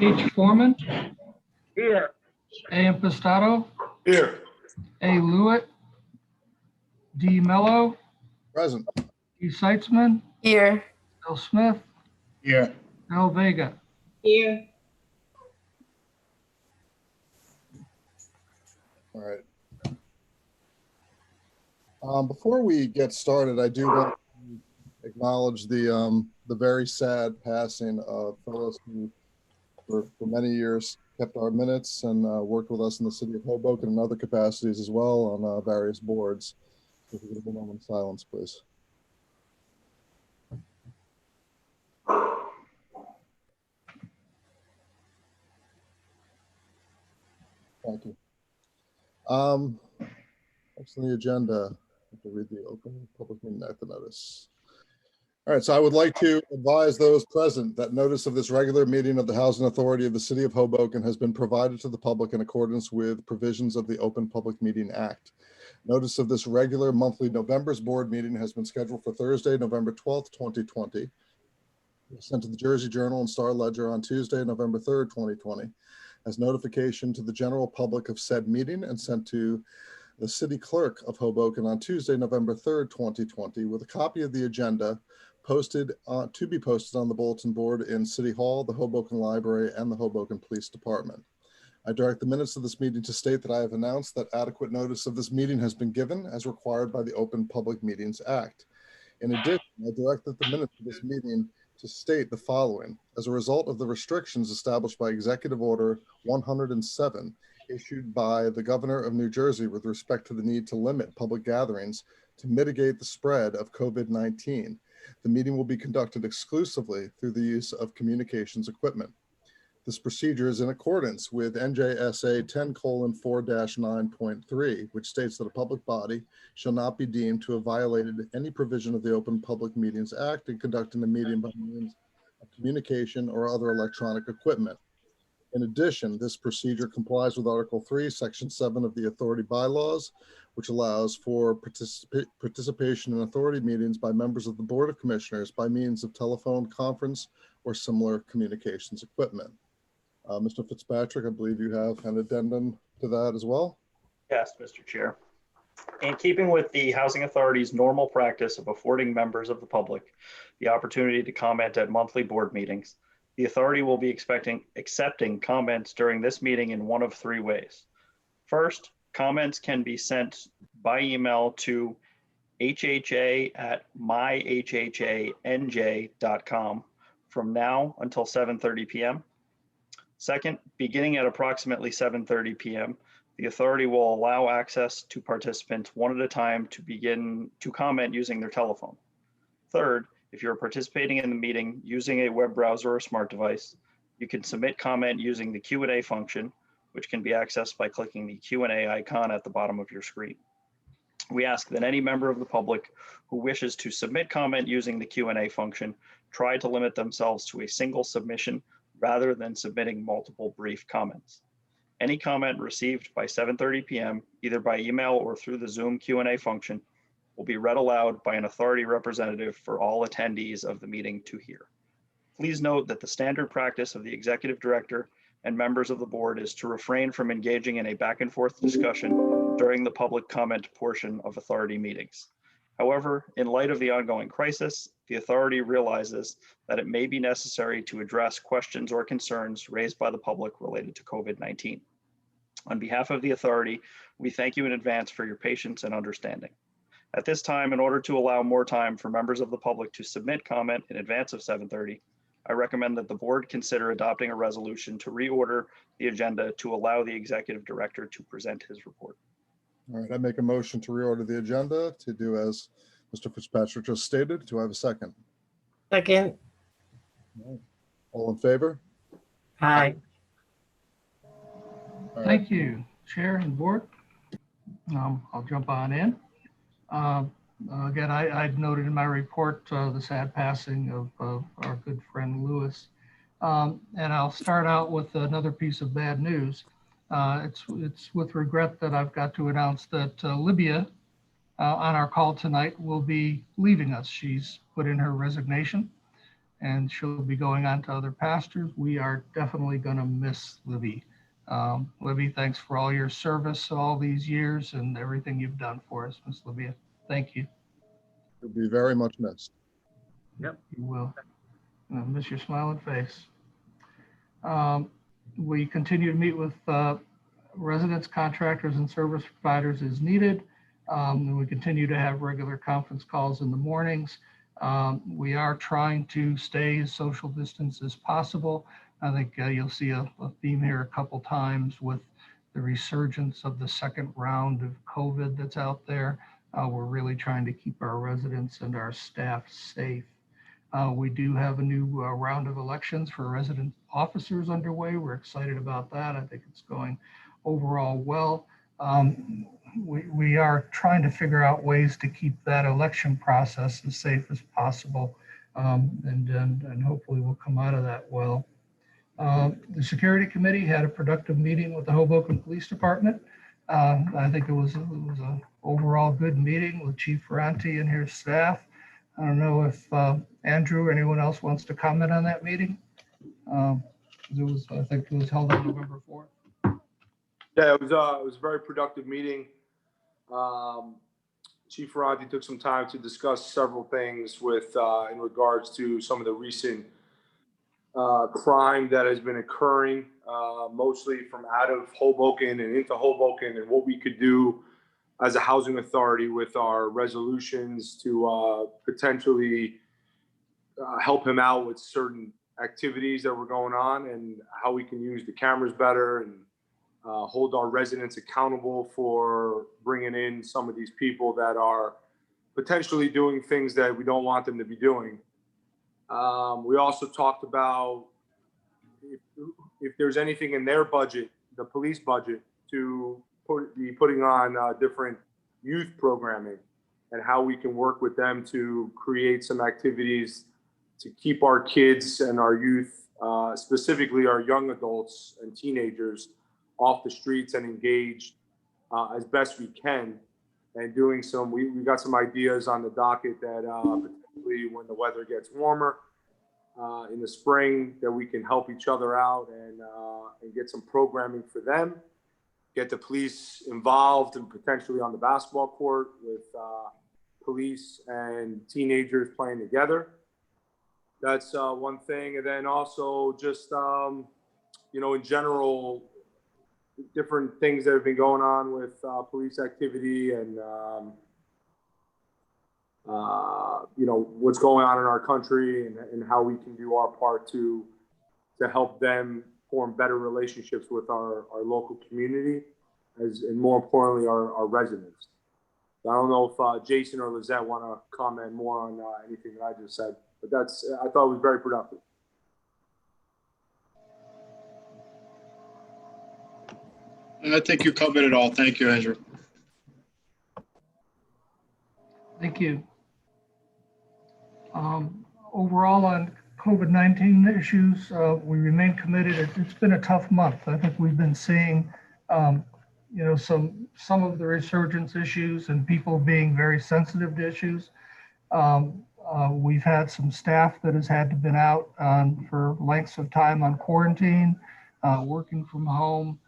H. Foreman, Here. A. Impastato, Here. A. Lewitt, D. Mello, Present. E. Seitzman, Here. L. Smith, Here. L. Vega. Here. All right. Before we get started, I do want to acknowledge the very sad passing of fellows who for many years kept our minutes and worked with us in the city of Hoboken and other capacities as well on various boards. So if we could have a moment of silence, please. Thank you. Next on the agenda, I have to read the open public meeting act notice. All right, so I would like to advise those present that notice of this regular meeting of the Housing Authority of the City of Hoboken has been provided to the public in accordance with provisions of the Open Public Meeting Act. Notice of this regular monthly November's board meeting has been scheduled for Thursday, November 12th, 2020. It was sent to the Jersey Journal and Star Ledger on Tuesday, November 3rd, 2020, as notification to the general public of said meeting and sent to the city clerk of Hoboken on Tuesday, November 3rd, 2020, with a copy of the agenda posted to be posted on the bulletin board in City Hall, the Hoboken Library, and the Hoboken Police Department. I direct the minutes of this meeting to state that I have announced that adequate notice of this meeting has been given as required by the Open Public Meetings Act. In addition, I direct that the minutes of this meeting to state the following: as a result of the restrictions established by Executive Order 107, issued by the Governor of New Jersey with respect to the need to limit public gatherings to mitigate the spread of COVID-19, the meeting will be conducted exclusively through the use of communications equipment. This procedure is in accordance with NJSA 10:4-9.3, which states that a public body shall not be deemed to have violated any provision of the Open Public Meetings Act in conducting a meeting by means of communication or other electronic equipment. In addition, this procedure complies with Article 3, Section 7 of the Authority Bylaws, which allows for participation in authority meetings by members of the Board of Commissioners by means of telephone conference or similar communications equipment. Mr. Fitzpatrick, I believe you have an addendum to that as well. Yes, Mr. Chair. In keeping with the Housing Authority's normal practice of affording members of the public the opportunity to comment at monthly board meetings, the authority will be accepting comments during this meeting in one of three ways. First, comments can be sent by email to hha@myhhanj.com from now until 7:30 p.m. Second, beginning at approximately 7:30 p.m., the authority will allow access to participants one at a time to begin to comment using their telephone. Third, if you're participating in the meeting using a web browser or smart device, you can submit comment using the Q&A function, which can be accessed by clicking the Q&A icon at the bottom of your screen. We ask that any member of the public who wishes to submit comment using the Q&A function try to limit themselves to a single submission rather than submitting multiple brief comments. Any comment received by 7:30 p.m., either by email or through the Zoom Q&A function, will be read aloud by an authority representative for all attendees of the meeting to hear. Please note that the standard practice of the executive director and members of the board is to refrain from engaging in a back and forth discussion during the public comment portion of authority meetings. However, in light of the ongoing crisis, the authority realizes that it may be necessary to address questions or concerns raised by the public related to COVID-19. On behalf of the authority, we thank you in advance for your patience and understanding. At this time, in order to allow more time for members of the public to submit comment in advance of 7:30, I recommend that the board consider adopting a resolution to reorder the agenda to allow the executive director to present his report. All right, I make a motion to reorder the agenda to do as Mr. Fitzpatrick just stated. Do I have a second? Second. All in favor? Aye. All right. Thank you, Chair and Board. I'll jump on in. Again, I'd noted in my report the sad passing of our good friend Lewis. And I'll start out with another piece of bad news. It's with regret that I've got to announce that Libya on our call tonight will be leaving us. She's put in her resignation and she'll be going on to other pastors. We are definitely going to miss Libby. Libby, thanks for all your service all these years and everything you've done for us, Miss Libby. Thank you. You'll be very much missed. You will. I'll miss your smiling face. We continue to meet with residents, contractors, and service providers as needed. And we continue to have regular conference calls in the mornings. We are trying to stay as social distance as possible. I think you'll see a theme here a couple times with the resurgence of the second round of COVID that's out there. We're really trying to keep our residents and our staff safe. We do have a new round of elections for resident officers underway. We're excited about that. I think it's going overall well. We are trying to figure out ways to keep that election process as safe as possible, and hopefully we'll come out of that well. The security committee had a productive meeting with the Hoboken Police Department. I think it was an overall good meeting with Chief Ferranti and his staff. I don't know if Andrew or anyone else wants to comment on that meeting. I think it was held on November 4th. Yeah, it was a very productive meeting. Chief Ferranti took some time to discuss several things with in regards to some of the recent crime that has been occurring, mostly from out of Hoboken and into Hoboken, and what we could do as a housing authority with our resolutions to potentially help him out with certain activities that were going on, and how we can use the cameras better and hold our residents accountable for bringing in some of these people that are potentially doing things that we don't want them to be doing. We also talked about if there's anything in their budget, the police budget, to be putting on different youth programming, and how we can work with them to create some activities to keep our kids and our youth, specifically our young adults and teenagers, off the streets and engaged as best we can. And doing some, we got some ideas on the docket that particularly when the weather gets warmer in the spring, that we can help each other out and get some programming for them, get the police involved and potentially on the basketball court with police and teenagers playing together. That's one thing. And then also just, in general, different things that have been going on with police activity and, what's going on in our country, and how we can do our part to help them form better relationships with our local community, and more importantly, our residents. I don't know if Jason or Lizette want to comment more on anything that I just said, but I thought it was very productive. I think you covered it all. Thank you, Andrew. Thank you. Overall on COVID-19 issues, we remain committed. It's been a tough month. I think we've been seeing, some of the resurgence issues and people being very sensitive to issues. We've had some staff that has had to been out for lengths of time on quarantine, working from home.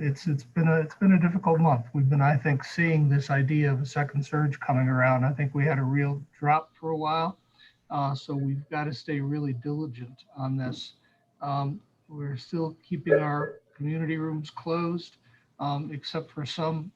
It's been a difficult month. We've been, I think, seeing this idea of a second surge coming around. I think we had a real drop for a while. So we've got to stay really diligent on this. We're still keeping our community rooms closed, except for some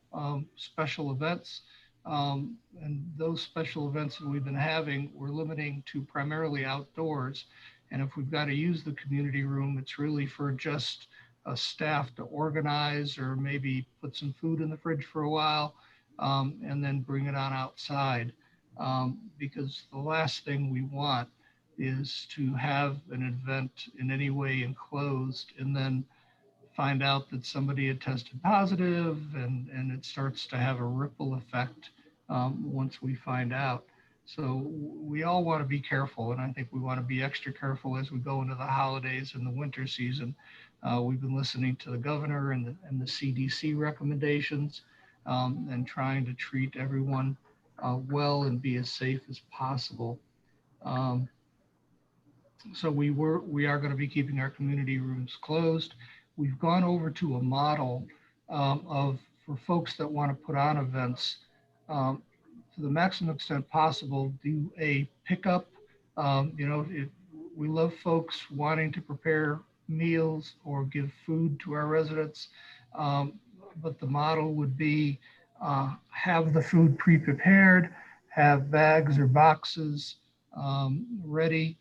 special events. And those special events that we've been having, we're limiting to primarily outdoors. And if we've got to use the community room, it's really for just staff to organize, or maybe put some food in the fridge for a while, and then bring it on outside. Because the last thing we want is to have an event in any way enclosed and then find out that somebody had tested positive, and it starts to have a ripple effect once we find out. So we all want to be careful, and I think we want to be extra careful as we go into the holidays and the winter season. We've been listening to the governor and the CDC recommendations, and trying to treat everyone well and be as safe as possible. So we are going to be keeping our community rooms closed. We've gone over to a model of, for folks that want to put on events, to the maximum extent possible, do a pickup. We love folks wanting to prepare meals or give food to our residents. But the model would be have the food pre-prepared, have bags or boxes ready.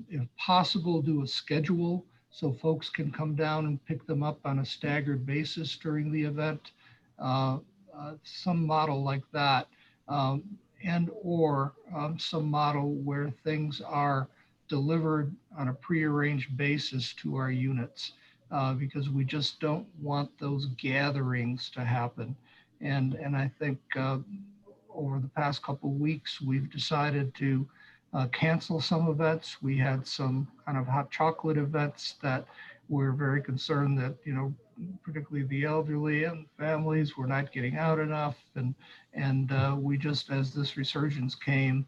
If possible, do a schedule so folks can come down and pick them up on a staggered basis during the event. Some model like that, and or some model where things are delivered on a prearranged basis to our units, because we just don't want those gatherings to happen. And I think over the past couple of weeks, we've decided to cancel some events. We had some kind of hot chocolate events that we're very concerned that, particularly the elderly and families were not getting out enough. And we just, as this resurgence came,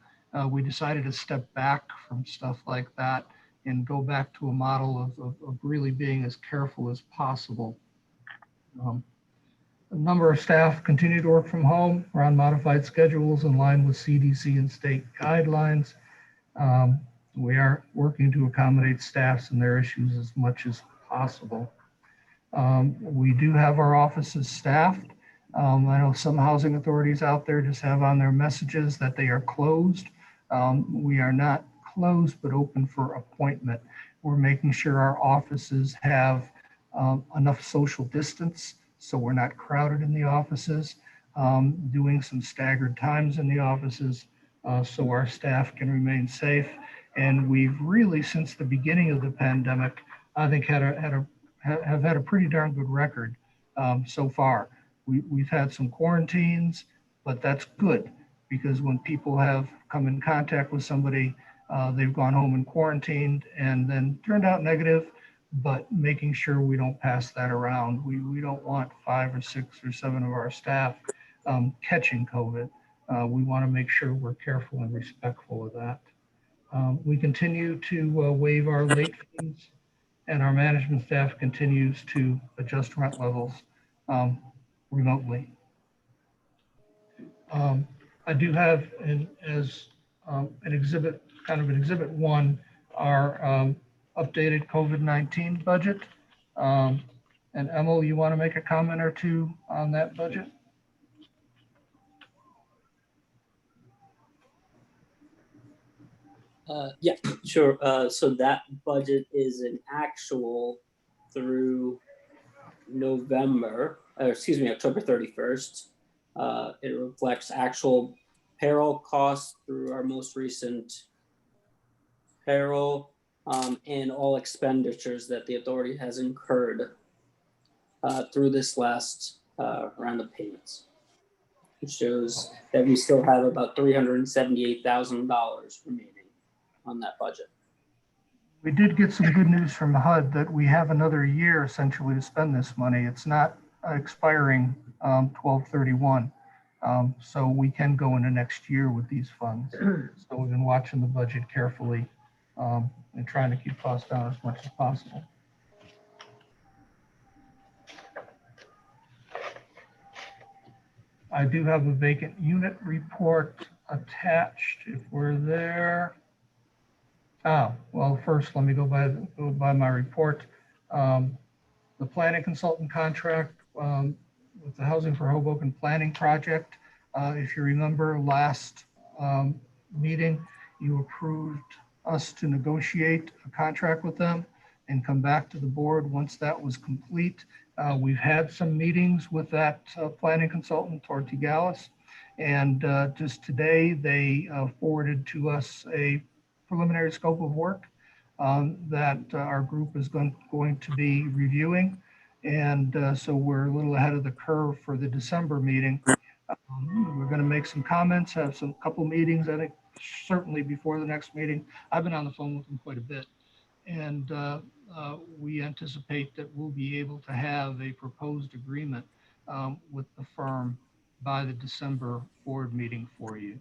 we decided to step back from stuff like that and go back to a model of really being as careful as possible. A number of staff continue to work from home. We're on modified schedules in line with CDC and state guidelines. We are working to accommodate staffs and their issues as much as possible. We do have our offices staffed. I know some housing authorities out there just have on their messages that they are closed. We are not closed, but open for appointment. We're making sure our offices have enough social distance so we're not crowded in the offices, doing some staggered times in the offices so our staff can remain safe. And we've really, since the beginning of the pandemic, I think have had a pretty darn good record so far. We've had some quarantines, but that's good because when people have come in contact with somebody, they've gone home and quarantined and then turned out negative, but making sure we don't pass that around. We don't want 5 or 6 or 7 of our staff catching COVID. We want to make sure we're careful and respectful of that. We continue to waive our late fees, and our management staff continues to adjust rent levels remotely. I do have as an exhibit, kind of an exhibit 1, our updated COVID-19 budget. And Emil, you want to make a comment or two on that budget? Yeah, sure. So that budget is an actual through October 31st. It reflects actual payroll costs through our most recent payroll and all expenditures that the authority has incurred through this last round of payments. It shows that we still have about $378,000 remaining on that budget. We did get some good news from HUD that we have another year essentially to spend this money. It's not expiring 12/31. So we can go into next year with these funds. So we've been watching the budget carefully and trying to keep costs down as much as possible. I do have a vacant unit report attached if we're there. Oh, well, first let me go by my report. The planning consultant contract with the Housing for Hoboken Planning Project. If you remember last meeting, you approved us to negotiate a contract with them and come back to the board once that was complete. We've had some meetings with that planning consultant, Tortigalis, and just today they forwarded to us a preliminary scope of work that our group is going to be reviewing. And so we're a little ahead of the curve for the December meeting. We're going to make some comments, have some couple meetings, I think certainly before the next meeting. I've been on the phone with them quite a bit. And we anticipate that we'll be able to have a proposed agreement with the firm by the December board meeting for you.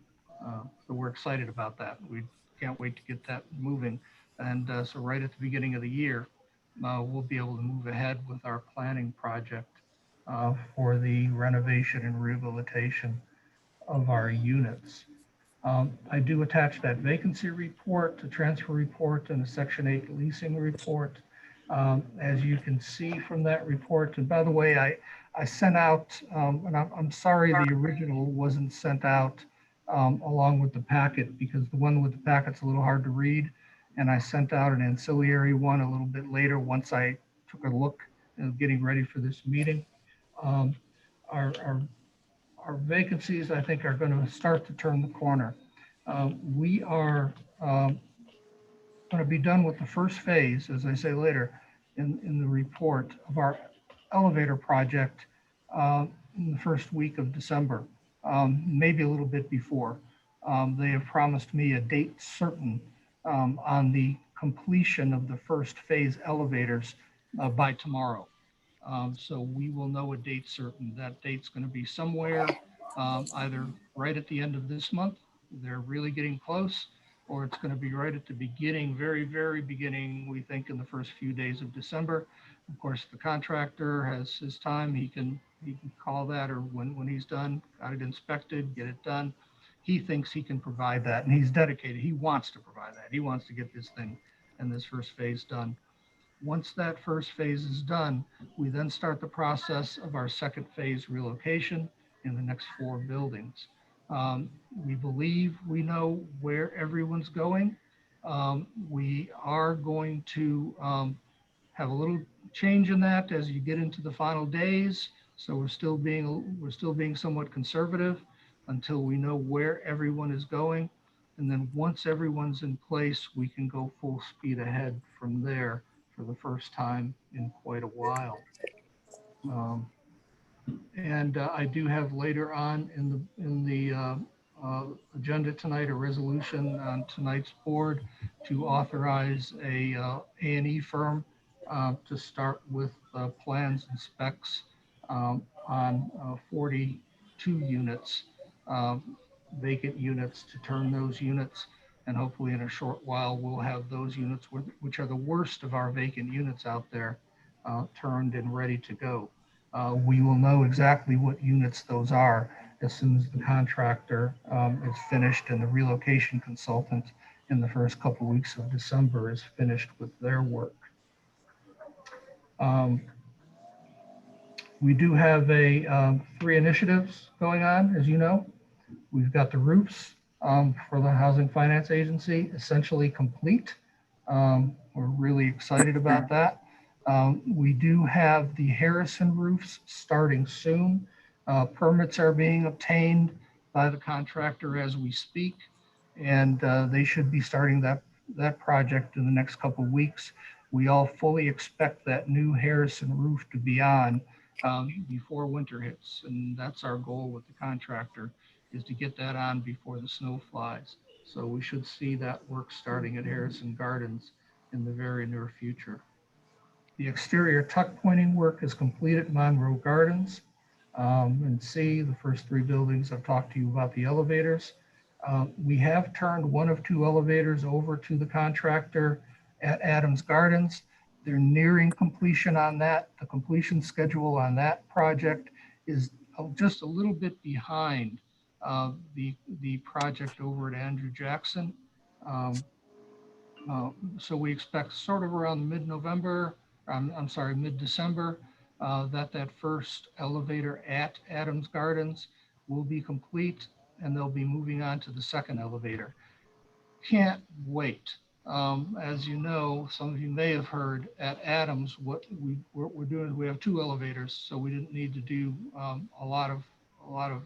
So we're excited about that. We can't wait to get that moving. And so right at the beginning of the year, we'll be able to move ahead with our planning project for the renovation and rehabilitation of our units. I do attach that vacancy report, the transfer report, and the Section 8 leasing report. As you can see from that report, and by the way, I sent out, and I'm sorry the original wasn't sent out along with the packet, because the one with the packet's a little hard to read. And I sent out an ancillary one a little bit later once I took a look and getting ready for this meeting. Um, our our vacancies, I think, are going to start to turn the corner. We are going to be done with the first phase, as I say later in the report, of our elevator project in the first week of December, maybe a little bit before. They have promised me a date certain on the completion of the first phase elevators by tomorrow. So we will know a date certain. That date's going to be somewhere either right at the end of this month, they're really getting close, or it's going to be right at the beginning, very, very beginning, we think in the first few days of December. Of course, the contractor has his time. He can call that, or when he's done, got it inspected, get it done. He thinks he can provide that, and he's dedicated. He wants to provide that. He wants to get this thing and this first phase done. Once that first phase is done, we then start the process of our second phase relocation in the next 4 buildings. We believe we know where everyone's going. We are going to have a little change in that as you get into the final days. So we're still being somewhat conservative until we know where everyone is going. And then once everyone's in place, we can go full speed ahead from there for the first time in quite a while. And I do have later on in the agenda tonight a resolution on tonight's board to authorize a A&E firm to start with plans and specs on 42 units, vacant units, to turn those units. And hopefully in a short while, we'll have those units, which are the worst of our vacant units out there, turned and ready to go. We will know exactly what units those are as soon as the contractor is finished and the relocation consultant in the first couple of weeks of December is finished with their work. We do have 3 initiatives going on, as you know. We've got the roofs for the Housing Finance Agency essentially complete. We're really excited about that. We do have the Harrison roofs starting soon. Permits are being obtained by the contractor as we speak, and they should be starting that project in the next couple of weeks. We all fully expect that new Harrison roof to be on before winter hits, and that's our goal with the contractor, is to get that on before the snow flies. So we should see that work starting at Harrison Gardens in the very near future. The exterior tuck pointing work is complete at Monroe Gardens. And C, the first 3 buildings, I've talked to you about the elevators. We have turned 1 of 2 elevators over to the contractor at Adams Gardens. They're nearing completion on that. The completion schedule on that project is just a little bit behind the project over at Andrew Jackson. So we expect sort of around mid-November, I'm sorry, mid-December, that first elevator at Adams Gardens will be complete, and they'll be moving on to the second elevator. Can't wait. As you know, some of you may have heard at Adams, what we're doing is we have 2 elevators, so we didn't need to do a lot of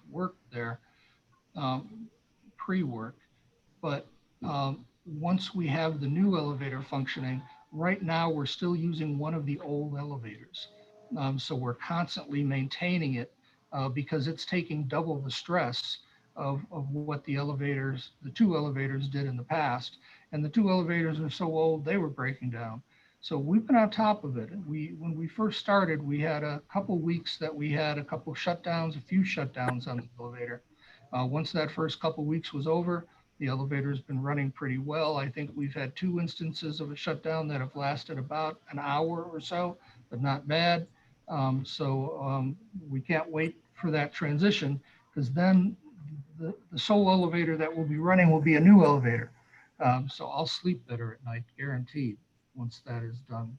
work there, pre-work. But once we have the new elevator functioning, right now we're still using one of the old elevators. So we're constantly maintaining it because it's taking double the stress of what the 2 elevators did in the past. And the 2 elevators are so old, they were breaking down. So we've been on top of it. When we first started, we had a couple weeks that we had a few shutdowns on the elevator. Once that first couple weeks was over, The elevator's been running pretty well. I think we've had 2 instances of a shutdown that have lasted about an hour or so, but not bad. We can't wait for that transition, because then the sole elevator that will be running will be a new elevator. So I'll sleep better at night, guaranteed, once that is done.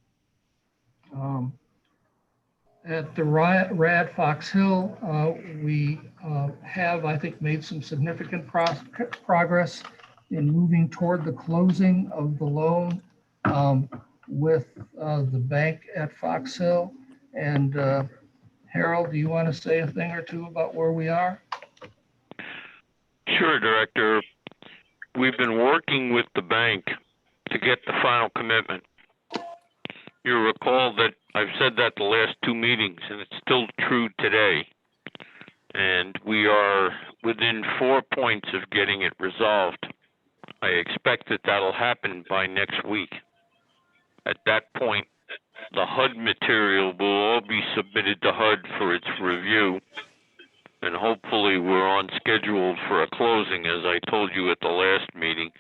At the RAD Fox Hill, we have, I think, made some significant progress in moving toward the closing of the loan with the bank at Fox Hill. And Harold, do you want to say a thing or two about where we are? Sure, Director. We've been working with the bank to get the final commitment. You recall that I've said that the last 2 meetings, and it's still true today. And we are within 4 points of getting it resolved. I expect that that'll happen by next week. At that point, the HUD material will all be submitted to HUD for its review. And hopefully we're on schedule for a closing, as I told you at the last meeting,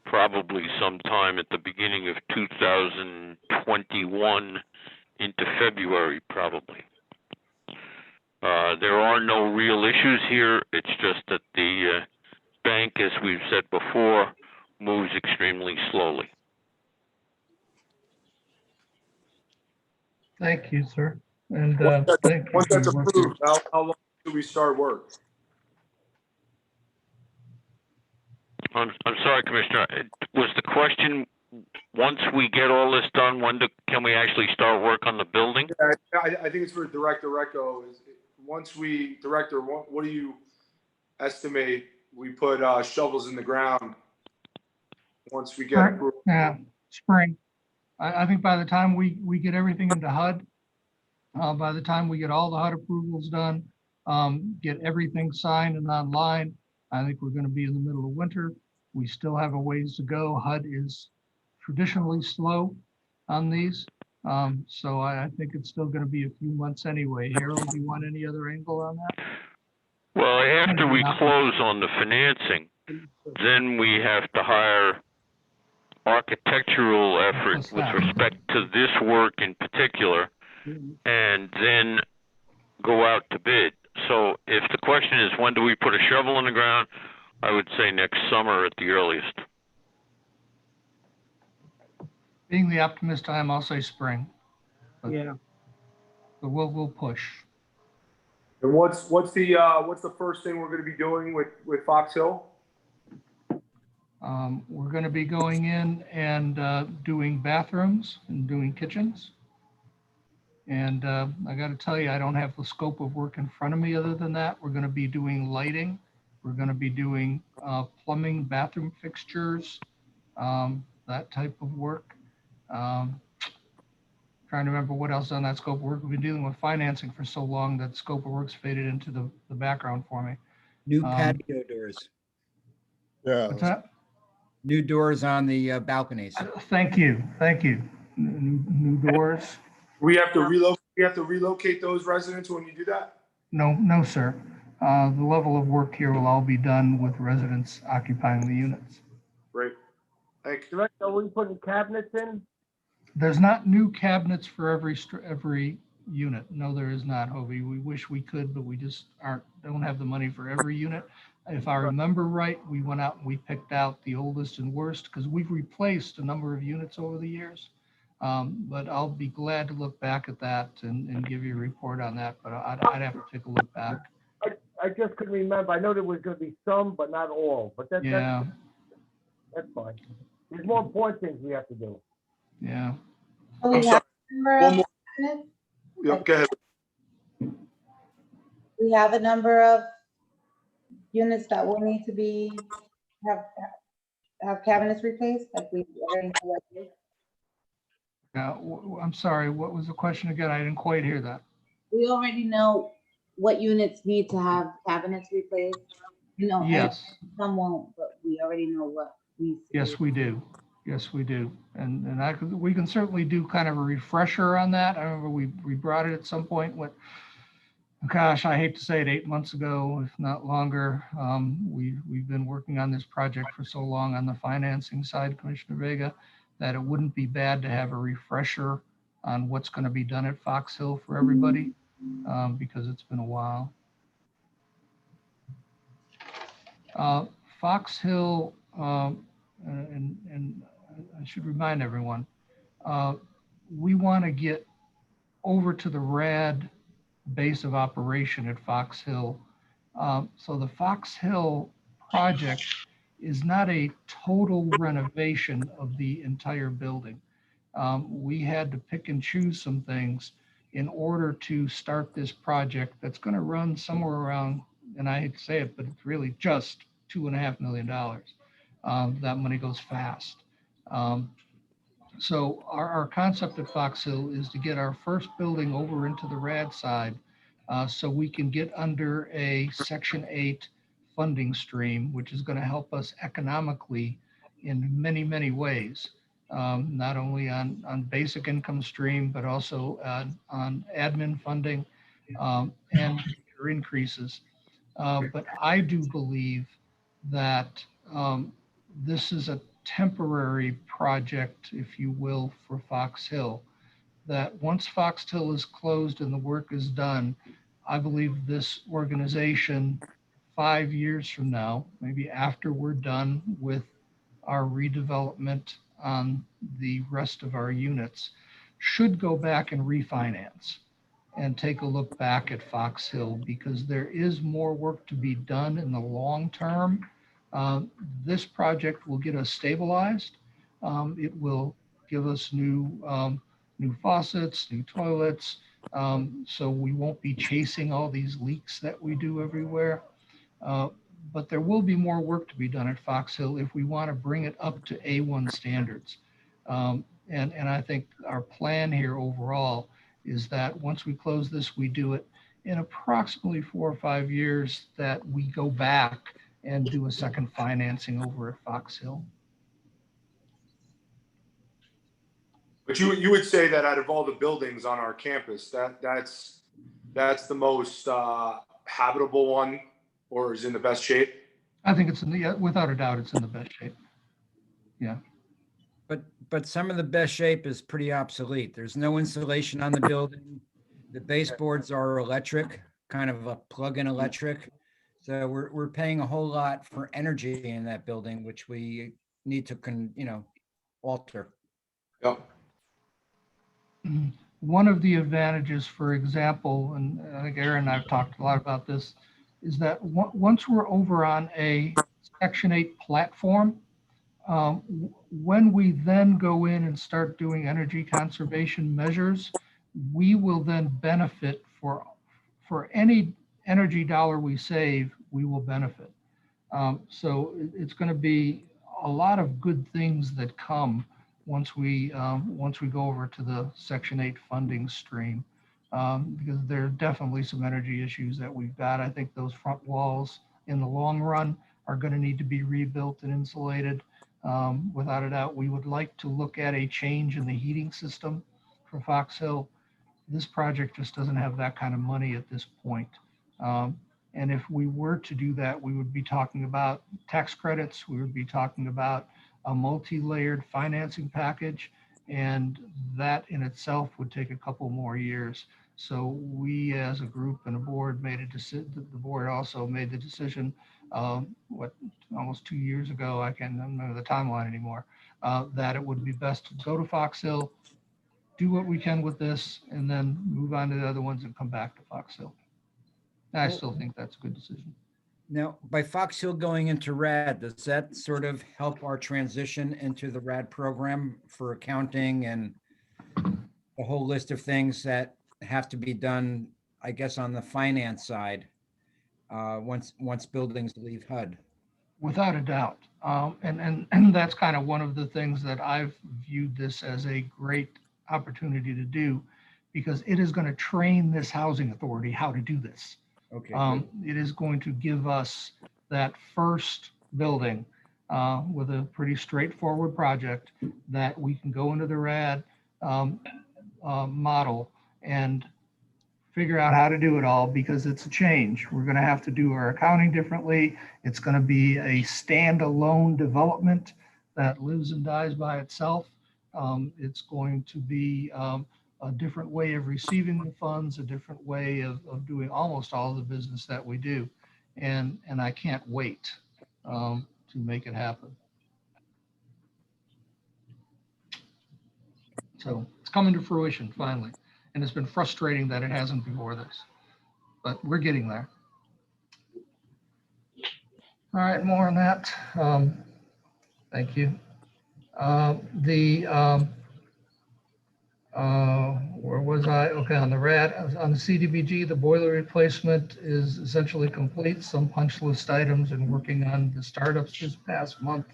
probably sometime at the beginning of 2021 into February, probably. There are no real issues here. It's just that the bank, as we've said before, moves extremely slowly. Thank you, sir. And thank you Once for that's your work. approved, how long do we start work? I'm sorry, Commissioner. Was the question, once we get all this done, can we actually start work on the building? I think it's for Director Recco. Once we, Director, what do you estimate we put shovels in the ground once we get approved? Yeah, spring. I think by the time we get everything into HUD, by the time we get all the HUD approvals done, get everything signed and online, I think we're going to be in the middle of winter. We still have a ways to go. HUD is traditionally slow on these. So I think it's still going to be a few months anyway. Harold, do you want any other angle on that? Well, after we close on the financing, then we have to hire architectural effort with respect to this work in particular, and then go out to bid. So if the question is when do we put a shovel in the ground, I would say next summer at the earliest. Being the optimist I am, I'll say spring. Yeah. But we'll push. And what's the first thing we're going to be doing with Fox Hill? We're going to be going in and doing bathrooms and doing kitchens. And I got to tell you, I don't have the scope of work in front of me other than that. We're going to be doing lighting. We're going to be doing plumbing, bathroom fixtures, that type of work. Trying to remember what else on that scope of work. We've been dealing with financing for so long that scope of work's faded into the background for me. New patio doors, Yeah. What's that? new doors on the balconies. Thank you. New doors. We have to relocate those residents when you do that? No, sir. The level of work here will all be done with residents occupying the units. Great. Thank you. Director, are we putting cabinets in? There's not new cabinets for every unit. No, there is not, Hobie. We wish we could, but we just don't have the money for every unit. If I remember right, we went out and we picked out the oldest and worst because we've replaced a number of units over the years. But I'll be glad to look back at that and give you a report on that, but I'd have to take a look back. I just couldn't remember. I know there was going to be some, but not all. But that's fine. There's more important things we have to do. Yeah. I'm sorry. One more. Yeah, go ahead. We have a number of units that will need to have cabinets replaced, like we already collected. I'm sorry, what was the question again? I didn't quite hear that. We already know what units need to have cabinets replaced. Yes. Some won't, but we already know what needs to be. Yes, we do. Yes, we do. And we can certainly do kind of a refresher on that. I remember we brought it at some point gosh, I hate to say it, 8 months ago, if not longer. We've been working on this project for so long on the financing side, Commissioner Vega, that it wouldn't be bad to have a refresher on what's going to be done at Fox Hill for everybody, because it's been a while. Fox Hill, and I should remind everyone, we want to get over to the RAD base of operation at Fox Hill. So the Fox Hill project is not a total renovation of the entire building. We had to pick and choose some things in order to start this project that's going to run somewhere around, and I hate to say it, but it's really just $2.5 million. That money goes fast. So our concept at Fox Hill is to get our first building over into the RAD side, so we can get under a Section 8 funding stream, which is going to help us economically in many, many ways. Not only on basic income stream, but also on admin funding, and future increases. But I do believe that this is a temporary project, if you will, for Fox Hill. That once Fox Hill is closed and the work is done, I believe this organization 5 years from now, maybe after we're done with our redevelopment on the rest of our units, should go back and refinance and take a look back at Fox Hill, because there is more work to be done in the long term. This project will get us stabilized. It will give us new faucets, new toilets, so we won't be chasing all these leaks that we do everywhere. But there will be more work to be done at Fox Hill if we want to bring it up to A1 standards. And I think our plan here overall is that once we close this, we do it in approximately 4 or 5 years, that we go back and do a second financing over at Fox Hill. But you would say that out of all the buildings on our campus, that's the most habitable one, or is in the best shape? I think it's without a doubt, it's in the best shape. Yeah. But some of the best shape is pretty obsolete. There's no insulation on the building. The baseboards are electric, kind of a plug-in electric. So we're paying a whole lot for energy in that building, which we need to alter. Yep. One of the advantages, for example, and I think Aaron and I've talked a lot about this, is that once we're over on a Section 8 platform, when we then go in and start doing energy conservation measures, we will then benefit for any energy dollar we save, we will benefit. So it's going to be a lot of good things that come once we go over to the Section 8 funding stream, because there are definitely some energy issues that we've got. I think those front walls in the long run are going to need to be rebuilt and insulated. Without a doubt, we would like to look at a change in the heating system for Fox Hill. This project just doesn't have that kind of money at this point. And if we were to do that, we would be talking about tax credits. We would be talking about a multi-layered financing package, and that in itself would take a couple more years. So we, as a group and a board, made a decision. The board also made the decision, almost 2 years ago, I can't remember the timeline anymore, that it would be best to go to Fox Hill, do what we can with this, and then move on to the other ones and come back to Fox Hill. I still think that's a good decision. Now, by Fox Hill going into RAD, does that sort of help our transition into the RAD program for accounting and the whole list of things that have to be done, I guess, on the finance side, once buildings leave HUD? Without a doubt. And that's kind of one of the things that I've viewed this as a great opportunity to do, because it is going to train this housing authority how to do this. Okay. It is going to give us that first building with a pretty straightforward project that we can go into the RAD model and figure out how to do it all because it's a change. We're going to have to do our accounting differently. It's going to be a standalone development that lives and dies by itself. It's going to be a different way of receiving the funds, a different way of doing almost all of the business that we do. And I can't wait to make it happen. So it's coming to fruition finally. And it's been frustrating that it hasn't before this, but we're getting there. All right, more on that. Thank you. Where was I? Okay, on the RAD, on the CDBG, the boiler replacement is essentially complete. Some punch list items and working on the startups this past month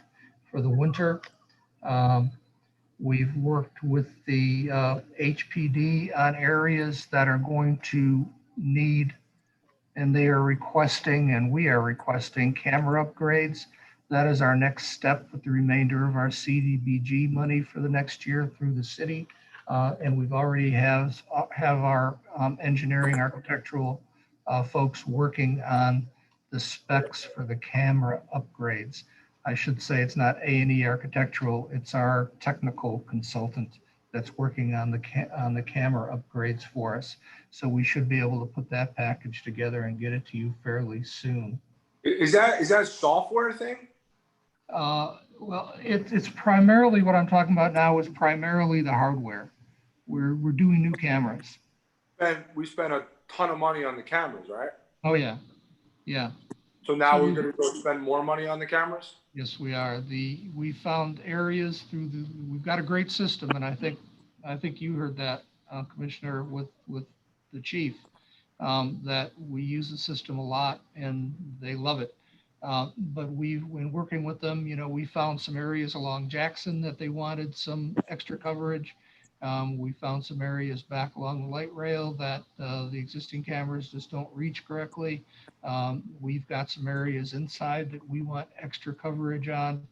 for the winter. We've worked with the HPD on areas that are going to need, and they are requesting, and we are requesting camera upgrades. That is our next step with the remainder of our CDBG money for the next year through the city. And we've already have our engineering architectural folks working on the specs for the camera upgrades. I should say it's not A&E Architectural, it's our technical consultant that's working on the camera upgrades for us. So we should be able to put that package together and get it to you fairly soon. Is that a software thing? Well, it's primarily what I'm talking about now is primarily the hardware. We're doing new cameras. And we spent a ton of money on the cameras, right? Oh yeah, yeah. So now we're going to go spend more money on the cameras? Yes, we are. We found areas we've got a great system, and I think you heard that, Commissioner, with the chief, that we use the system a lot and they love it. But when working with them, we found some areas along Jackson that they wanted some extra coverage. We found some areas back along the light rail that the existing cameras just don't reach correctly. We've got some areas inside that we want extra coverage on.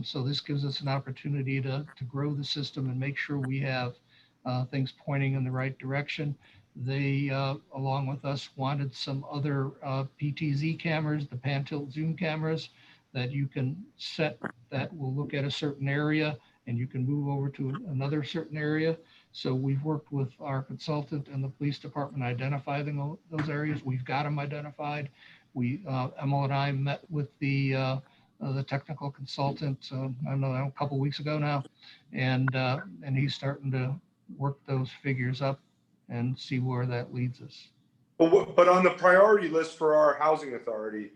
So this gives us an opportunity to grow the system and make sure we have things pointing in the right direction. They, along with us, wanted some other PTZ cameras, the pan tilt zoom cameras that you can set that will look at a certain area and you can move over to another certain area. So we've worked with our consultant and the police department identifying those areas. We've got them identified. Emil and I met with the technical consultant, I don't know, a couple of weeks ago now, and he's starting to work those figures up and see where that leads us. But on the priority list for our housing authority,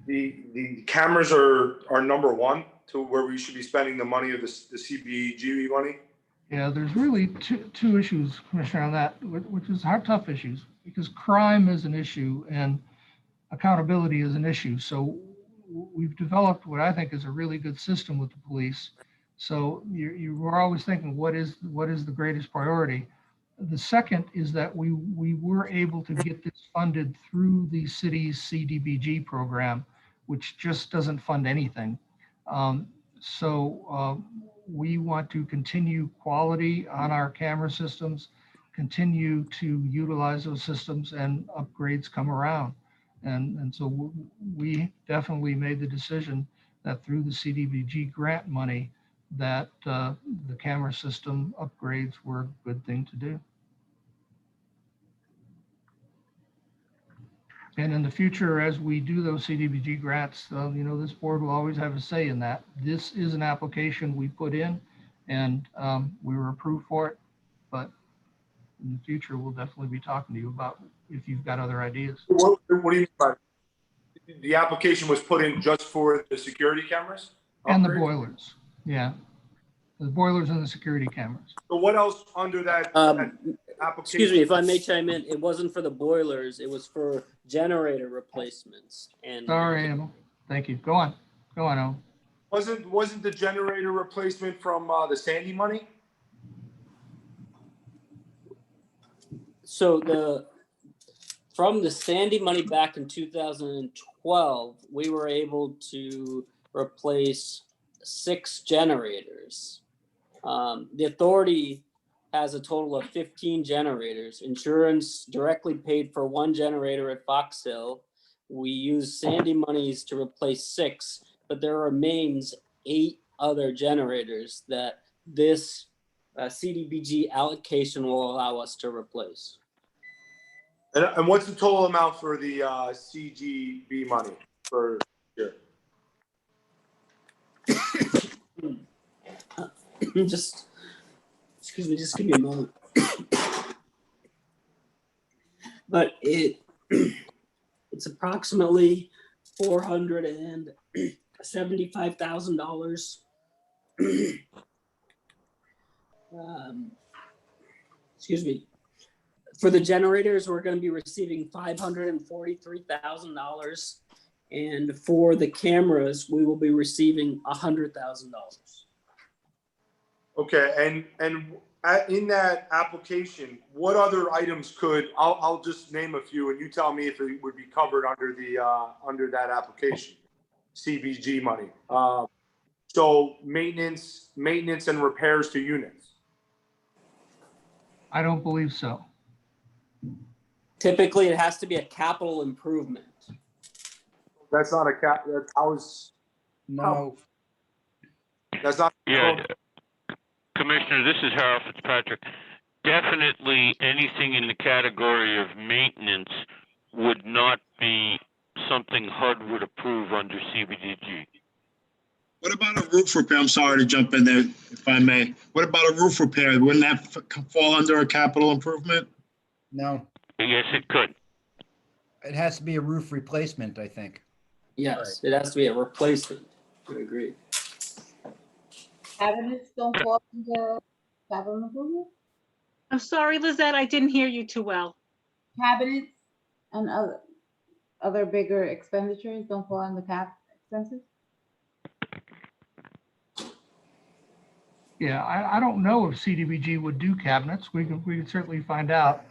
the cameras are number one to where we should be spending the money of the CBGB money. Yeah, there's really two issues, Commissioner, on that, which is tough issues, because crime is an issue and accountability is an issue. So we've developed what I think is a really good system with the police. So you were always thinking, what is the greatest priority? The second is that we were able to get this funded through the city's CDBG program, which just doesn't fund anything. So we want to continue quality on our camera systems, continue to utilize those systems, and upgrades come around. And so we definitely made the decision that through the CDBG grant money, that the camera system upgrades were a good thing to do. And in the future, as we do those CDBG grants, this board will always have a say in that. This is an application we put in and we were approved for it. But in the future, we'll definitely be talking to you about if you've got other ideas. What do you mean by the application was put in just for the security cameras? And the boilers, yeah. The boilers and the security cameras. So what else under that application? Excuse me, if I may chime in, it wasn't for the boilers, it was for generator replacements. And sorry, Emil. Thank you. Go on, Emil. Wasn't the generator replacement from the Sandy money? So from the Sandy money back in 2012, we were able to replace 6 generators. The authority has a total of 15 generators. Insurance directly paid for one generator at Fox Hill. We use Sandy monies to replace 6, but there remains 8 other generators that this CDBG allocation will allow us to replace. And what's the total amount for the CGB money for year? Just, excuse me, just give me a moment. But it's approximately $475,000. Excuse me. For the generators, we're going to be receiving $543,000, and for the cameras, we will be receiving $100,000. Okay, and in that application, what other items I'll just name a few, and you tell me if it would be covered under under that application, CBG money. So maintenance and repairs to units. I don't believe so. Typically, it has to be a capital improvement. That's not a cap. That's No, That's not. Yeah, Commissioner, this is Harold Fitzpatrick. Definitely anything in the category of maintenance would not be something HUD would approve under CBDG. What about a roof repair? I'm sorry to jump in there, if I may. What about a roof repair? Wouldn't that fall under a capital improvement? no, Yes, it could. it has to be a roof replacement, I think. Yes, it has to be a replacement. I agree. Cabinets don't fall under capital improvement? I'm sorry, Lizette, I didn't hear you too well. Cabinets and other bigger expenditures don't fall under cap expenses? Yeah, I don't know if CDBG would do cabinets. We could certainly find out.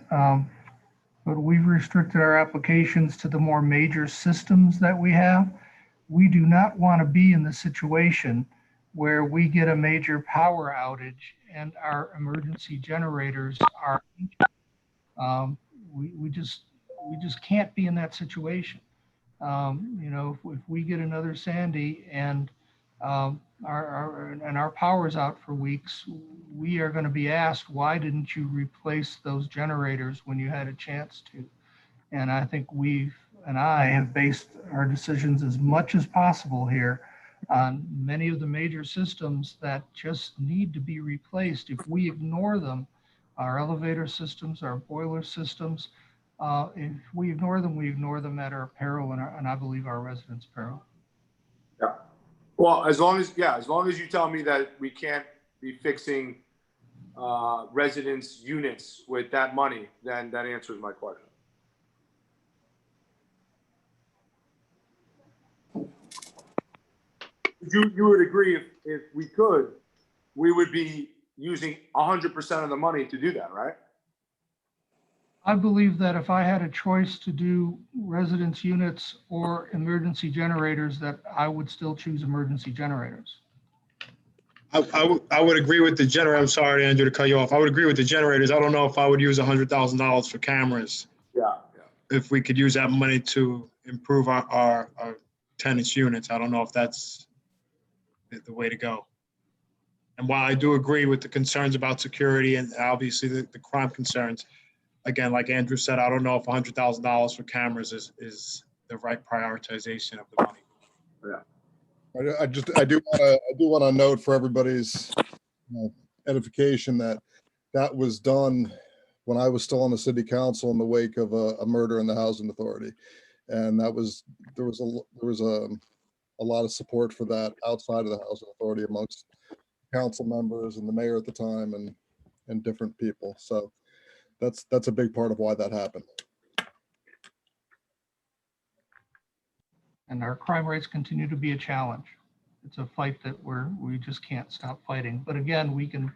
But we've restricted our applications to the more major systems that we have. We do not want to be in the situation where we get a major power outage and our emergency generators are, we just can't be in that situation. You know, if we get another Sandy and our power's out for weeks, we are going to be asked, why didn't you replace those generators when you had a chance to? And I think I have based our decisions as much as possible here on many of the major systems that just need to be replaced. If we ignore them, our elevator systems, our boiler systems, if we ignore them at our peril and I believe our residents' peril. Yeah. Well, as long as you tell me that we can't be fixing residents' units with that money, then that answers my question. You would agree if we could, we would be using 100% of the money to do that, right? I believe that if I had a choice to do residence units or emergency generators, that I would still choose emergency generators. I would agree with the generator. I'm sorry, Andrew, to cut you off. I would agree with the generators. I don't know if I would use $100,000 for cameras. Yeah. If we could use that money to improve our tenants' units, I don't know if that's the way to go. And while I do agree with the concerns about security and obviously the crime concerns, again, like Andrew said, I don't know if $100,000 for cameras is the right prioritization of the money. Yeah. I do want to note for everybody's edification that was done when I was still on the city council in the wake of a murder in the housing authority, and there was a lot of support for that outside of the housing authority amongst council members and the mayor at the time and different people. So that's a big part of why that happened. And our crime rates continue to be a challenge. It's a fight that we just can't stop fighting. But again, we can,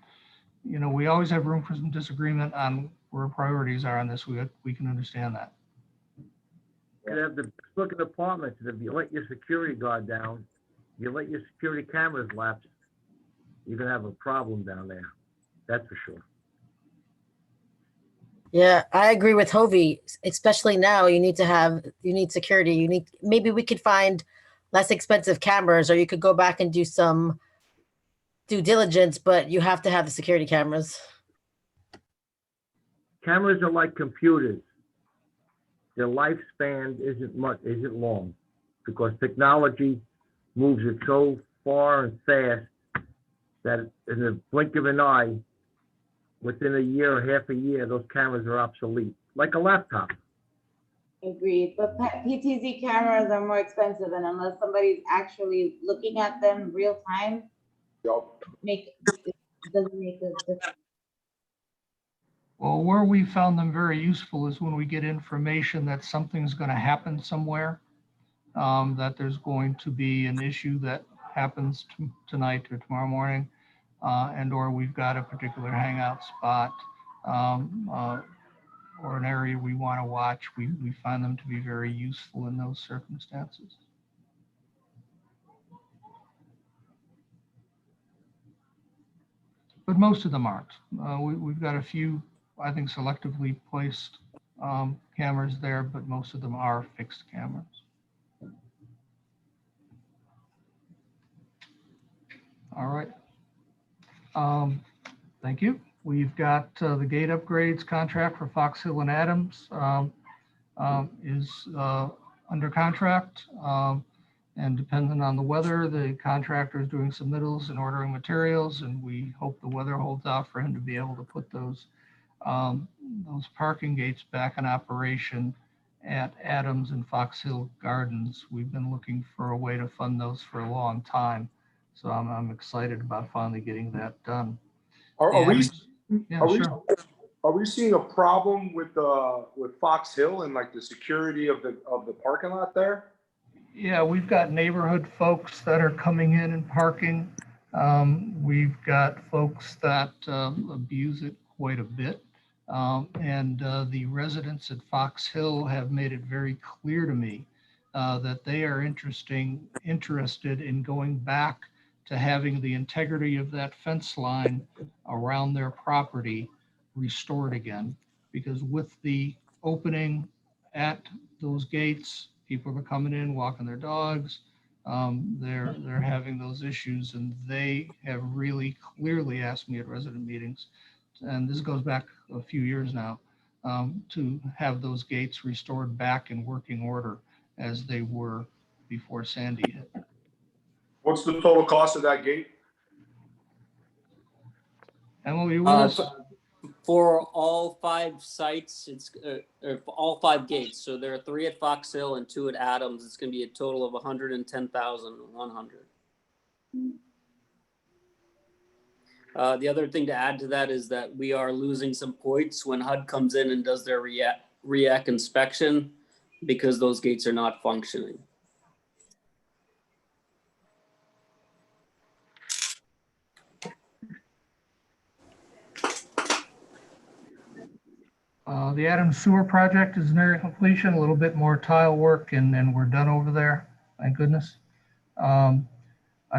you know, we always have room for some disagreement on where priorities are on this. We can understand that. You have the looking apartments, if you let your security guard down, you let your security cameras lapse, you're gonna have a problem down there. That's for sure. Yeah, I agree with Hovey, especially now you need security. Maybe we could find less expensive cameras, or you could go back and do some due diligence, but you have to have the security cameras. Cameras are like computers. Their lifespan isn't long, because technology moves it so far and fast that in the blink of an eye, within a year or half a year, those cameras are obsolete, like a laptop. Agreed, but PTZ cameras are more expensive, and unless somebody's actually looking at them real time, Yup. it doesn't make a difference. Well, where we found them very useful is when we get information that something's going to happen somewhere, that there's going to be an issue that happens tonight or tomorrow morning, or we've got a particular hangout spot, or an area we want to watch. We find them to be very useful in those circumstances. But most of them aren't. We've got a few, I think, selectively placed cameras there, but most of them are fixed cameras. All right. Thank you. We've got the gate upgrades contract for Fox Hill and Adams is under contract. And depending on the weather, the contractor is doing submittals and ordering materials, and we hope the weather holds out for him to be able to put those parking gates back in operation at Adams and Fox Hill Gardens. We've been looking for a way to fund those for a long time, so I'm excited about finally getting that done. Are we seeing a problem with Fox Hill and like the security of the parking lot there? Yeah, we've got neighborhood folks that are coming in and parking. We've got folks that abuse it quite a bit. The residents at Fox Hill have made it very clear to me that they are interested in going back to having the integrity of that fence line around their property restored again. Because with the opening at those gates, people are coming in, walking their dogs. They're having those issues, and they have really clearly asked me at resident meetings, and this goes back a few years now, to have those gates restored back in working order as they were before Sandy hit. What's the total cost of that gate? Emily, you with us? For all 5 sites, it's or for all 5 gates. So there are 3 at Fox Hill and 2 at Adams. It's going to be a total of $110,100. The other thing to add to that is that we are losing some points when HUD comes in and does their REAC inspection, because those gates are not functioning. The Adams Sewer project is near completion, a little bit more tile work, and we're done over there, thank goodness. I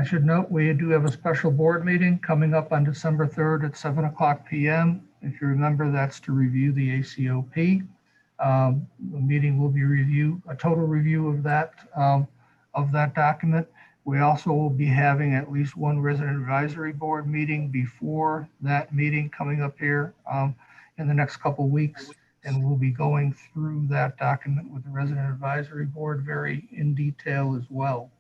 should note we do have a special board meeting coming up on December 3rd at 7:00 p.m. If you remember, that's to review the ACOP. The meeting will be a total review of that document. We also will be having at least one resident advisory board meeting before that meeting coming up here in the next couple of weeks. And we'll be going through that document with the resident advisory board very in detail as well.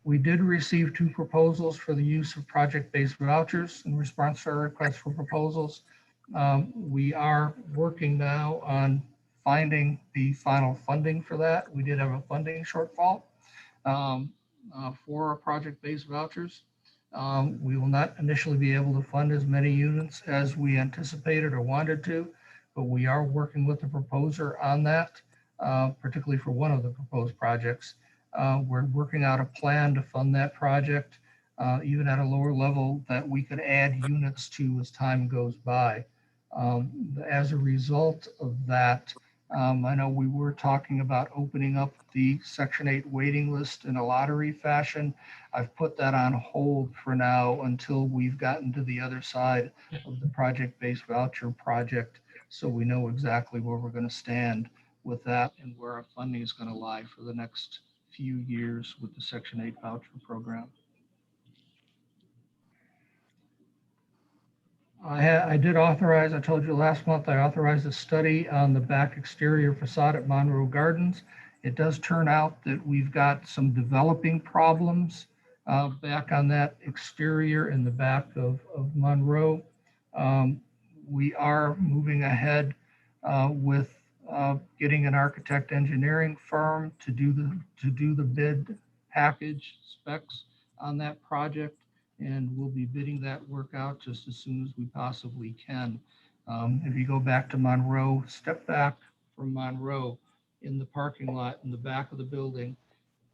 We did receive 2 proposals for the use of project-based vouchers in response to our request for proposals. We are working now on finding the final funding for that. We did have a funding shortfall for our project-based vouchers. We will not initially be able to fund as many units as we anticipated or wanted to, but we are working with the proposer on that, particularly for one of the proposed projects. We're working out a plan to fund that project, even at a lower level that we could add units to as time goes by. As a result of that, I know we were talking about opening up the Section 8 waiting list in a lottery fashion. I've put that on hold for now until we've gotten to the other side of the project-based voucher project, so we know exactly where we're going to stand with that and where our funding is going to lie for the next few years with the Section 8 voucher program. I did authorize, I told you last month, I authorized a study on the back exterior facade at Monroe Gardens. It does turn out that we've got some developing problems back on that exterior in the back of Monroe. We are moving ahead with getting an architect engineering firm to do the bid package specs on that project. And we'll be bidding that work out just as soon as we possibly can. If you go back to Monroe, step back from Monroe in the parking lot in the back of the building,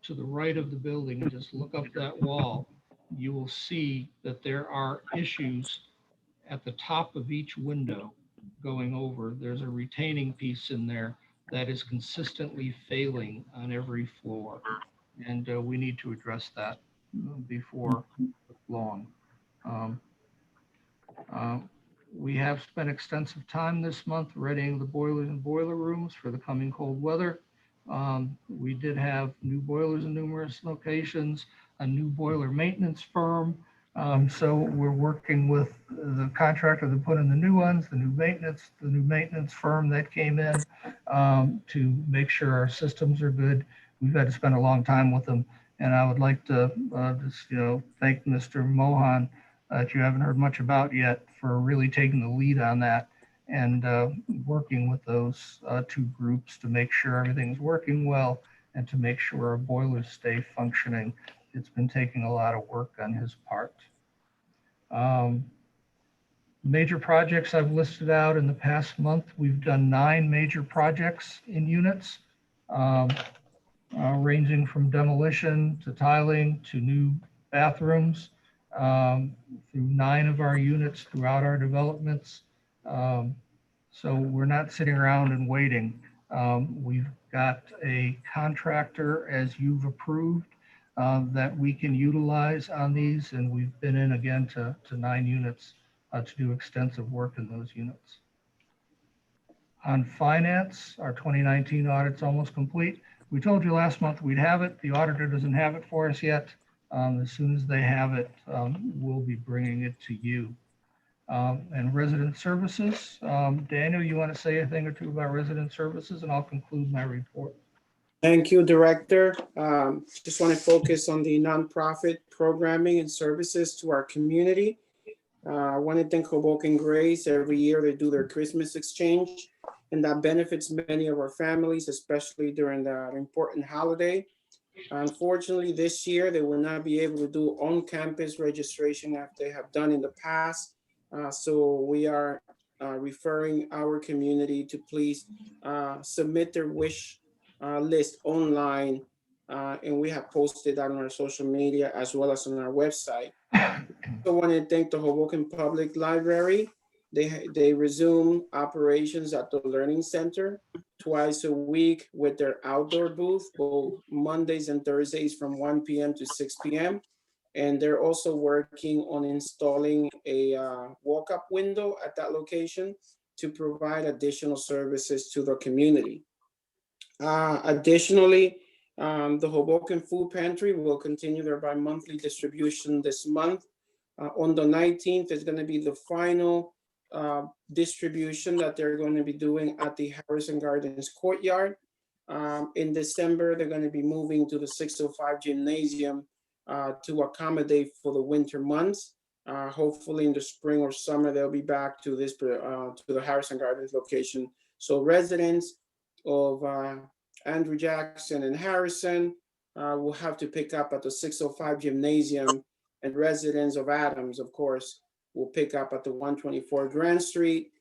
to the right of the building, and just look up that wall, you will see that there are issues at the top of each window going over. There's a retaining piece in there that is consistently failing on every floor. And we need to address that before long. We have spent extensive time this month readying the boilers and boiler rooms for the coming cold weather. We did have new boilers in numerous locations, a new boiler maintenance firm. So we're working with the contractor that put in the new ones, the new maintenance firm that came in to make sure our systems are good. We've had to spend a long time with them. And I would like to just, thank Mr. Mohan that you haven't heard much about yet for really taking the lead on that and working with those two groups to make sure everything's working well and to make sure our boilers stay functioning. It's been taking a lot of work on his part. Major projects I've listed out in the past month, we've done 9 major projects in units. Ranging from demolition to tiling to new bathrooms through 9 of our units throughout our developments. So we're not sitting around and waiting. We've got a contractor, as you've approved, that we can utilize on these, and we've been in again to 9 units to do extensive work in those units. On finance, our 2019 audit's almost complete. We told you last month we'd have it. The auditor doesn't have it for us yet. As soon as they have it, we'll be bringing it to you. And resident services, Daniel, you want to say a thing or two about resident services, and I'll conclude my report. Thank you, Director. Just want to focus on the nonprofit programming and services to our community. I want to thank Hoboken Grace. Every year they do their Christmas exchange, and that benefits many of our families, especially during that important holiday. Unfortunately, this year they will not be able to do on-campus registration as they have done in the past. So we are referring our community to please submit their wish list online, and we have posted that on our social media as well as on our website. I want to thank the Hoboken Public Library. They resume operations at the Learning Center twice a week with their outdoor booth, both Mondays and Thursdays from 1 p.m. to 6 p.m. And they're also working on installing a walk-up window at that location to provide additional services to the community. Additionally, the Hoboken Food Pantry will continue their bi-monthly distribution this month. On the 19th is going to be the final distribution that they're going to be doing at the Harrison Gardens courtyard. In December, they're going to be moving to the 605 gymnasium to accommodate for the winter months. Hopefully in the spring or summer, they'll be back to this to the Harrison Gardens location. So residents of Andrew Jackson and Harrison will have to pick up at the 605 gymnasium, and residents of Adams, of course, will pick up at the 124 Grand Street.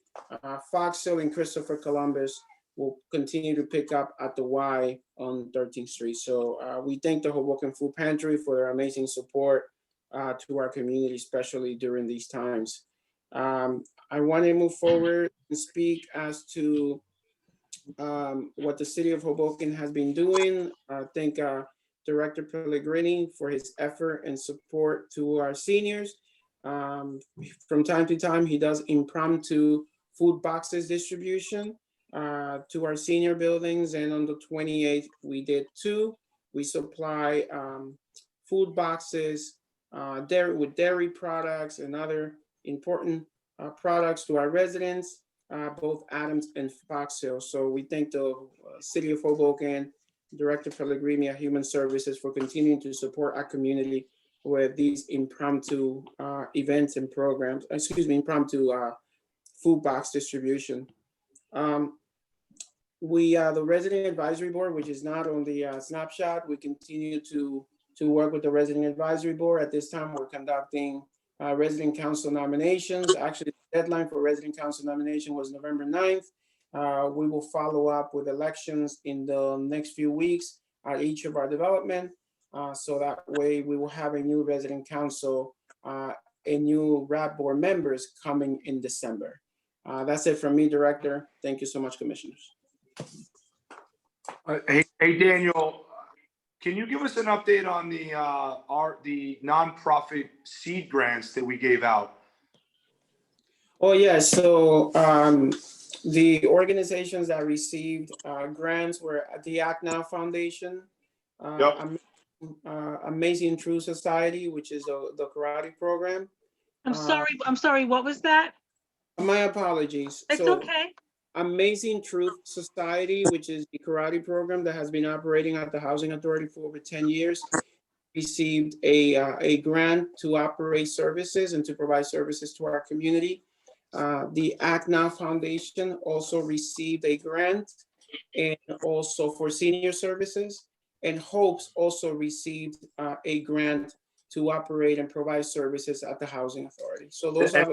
Fox Hill and Christopher Columbus will continue to pick up at the Y on 13th Street. So we thank the Hoboken Food Pantry for their amazing support to our community, especially during these times. I want to move forward and speak as to what the city of Hoboken has been doing. Thank Director Pellegrini for his effort and support to our seniors. From time to time, he does impromptu food boxes distribution to our senior buildings. And on the 28th, we did 2. We supply food boxes with dairy products and other important products to our residents, both Adams and Fox Hill. So we thank the city of Hoboken, Director Pellegrini at Human Services for continuing to support our community with these impromptu events and programs, impromptu food box distribution. The Resident Advisory Board, which is not on the snapshot, we continue to work with the Resident Advisory Board. At this time, we're conducting resident council nominations. Actually, the deadline for resident council nomination was November 9th. We will follow up with elections in the next few weeks at each of our development. So that way we will have a new resident council and new RAB board members coming in December. That's it from me, Director. Thank you so much, Commissioners. Hey, Daniel, can you give us an update on the nonprofit seed grants that we gave out? Oh, yeah. So the organizations that received grants were at the Act Now Foundation, Amazing True Society, which is the karate program. I'm sorry, what was that? My apologies. It's okay. Amazing Truth Society, which is the karate program that has been operating at the Housing Authority for over 10 years, received a grant to operate services and to provide services to our community. The Act Now Foundation also received a grant and also for senior services, and Hopes also received a grant to operate and provide services at the Housing Authority. So those are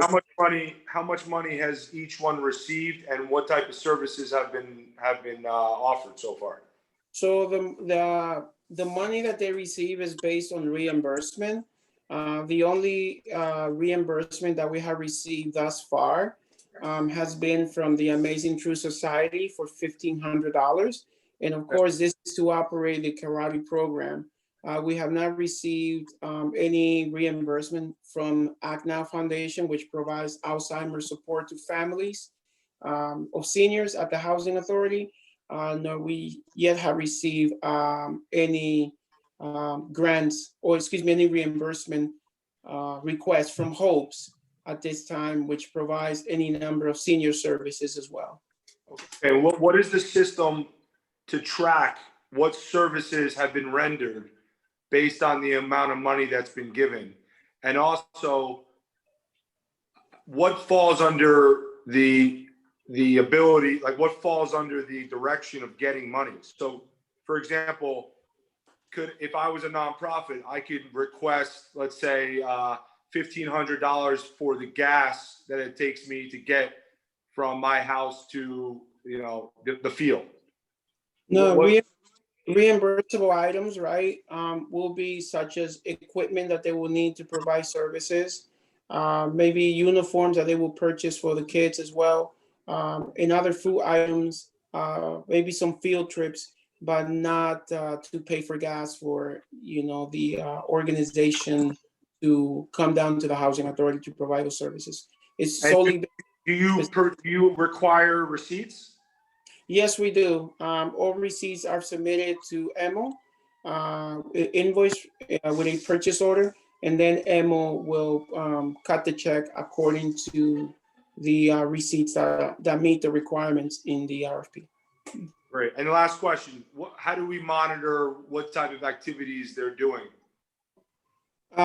how much money has each one received, and what type of services have been offered so far? So the money that they receive is based on reimbursement. The only reimbursement that we have received thus far has been from the Amazing True Society for $1,500. And of course, this is to operate the karate program. We have not received any reimbursement from Act Now Foundation, which provides Alzheimer's support to families of seniors at the Housing Authority. Nor we yet have received any grants, or any reimbursement requests from Hopes at this time, which provides any number of senior services as well. Okay, what is the system to track what services have been rendered based on the amount of money that's been given? And also, what falls under the ability, like what falls under the direction of getting money? So, for example, if I was a nonprofit, I could request, let's say, $1,500 for the gas that it takes me to get from my house to, the field. No, reimbursable items, right, will be such as equipment that they will need to provide services, maybe uniforms that they will purchase for the kids as well, and other food items, maybe some field trips, but not to pay for gas for, the organization to come down to the Housing Authority to provide those services. It's solely. Do you require receipts? Yes, we do. All receipts are submitted to EMO, invoice with a purchase order, and then EMO will cut the check according to the receipts that meet the requirements in the RFP. Great. And the last question, how do we monitor what type of activities they're doing?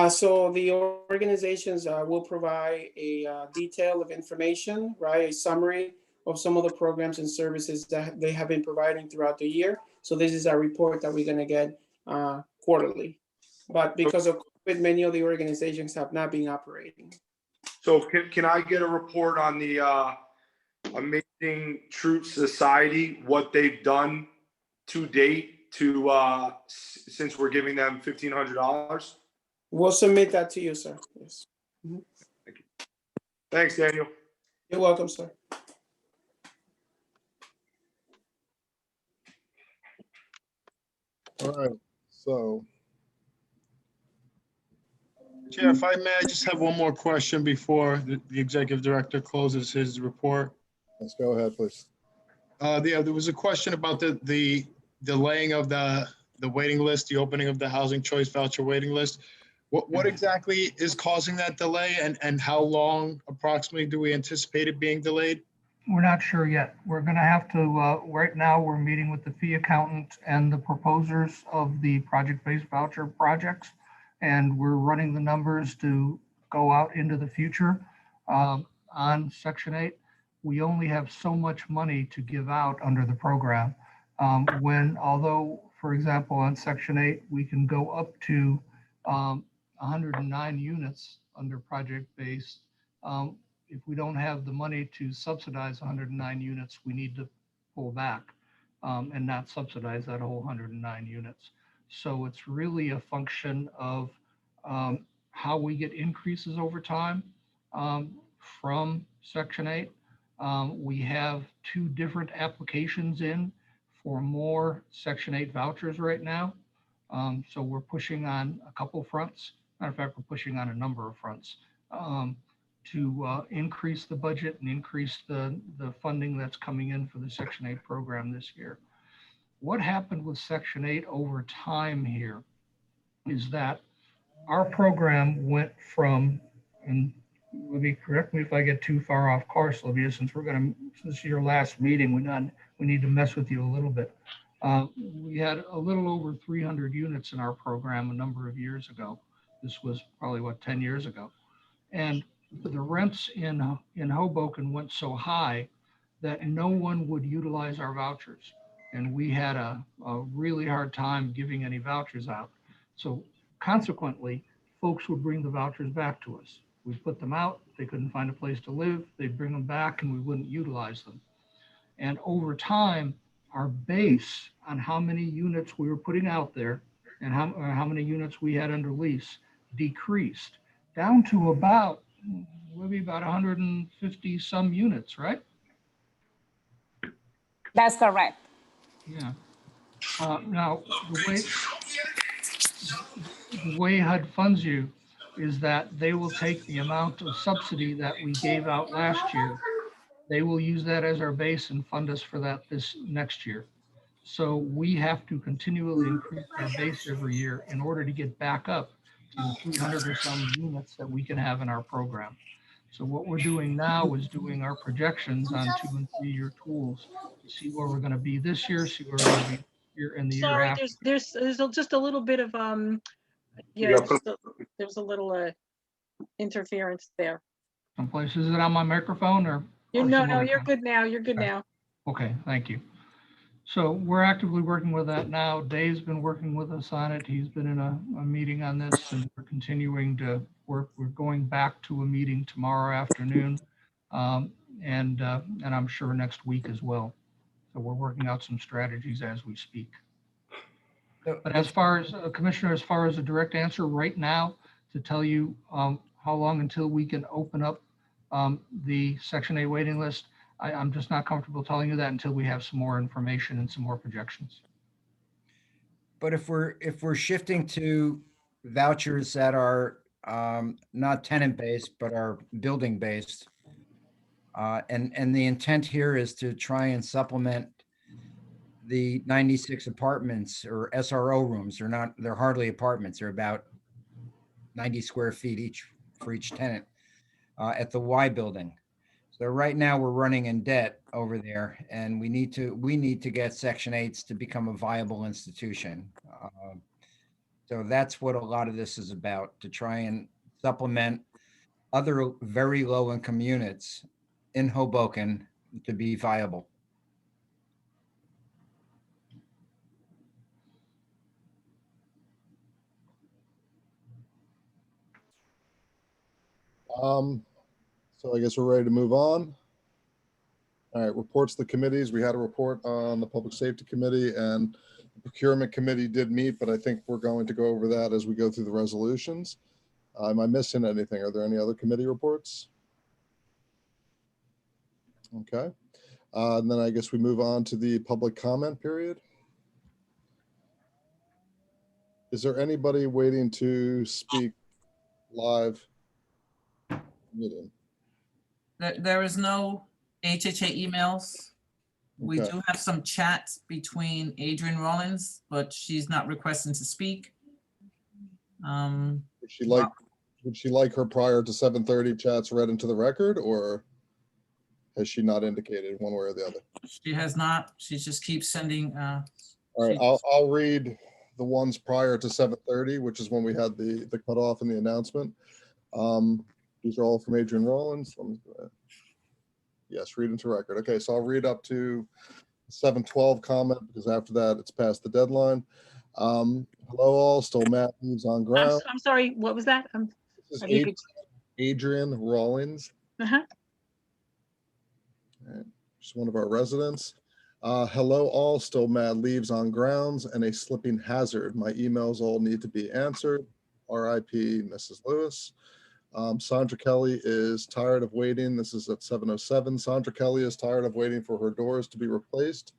So the organizations will provide a detail of information, right? A summary of some of the programs and services that they have been providing throughout the year. So this is a report that we're going to get quarterly. But because of COVID, many of the organizations have not been operating. So can I get a report on the Amazing Truth Society, what they've done to date since we're giving them $1,500? We'll submit that to you, sir. Yes. Mm-hmm. Thank you. Thanks, Daniel. You're welcome, sir. All right, so Chair, if I may, I just have one more question before the executive director closes his report. let's go ahead, please. There was a question about the delaying of the waiting list, the opening of the housing choice voucher waiting list. What exactly is causing that delay, and how long approximately do we anticipate it being delayed? We're not sure yet. We're gonna have to, right now, we're meeting with the fee accountant and the proposers of the project-based voucher projects. And we're running the numbers to go out into the future. On Section 8, we only have so much money to give out under the program. Although, for example, on Section 8, we can go up to 109 units under project-based. If we don't have the money to subsidize 109 units, we need to pull back and not subsidize that whole 109 units. So it's really a function of how we get increases over time from Section 8. We have 2 different applications in for more Section 8 vouchers right now. So we're pushing on a couple fronts. Matter of fact, we're pushing on a number of fronts to increase the budget and increase the funding that's coming in for the Section 8 program this year. What happened with Section 8 over time here is that our program went from, and Libby, correct me if I get too far off course, Libby, since this is your last meeting, we need to mess with you a little bit. We had a little over 300 units in our program a number of years ago. This was probably, 10 years ago. And the rents in Hoboken went so high that no one would utilize our vouchers. And we had a really hard time giving any vouchers out. So consequently, folks would bring the vouchers back to us. We'd put them out, they couldn't find a place to live, they'd bring them back and we wouldn't utilize them. And over time, our base on how many units we were putting out there and how many units we had under lease decreased down to about, maybe about 150 some units, right? That's correct. Yeah. Now, the way HUD funds you is that they will take the amount of subsidy that we gave out last year. They will use that as our base and fund us for that this next year. So we have to continually increase our base every year in order to get back up to the 300 or some units that we can have in our program. So what we're doing now is doing our projections on 2 and 3 year tools to see where we're going to be this year, see where we're going to be here and the year Sorry, after. there's just a little bit of, Yeah, there's a little interference there. Some places, is it on my microphone or? No, you're good now. You're good Okay. now. Okay, thank you. So we're actively working with that now. Dave's been working with us on it. He's been in a meeting on this and we're continuing to work. We're going back to a meeting tomorrow afternoon and I'm sure next week as well. So we're working out some strategies as we speak. But as far as Commissioner, as far as a direct answer right now to tell you how long until we can open up the Section 8 waiting list, I'm just not comfortable telling you that until we have some more information and some more projections. But if we're shifting to vouchers that are not tenant-based, but are building-based, and the intent here is to try and supplement the 96 apartments or SRO rooms. They're hardly apartments. They're about 90 square feet each for each tenant at the Y building. So right now we're running in debt over there and we need to get Section 8s to become a viable institution. So that's what a lot of this is about, to try and supplement other very low income units in Hoboken to be viable. So I guess we're ready to move on. All right, reports to the committees. We had a report on the Public Safety Committee and the Procurement Committee did meet, but I think we're going to go over that as we go through the resolutions. Am I missing anything? Are there any other committee reports? Okay. And then I guess we move on to the public comment period. Is there anybody waiting to speak live? Meeting. There is no HHA emails. We Okay. do have some chats between Adrian Rollins, but she's not requesting to speak. Would she like her prior to 7:30 chats read into the record, or has she not indicated one way or the other? She has not. She just keeps sending. All right, I'll read the ones prior to 7:30, which is when we had the cutoff in the announcement. These are all from Adrian Rollins. Yes, read into record. Okay, so I'll read up to 7:12 comment because after that it's past the deadline. Hello all, still Matt Leaves on ground. I'm sorry, what was that? This is If you could- Adrian Rollins. Uh-huh. She's one of our residents. Hello all, still mad leaves on grounds and a slipping hazard. My emails all need to be answered. RIP Mrs. Lewis. Sandra Kelly is tired of waiting. This is at 7:07. Sandra Kelly is tired of waiting for her doors to be replaced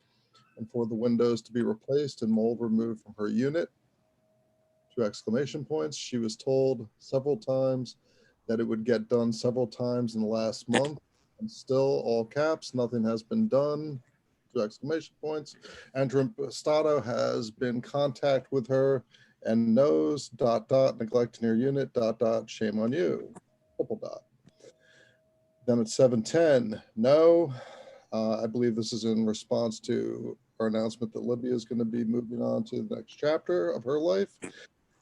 and for the windows to be replaced and mold removed from her unit. 2 exclamation points. She was told several times that it would get done several times in the last month, and still, all caps, nothing has been done. 2 exclamation points. Andrew Impastato has been in contact with her and knows ... neglecting your unit ... shame on you. ... Then at 7:10, no. I believe this is in response to our announcement that Libya is going to be moving on to the next chapter of her life.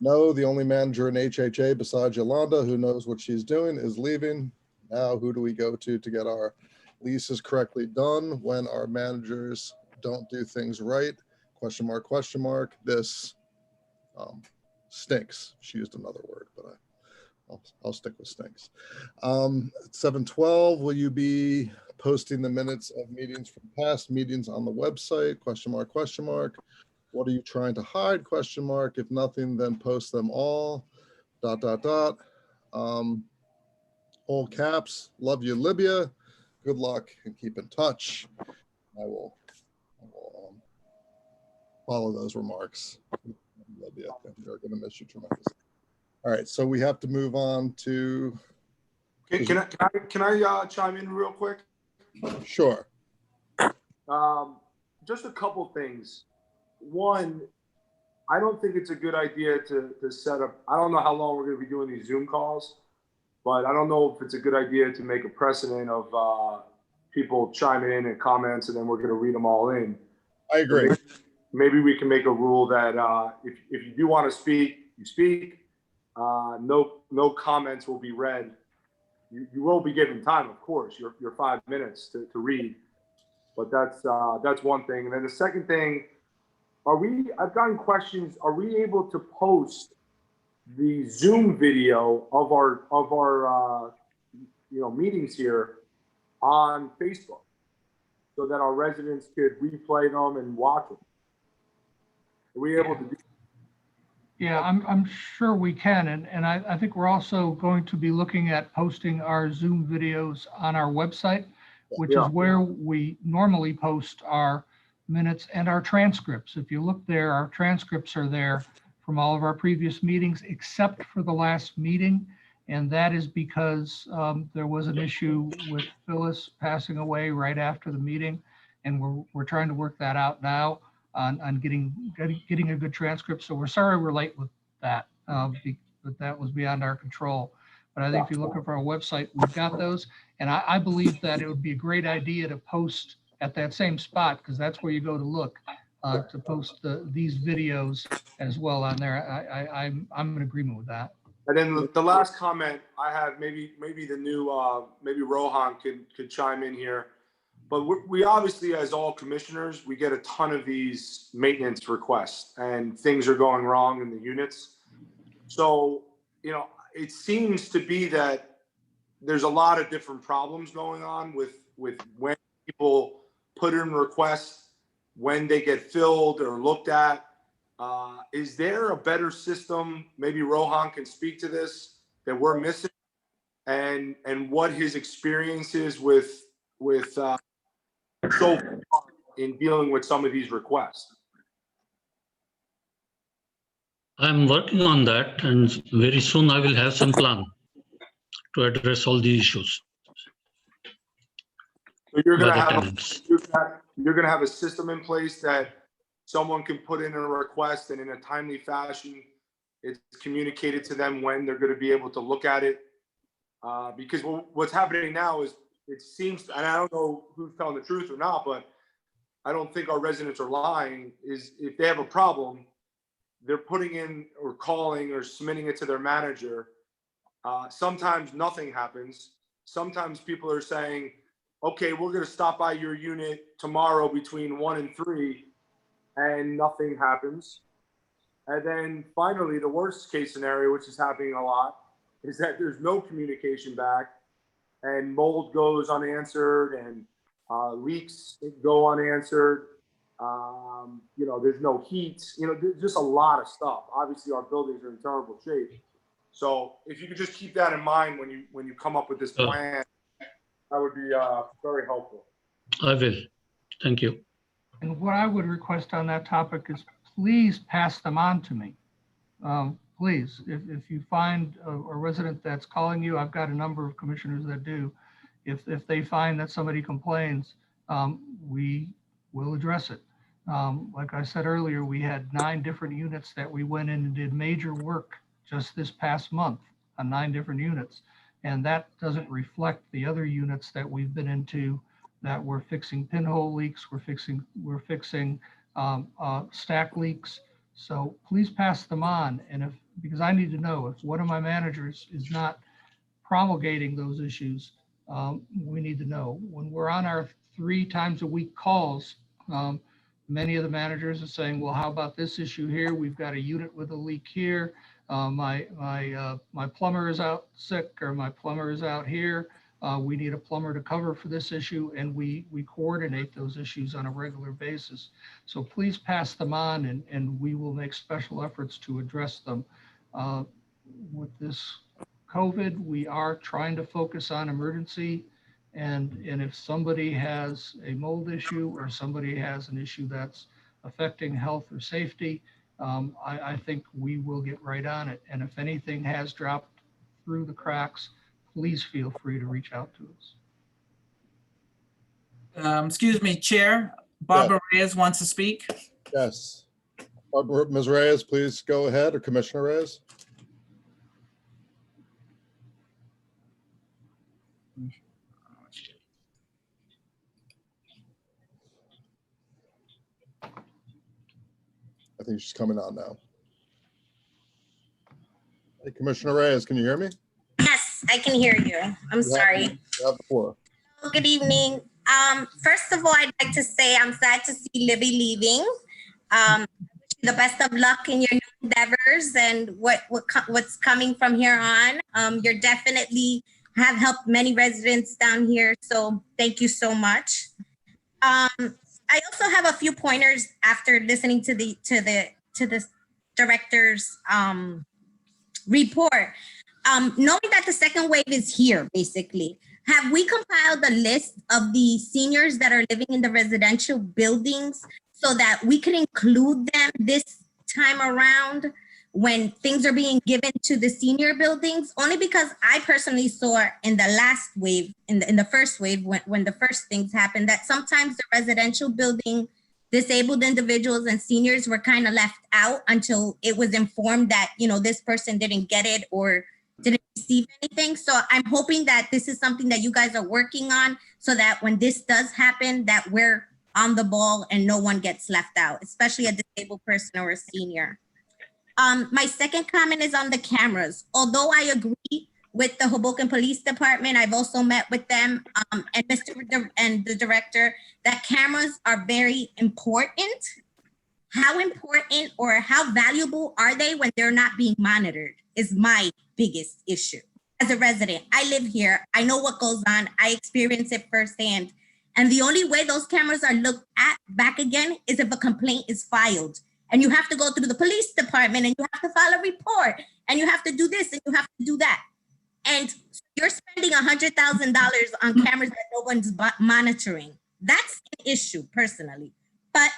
No, the only manager in HHA besides Yolanda who knows what she's doing is leaving. Now, who do we go to get our leases correctly done when our managers don't do things right? Question mark, question mark. This stinks. She used another word, but I'll stick with stinks. 7:12, will you be posting the minutes of meetings from past meetings on the website? Question mark, question mark. What are you trying to hide? Question mark. If nothing, then post them all. ... All caps. Love you, Libya. Good luck and keep in touch. I will follow those remarks. Libya, we're going to miss you tremendously. All right, so we have to move on to. Can I chime in real quick? Sure. Just a couple things. One, I don't think it's a good idea to set up. I don't know how long we're going to be doing these Zoom calls, but I don't know if it's a good idea to make a precedent of people chiming in and comments, and then we're going to read them all in. I agree. Maybe we can make a rule that if you do want to speak, you speak. No comments will be read. You will be given time, of course, your 5 minutes to read, but that's one thing. And then the second thing, I've gotten questions, are we able to post the Zoom video of our meetings here on Facebook so that our residents could replay them and watch them? Are we able to do? Yeah, I'm sure we can. And I think we're also going to be looking at posting our Zoom videos on our website, which is where we normally post our minutes and our transcripts. If you look there, our transcripts are there from all of our previous meetings, except for the last meeting. And that is because there was an issue with Phyllis passing away right after the meeting. And we're trying to work that out now on getting a good transcript. So we're sorry we're late with that, but that was beyond our control. But I think if you look at our website, we've got those. And I believe that it would be a great idea to post at that same spot, because that's where you go to look, to post these videos as well on there. I'm in agreement with that. And then the last comment I have, maybe the new, maybe Rohan could chime in here. But we obviously, as all commissioners, we get a ton of these maintenance requests and things are going wrong in the units. So, it seems to be that there's a lot of different problems going on with when people put in requests, when they get filled or looked at. Is there a better system? Maybe Rohan can speak to this, that we're missing, and what his experience is with so far in dealing with some of these requests. I'm working on that, and very soon I will have some plan to address all the issues So you're by gonna the have tenants. you're gonna have a system in place that someone can put in a request, and in a timely fashion, it's communicated to them when they're gonna be able to look at it. Because what's happening now is, it seems, and I don't know who's telling the truth or not, but I don't think our residents are lying, is if they have a problem, they're putting in or calling or submitting it to their manager. Sometimes nothing happens. Sometimes people are saying, okay, we're gonna stop by your unit tomorrow between 1 and 3, and nothing happens. And then finally, the worst case scenario, which is happening a lot, is that there's no communication back, and mold goes unanswered, and leaks go unanswered. There's no heat. There's just a lot of stuff. Obviously, our buildings are in terrible shape. So if you could just keep that in mind when you come up with this plan, that would be very helpful. I will. Thank you. And what I would request on that topic is please pass them on to me. Please, if you find a resident that's calling you, I've got a number of commissioners that do. If they find that somebody complains, we will address it. Like I said earlier, we had 9 different units that we went in and did major work just this past month on 9 different units. And that doesn't reflect the other units that we've been into, that we're fixing pinhole leaks, we're fixing stack leaks. So please pass them on. And because I need to know if one of my managers is not promulgating those issues, we need to know. When we're on our 3 times a week calls, many of the managers are saying, well, how about this issue here? We've got a unit with a leak here. My plumber is out sick, or my plumber is out here. We need a plumber to cover for this issue, and we coordinate those issues on a regular basis. So please pass them on, and we will make special efforts to address them. With this COVID, we are trying to focus on emergency, and if somebody has a mold issue or somebody has an issue that's affecting health or safety, I think we will get right on it. And if anything has dropped through the cracks, please feel free to reach out to us. Excuse me, Chair, Barbara Reyes wants to speak. Yes. Ms. Reyes, please go ahead, or Commissioner Reyes. I think she's coming on now. Hey, Commissioner Reyes, can you hear me? Yes, I can hear you. I'm sorry. You have the floor. Good evening. First of all, I'd like to say I'm sad to see Libby leaving. Wish you the best of luck in your new endeavors and what's coming from here on. You're definitely have helped many residents down here, so thank you so much. I also have a few pointers after listening to the director's report. Knowing that the second wave is here, basically, have we compiled a list of the seniors that are living in the residential buildings so that we can include them this time around when things are being given to the senior buildings? Only because I personally saw in the last wave, in the first wave, when the first things happened, that sometimes the residential building disabled individuals and seniors were kind of left out until it was informed that, this person didn't get it or didn't receive anything. So I'm hoping that this is something that you guys are working on so that when this does happen, that we're on the ball and no one gets left out, especially a disabled person or a senior. My second comment is on the cameras. Although I agree with the Hoboken Police Department, I've also met with them and the director, that cameras are very important. How important or how valuable are they when they're not being monitored is my biggest issue. As a resident, I live here. I know what goes on. I experience it firsthand. And the only way those cameras are looked at back again is if a complaint is filed. And you have to go through the police department and you have to file a report and you have to do this and you have to do that. And you're spending $100,000 on cameras that no one's monitoring. That's an issue personally. But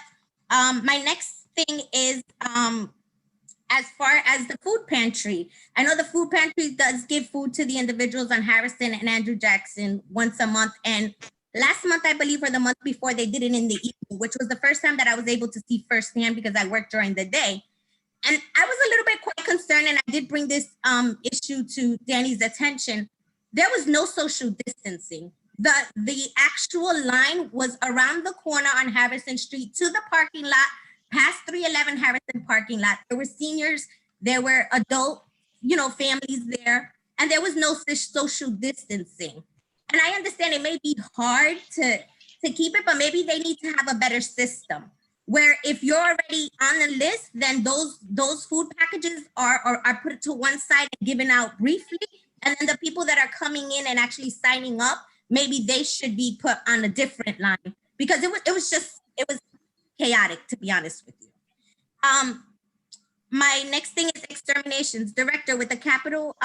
my next thing is as far as the food pantry. I know the food pantry does give food to the individuals on Harrison and Andrew Jackson once a month. And last month, I believe, or the month before, they did it in the evening, which was the first time that I was able to see firsthand because I worked during the day. And I was a little bit quite concerned, and I did bring this issue to Danny's attention. There was no social distancing. The actual line was around the corner on Harrison Street to the parking lot, past 311 Harrison parking lot. There were seniors, there were adult, families there, and there was no social distancing. And I understand it may be hard to keep it, but maybe they need to have a better system where if you're already on the list, then those food packages are put to one side and given out briefly. And then the people that are coming in and actually signing up, maybe they should be put on a different line because it was chaotic, to be honest with you. My next thing is exterminations. Director, with the capital,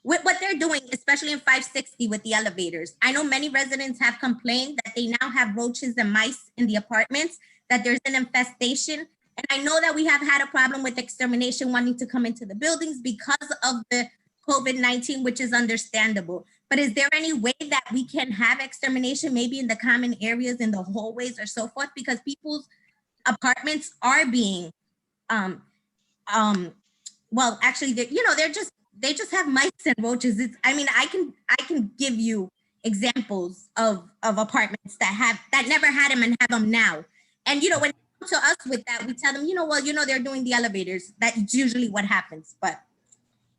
with what they're doing, especially in 560 with the elevators. I know many residents have complained that they now have roaches and mice in the apartments, that there's an infestation. And I know that we have had a problem with extermination wanting to come into the buildings because of the COVID-19, which is understandable. But is there any way that we can have extermination maybe in the common areas, in the hallways or so forth? Because people's apartments are being, well, actually, they just have mice and roaches. I can give you examples of apartments that never had them and have them now. And, when they come to us with that, we tell them, they're doing the elevators. That's usually what happens.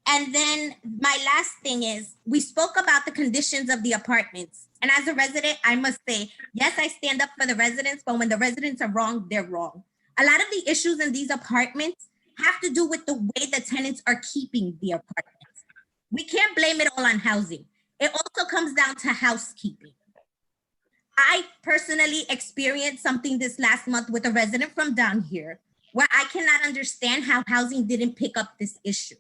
And then my last thing is, we spoke about the conditions of the apartments. And as a resident, I must say, yes, I stand up for the residents, but when the residents are wrong, they're wrong. A lot of the issues in these apartments have to do with the way the tenants are keeping the apartments. We can't blame it all on housing. It also comes down to housekeeping. I personally experienced something this last month with a resident from down here where I cannot understand how housing didn't pick up this issue.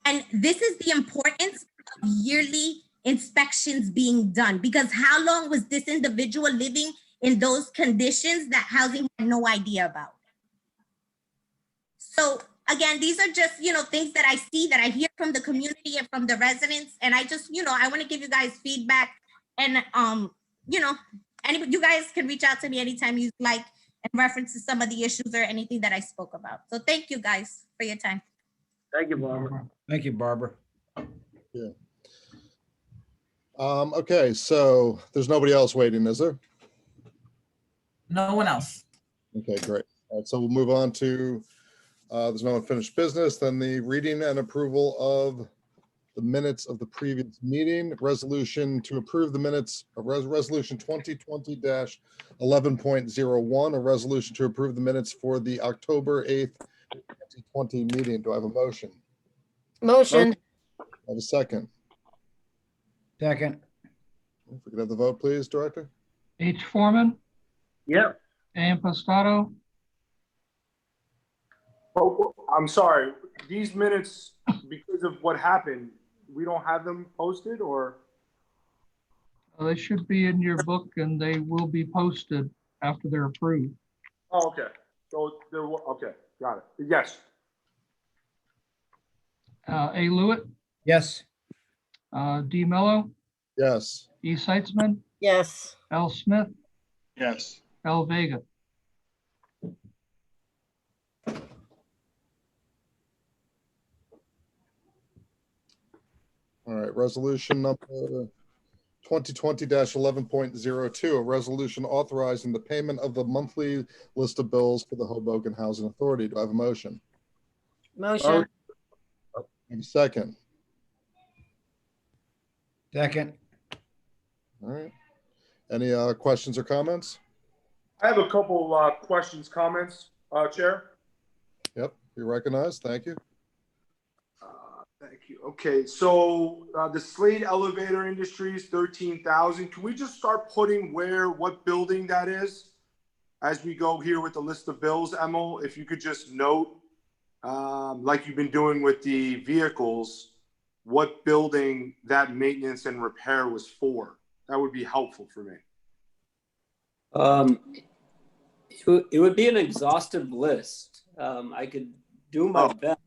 And this is the importance of yearly inspections being done, because how long was this individual living in those conditions that housing had no idea about? So again, these are just, things that I see, that I hear from the community and from the residents. And I just, I want to give you guys feedback. And, you guys can reach out to me anytime you'd like in reference to some of the issues or anything that I spoke about. So thank you guys for your time. Thank you, Barbara. Thank you, Barbara. Yeah. Okay, so there's nobody else waiting, is there? No one else. Okay, great. All right, so we'll move on to, there's no unfinished business, then the reading and approval of the minutes of the previous meeting. Resolution to approve the minutes of resolution 2020-11.01, a resolution to approve the minutes for the October 8th, 2020 meeting. Do I have a motion? Motion. I have a second. Second. If we could have the vote, please, Director. H. Foreman, Yep. A. Impastato, Oh, I'm sorry. These minutes, because of what happened, we don't have them posted, or? they should be in your book and they will be posted after they're approved. Oh, okay. So there, okay, got it. Yes. A. Lewitt, Yes. D. Mello, Yes. E. Seitzman, Yes. L. Smith, Yes. L. Vega. All right, resolution number 2020-11.02, a resolution authorizing the payment of the monthly list of bills for the Hoboken Housing Authority. Do I have a motion? Motion. And a second. Second. All right. Any questions or comments? I have a couple questions, comments, Chair. Yep, you're recognized. Thank you. Thank you. Okay, so the Slade Elevator Industries, 13,000. Can we just start putting what building that is as we go here with the list of bills, Emil? If you could just note, like you've been doing with the vehicles, what building that maintenance and repair was for. That would be helpful for me. It would be an exhaustive list. I could do my best,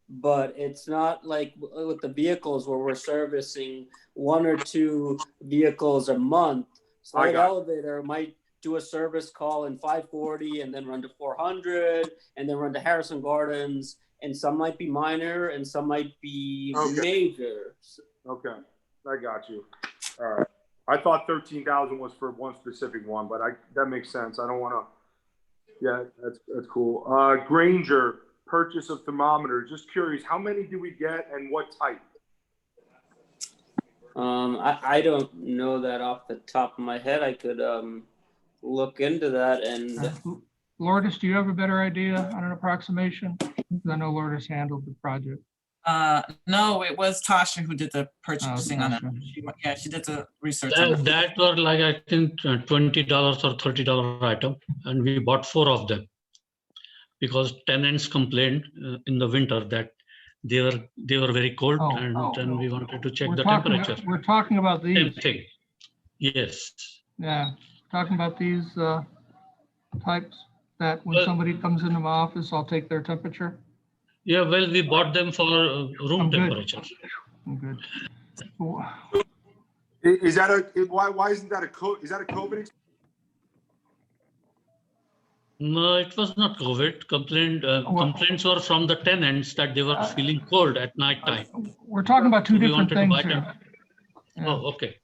but it's not like with the vehicles where we're servicing 1 or 2 vehicles a month. Slate Elevator might do a service call in 540 and then run to 400 and then run to Harrison Gardens, and some might be minor and some might be major. Okay, I got you. All right. I thought 13,000 was for one specific one, but that makes sense. I don't want to. Yeah, that's cool. Granger, purchase of thermometers. Just curious, how many do we get and what type? I don't know that off the top of my head. I could look into that. And Lourdes, do you have a better idea on an approximation? I know Lourdes handled the project. No, it was Tasha who did the purchasing on it. She did the research. That were like, I think, $20 or $30 item, and we bought 4 of them because tenants complained in the winter that they were very cold, and we wanted to check the temperature. We're talking about these. Same thing. Yes. Yeah, talking about these types that when somebody comes into my office, I'll take their temperature. Yeah, well, we bought them for room temperature. I'm good. Is that why isn't that is that a COVID? No, it was not COVID. Complaints were from the tenants that they were feeling cold at night time. We're talking about 2 different things here. Yeah. Oh, okay.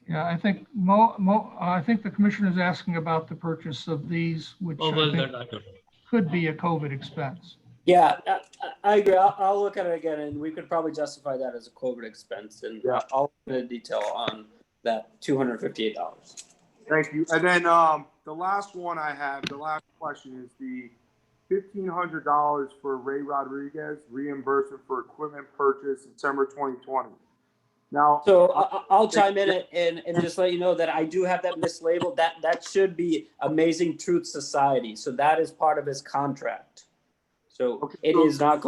Yeah, I think I think the commissioner is asking about the purchase of these, which could be a COVID expense. Yeah, I agree. I'll look at it again, and we could probably justify that as a COVID expense. And I'll look into detail on that $258. Thank you. And then the last one I have, the last question is the $1,500 for Ray Rodriguez reimbursement for equipment purchase December 2020. Now, so I'll chime in and just let you know that I do have that mislabeled. That should be Amazing Truth Society. So that is part of his contract. So it is not.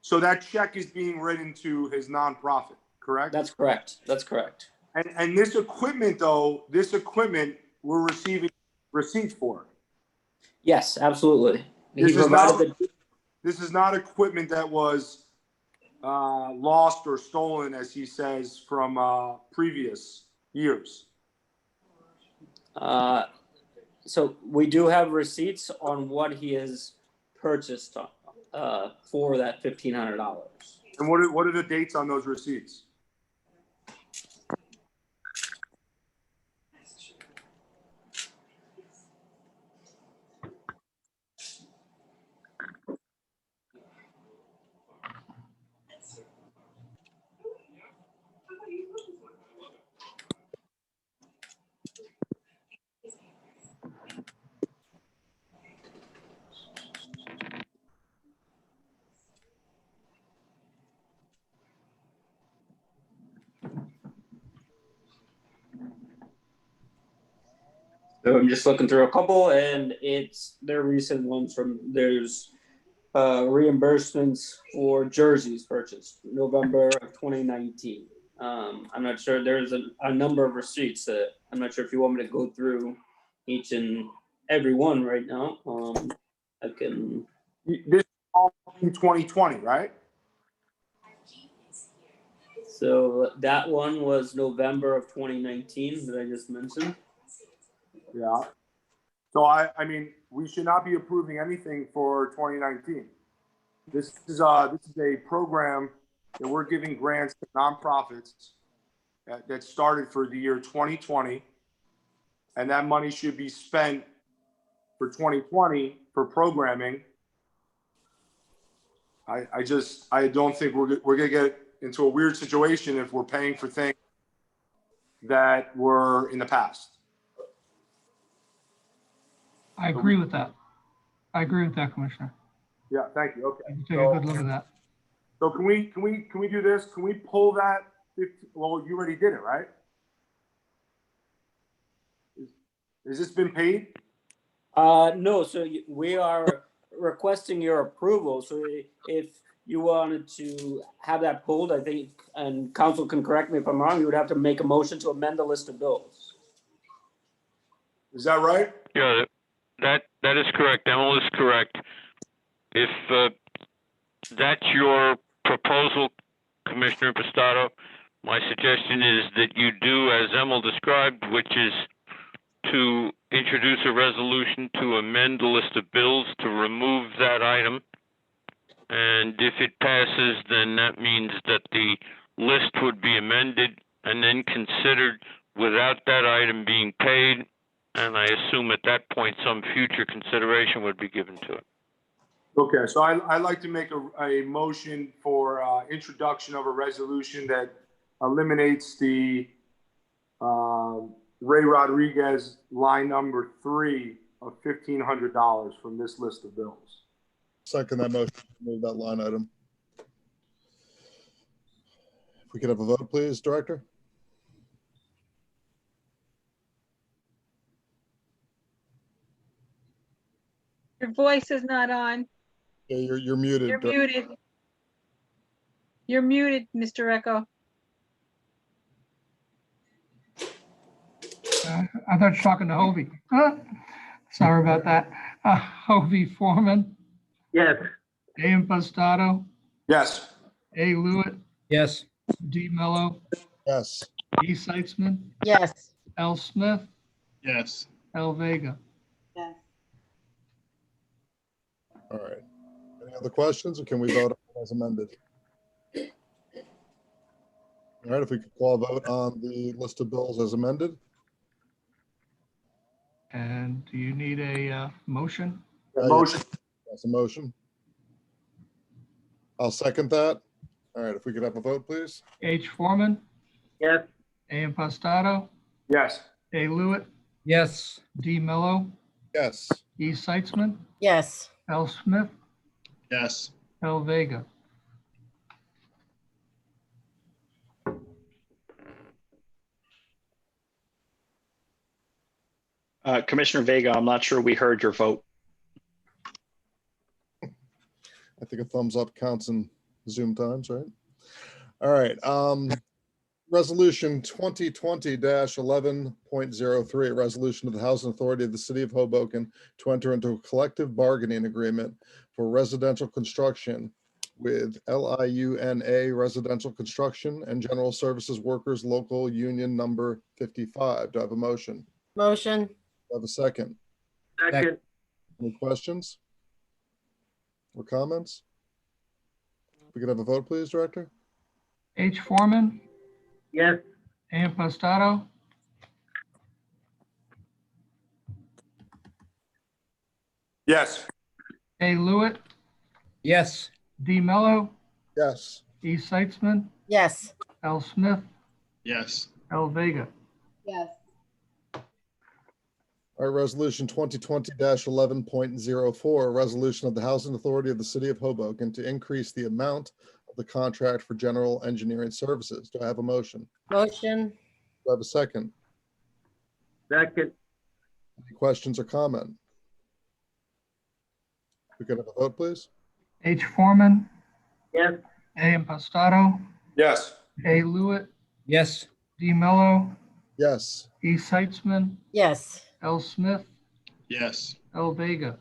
So that check is being written to his nonprofit, correct? That's correct. That's correct. And this equipment, though, we're receiving receipts for. Yes, absolutely. This is not equipment that was lost or stolen, as he says, from previous years. So we do have receipts on what he has purchased for that $1,500. And what are the dates on those receipts? So I'm just looking through a couple, and they're recent ones there's reimbursements for jerseys purchased November of 2019. I'm not sure, there's a number of receipts that I'm not sure if you want me to go through each and every one right now. I can. This is all in 2020, right? So that one was November of 2019 that I just mentioned. Yeah. So I mean, we should not be approving anything for 2019. This is a program that we're giving grants to nonprofits that started for the year 2020, and that money should be spent for 2020 for programming. I don't think we're gonna get into a weird situation if we're paying for things that were in the past. I agree with that. Commissioner. Yeah, thank you. Okay. Take a good look at that. So can we do this? Can we pull that? Well, you already did it, right? Has this been paid? No. So we are requesting your approval. So if you wanted to have that pulled, I think, and council can correct me if I'm wrong, you would have to make a motion to amend the list of bills. Is that right? Yeah, That is correct. Emil is correct. If that's your proposal, Commissioner Pistato, my suggestion is that you do as Emil described, which is to introduce a resolution to amend the list of bills to remove that item. And if it passes, then that means that the list would be amended and then considered without that item being paid. And I assume at that point, some future consideration would be given to it. Okay, so I'd like to make a motion for introduction of a resolution that eliminates the Ray Rodriguez line number 3 of $1,500 from this list of bills. Second that motion, move that line item. If we could have a vote, please, Director? Your voice is not on. Yeah, you're muted. You're muted. You're muted, Mr. Echo. I thought you were talking to Hovey. Sorry about that. Hovey Foreman, Yes. A. Impastato, Yes. A. Lewitt, Yes. D. Mello, Yes. E. Seitzman, Yes. L. Smith, Yes. L. Vega. Yes. All right. Any other questions, or can we vote on as amended? All right, if we could call a vote on the list of bills as amended? And do you need a motion? Motion. That's a motion. I'll second that. All right, if we could have a vote, please? H. Foreman, Yes. A. Impastato, Yes. A. Lewitt, Yes. D. Mello, Yes. E. Seitzman, Yes. L. Smith, Yes. L. Vega. Commissioner Vega, I'm not sure we heard your vote. I think a thumbs up counts in Zoom times, right? All right. Resolution 2020-11.03, a resolution of the Housing Authority of the City of Hoboken to enter into a collective bargaining agreement for residential construction with LIUNA Residential Construction and General Services Workers Local Union Number 55. Do I have a motion? Motion. Do I have a second? Second. Any questions or comments? We could have a vote, please, Director? H. Foreman, Yes. A. Impastato, Yes. A. Lewitt, Yes. D. Mello, Yes. E. Seitzman, Yes. L. Smith, Yes. L. Vega. Yes. All right, resolution 2020-11.04, a resolution of the Housing Authority of the City of Hoboken to increase the amount of the contract for general engineering services. Do I have a motion? Motion. Do I have a second? Second. Any questions or comment? We could have a vote, please? H. Foreman, Yes. A. Impastato, Yes. A. Lewitt, Yes. D. Mello, Yes. E. Seitzman, Yes. L. Smith, Yes. L. Vega.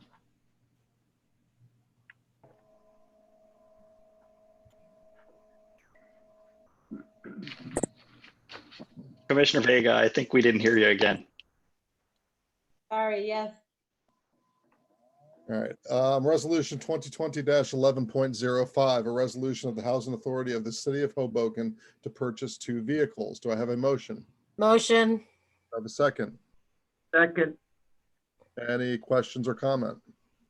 Commissioner Vega, I think we didn't hear you again. Sorry, yes. All right, resolution 2020-11.05, a resolution of the Housing Authority of the City of Hoboken to purchase 2 vehicles. Do I have a motion? Motion. Do I have a second? Second. Any questions or comment?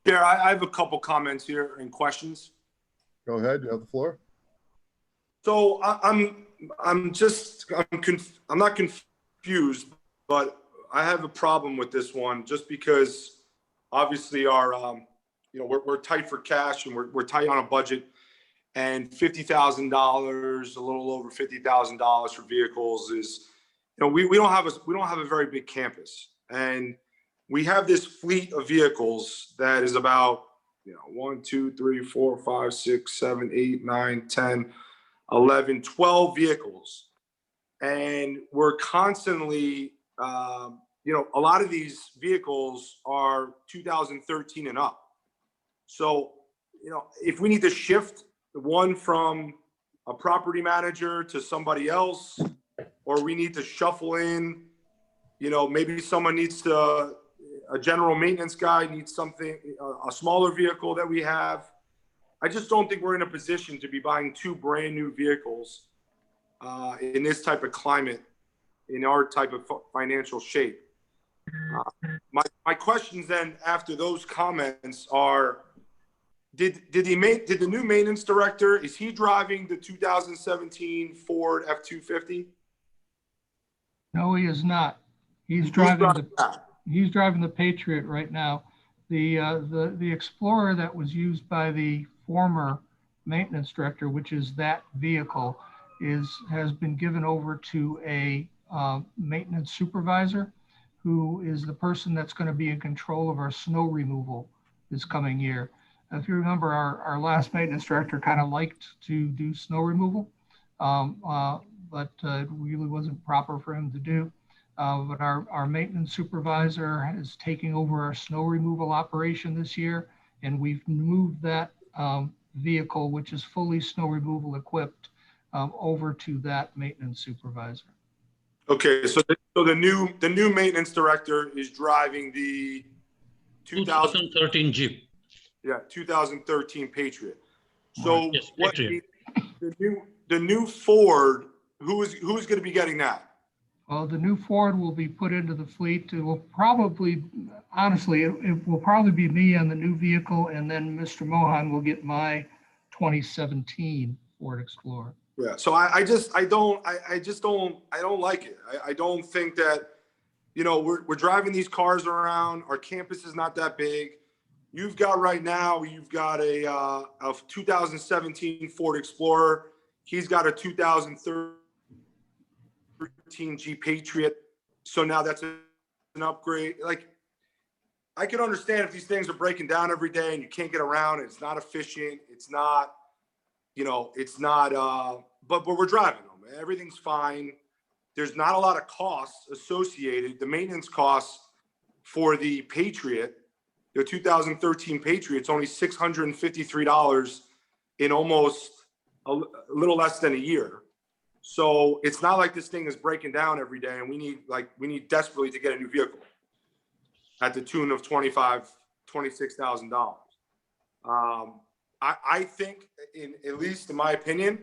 Yeah, I have a couple comments here and questions. Go ahead, you have the floor. So I'm not confused, but I have a problem with this one just because obviously our, we're tight for cash and we're tight on a budget, and $50,000, a little over $50,000 for vehicles is, we don't have a very big campus, and we have this fleet of vehicles that is about 1, 2, 3, 4, 5, 6, 7, 8, 9, 10, 11, 12 vehicles, and we're constantly a lot of these vehicles are 2013 and up. So, if we need to shift one from a property manager to somebody else, or we need to shuffle in, maybe someone needs to, a general maintenance guy needs something, a smaller vehicle that we have. I just don't think we're in a position to be buying two brand new vehicles in this type of climate, in our type of financial shape. My questions then after those comments are, did the new maintenance director, is he driving the 2017 Ford F-250? No, he is not. He's Who's driving that? he's driving the Patriot right now. The Explorer that was used by the former maintenance director, which is that vehicle, has been given over to a maintenance supervisor, who is the person that's going to be in control of our snow removal this coming year. If you remember, our last maintenance director kind of liked to do snow removal, but it really wasn't proper for him to do. But our maintenance supervisor is taking over our snow removal operation this year, and we've moved that vehicle, which is fully snow removal equipped, over to that maintenance supervisor. Okay, so the new maintenance director is driving the 2013 Jeep. Yeah, 2013 Patriot. So Yes, what Patriot. the new Ford, who's going to be getting that? Well, the new Ford will be put into the fleet. It will probably, honestly, it will probably be me on the new vehicle, and then Mr. Mohan will get my 2017 Ford Explorer. Yeah. So I don't like it. I don't think that, we're driving these cars around. Our campus is not that big. You've got a 2017 Ford Explorer. He's got a 2013 Jeep Patriot. So now that's an upgrade. Like, I can understand if these things are breaking down every day and you can't get around, and it's not efficient. It's not, but we're driving them. Everything's fine. There's not a lot of costs associated. The maintenance costs for the Patriot, the 2013 Patriot, it's only $653 in almost a little less than a year. So it's not like this thing is breaking down every day, and we need desperately to get a new vehicle at the tune of $26,000. I think, at least in my opinion,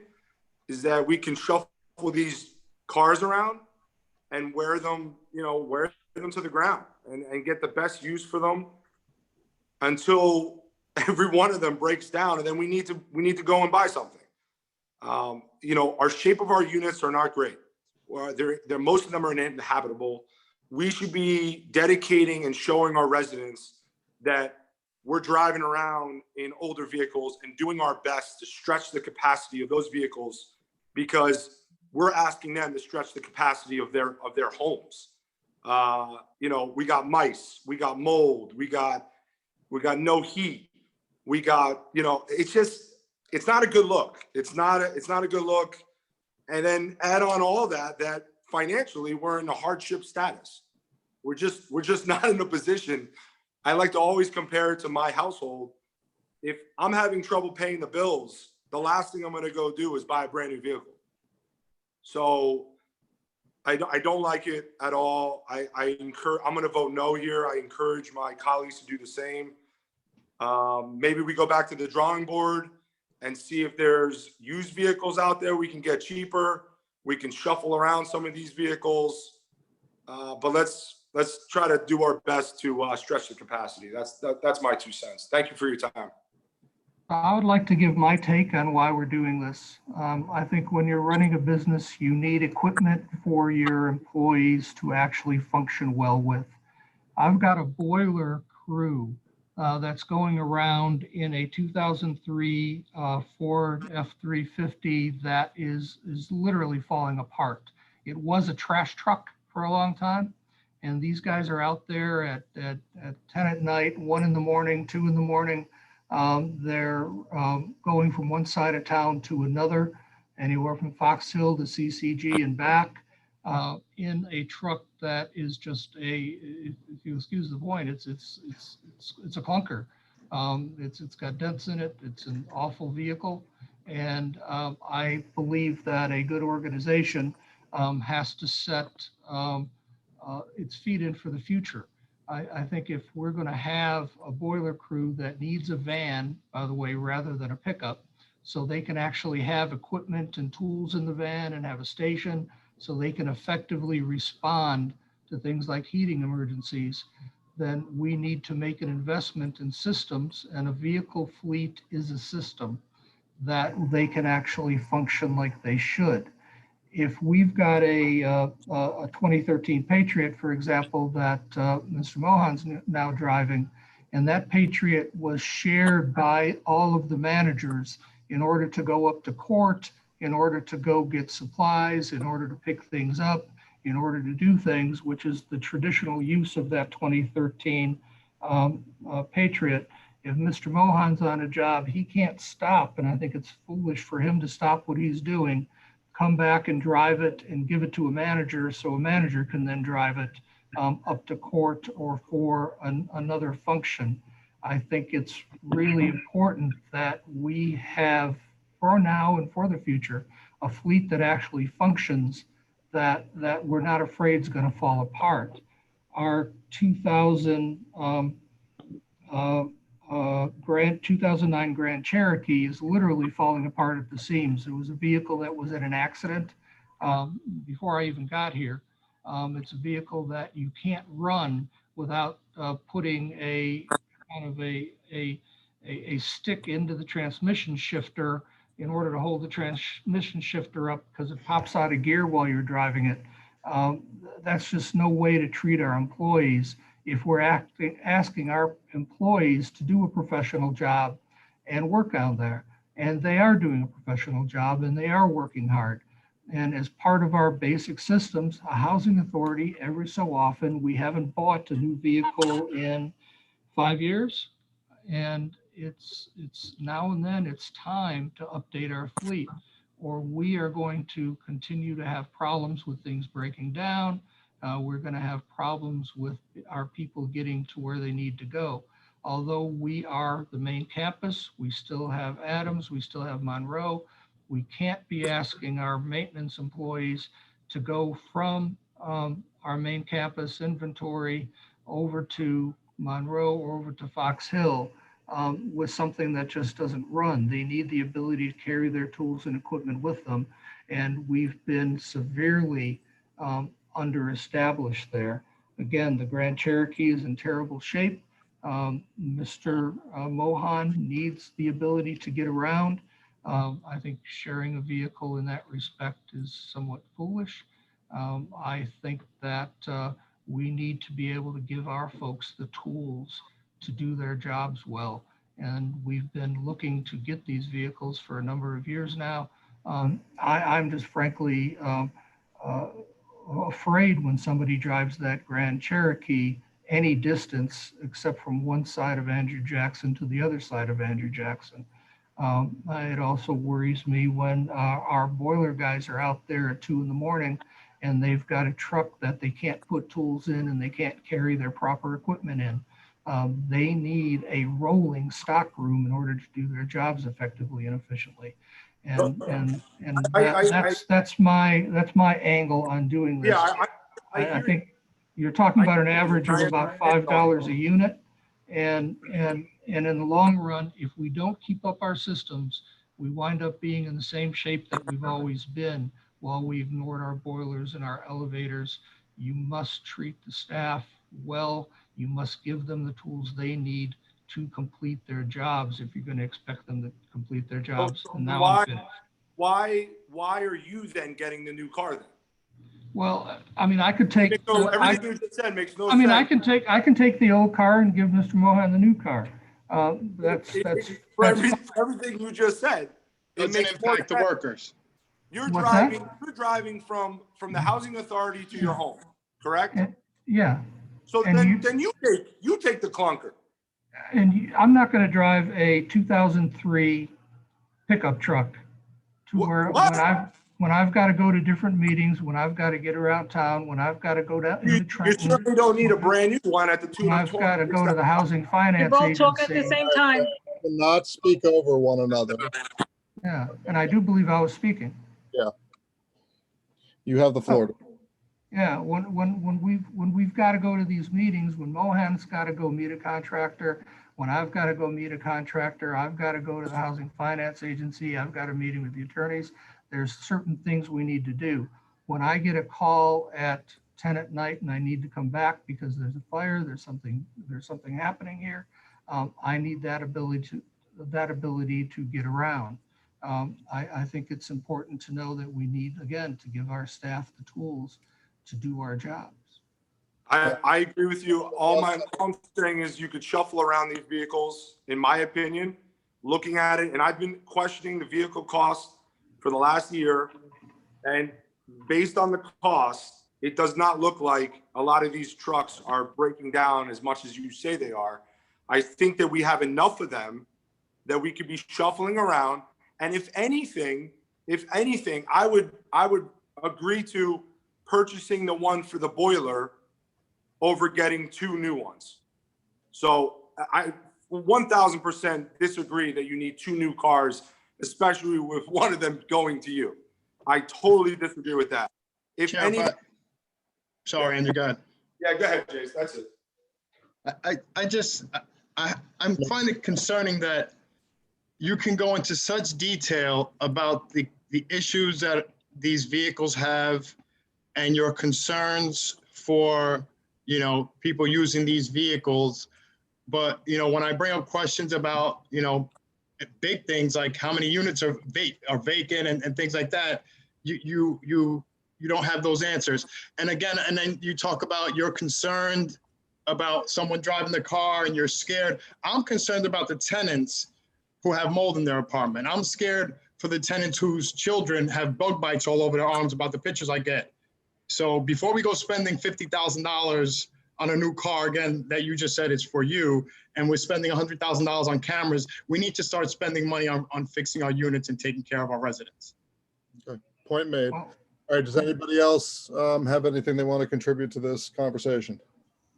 is that we can shuffle these cars around and wear them to the ground and get the best use for them until every one of them breaks down, and then we need to go and buy something. Our shape of our units are not great. They're most of them are uninhabitable. We should be dedicating and showing our residents that we're driving around in older vehicles and doing our best to stretch the capacity of those vehicles, because we're asking them to stretch the capacity of their homes. We got mice, we got mold, we got no heat. We got, it's not a good look. It's not a good look. And then add on all that financially we're in a hardship status. We're just not in a position. I like to always compare it to my household. If I'm having trouble paying the bills, the last thing I'm going to go do is buy a brand new vehicle. So I don't like it at all. I'm going to vote no here. I encourage my colleagues to do the same. Maybe we go back to the drawing board and see if there's used vehicles out there we can get cheaper. We can shuffle around some of these vehicles, but let's try to do our best to stretch the capacity. That's my 2 cents. Thank you for your time. I would like to give my take on why we're doing this. I think when you're running a business, you need equipment for your employees to actually function well with. I've got a boiler crew that's going around in a 2003 Ford F-350 that is literally falling apart. It was a trash truck for a long time, and these guys are out there at 10 at night, 1 in the morning, 2 in the morning. They're going from one side of town to another, anywhere from Fox Hill to CCG and back. in a truck that is just if you excuse the point, it's a clunker. It's got dents in it. It's an awful vehicle. And I believe that a good organization has to set its feet in for the future. I think if we're going to have a boiler crew that needs a van, by the way, rather than a pickup, so they can actually have equipment and tools in the van and have a station so they can effectively respond to things like heating emergencies, then we need to make an investment in systems, and a vehicle fleet is a system that they can actually function like they should. If we've got a 2013 Patriot, for example, that Mr. Mohan's now driving, and that Patriot was shared by all of the managers in order to go up to court, in order to go get supplies, in order to pick things up, in order to do things, which is the traditional use of that 2013 Patriot. If Mr. Mohan's on a job, he can't stop, and I think it's foolish for him to stop what he's doing, come back and drive it and give it to a manager so a manager can then drive it up to court or for another function. I think it's really important that we have, for now and for the future, a fleet that actually functions, that we're not afraid is going to fall apart. Our 2009 Grand Cherokee is literally falling apart at the seams. It was a vehicle that was in an accident before I even got here. It's a vehicle that you can't run without putting a kind of a stick into the transmission shifter in order to hold the transmission shifter up, because it pops out of gear while you're driving it. That's just no way to treat our employees. If we're asking our employees to do a professional job and work out there, and they are doing a professional job and they are working hard. And as part of our basic systems, a housing authority, every so often, we haven't bought a new vehicle in 5 years. And it's now and then it's time to update our fleet, or we are going to continue to have problems with things breaking down. We're going to have problems with our people getting to where they need to go. Although we are the main campus, we still have Adams, we still have Monroe. We can't be asking our maintenance employees to go from our main campus inventory over to Monroe or over to Fox Hill with something that just doesn't run. They need the ability to carry their tools and equipment with them. And we've been severely under-established there. Again, the Grand Cherokee is in terrible shape. Mr. Mohan needs the ability to get around. I think sharing a vehicle in that respect is somewhat foolish. I think that we need to be able to give our folks the tools to do their jobs well. And we've been looking to get these vehicles for a number of years now. I'm just frankly afraid when somebody drives that Grand Cherokee any distance except from one side of Andrew Jackson to the other side of Andrew Jackson. It also worries me when our boiler guys are out there at 2 a.m. and they've got a truck that they can't put tools in and they can't carry their proper equipment in. They need a rolling stock room in order to do their jobs effectively and efficiently. And that's my angle on doing this. Yeah, I think you're talking about an average of about $5 a unit. And in the long run, if we don't keep up our systems, we wind up being in the same shape that we've always been while we ignored our boilers and our elevators. You must treat the staff well. You must give them the tools they need to complete their jobs if you're going to expect them to complete their jobs. And now I'm finished. Why are you then getting the new car then? Well, I mean, I could take. Everything you just said makes no sense. I can take the old car and give Mr. Mohan the new car. For everything you just said, it doesn't makes more impact the sense. workers. You're driving from the housing authority to your home, correct? Yeah. So then you take the clunker. And I'm not going to drive a 2003 pickup truck to where when I've got to go to different meetings, when I've got to get around town, when I've got to go down into You Trenton, certainly don't need a brand new one at the tune when of I've got to go to the Housing You Finance both talk at the Agency. same time. Not speak over one another. Yeah, and I do believe I was speaking. Yeah. You have the floor. Yeah, when we've got to go to these meetings, when Mohan's got to go meet a contractor, when I've got to go meet a contractor, I've got to go to the Housing Finance Agency, I've got a meeting with the attorneys. There's certain things we need to do. When I get a call at 10 at night and I need to come back because there's a fire, there's something happening here, I need that ability to get around. I think it's important to know that we need, again, to give our staff the tools to do our jobs. I agree with you. All I'm saying is you could shuffle around these vehicles, in my opinion, looking at it. And I've been questioning the vehicle cost for the last year. And based on the cost, it does not look like a lot of these trucks are breaking down as much as you say they are. I think that we have enough of them that we could be shuffling around. And if anything, I would agree to purchasing the one for the boiler over getting two new ones. So I 1000% disagree that you need two new cars, especially with one of them going to you. I totally disagree with that. If Yeah, any, sorry, Andrew, go ahead. yeah, go ahead, Jace. That's it. I'm finding it concerning that you can go into such detail about the issues that these vehicles have and your concerns for, people using these vehicles. But, when I bring up questions about, big things like how many units are vacant and things like that, you don't have those answers. And again, and then you talk about you're concerned about someone driving the car and you're scared. I'm concerned about the tenants who have mold in their apartment. I'm scared for the tenants whose children have bug bites all over their arms about the pictures I get. So before we go spending $50,000 on a new car, again, that you just said is for you, and we're spending $100,000 on cameras, we need to start spending money on fixing our units and taking care of our residents. Okay. Point made. All right, does anybody else have anything they want to contribute to this conversation?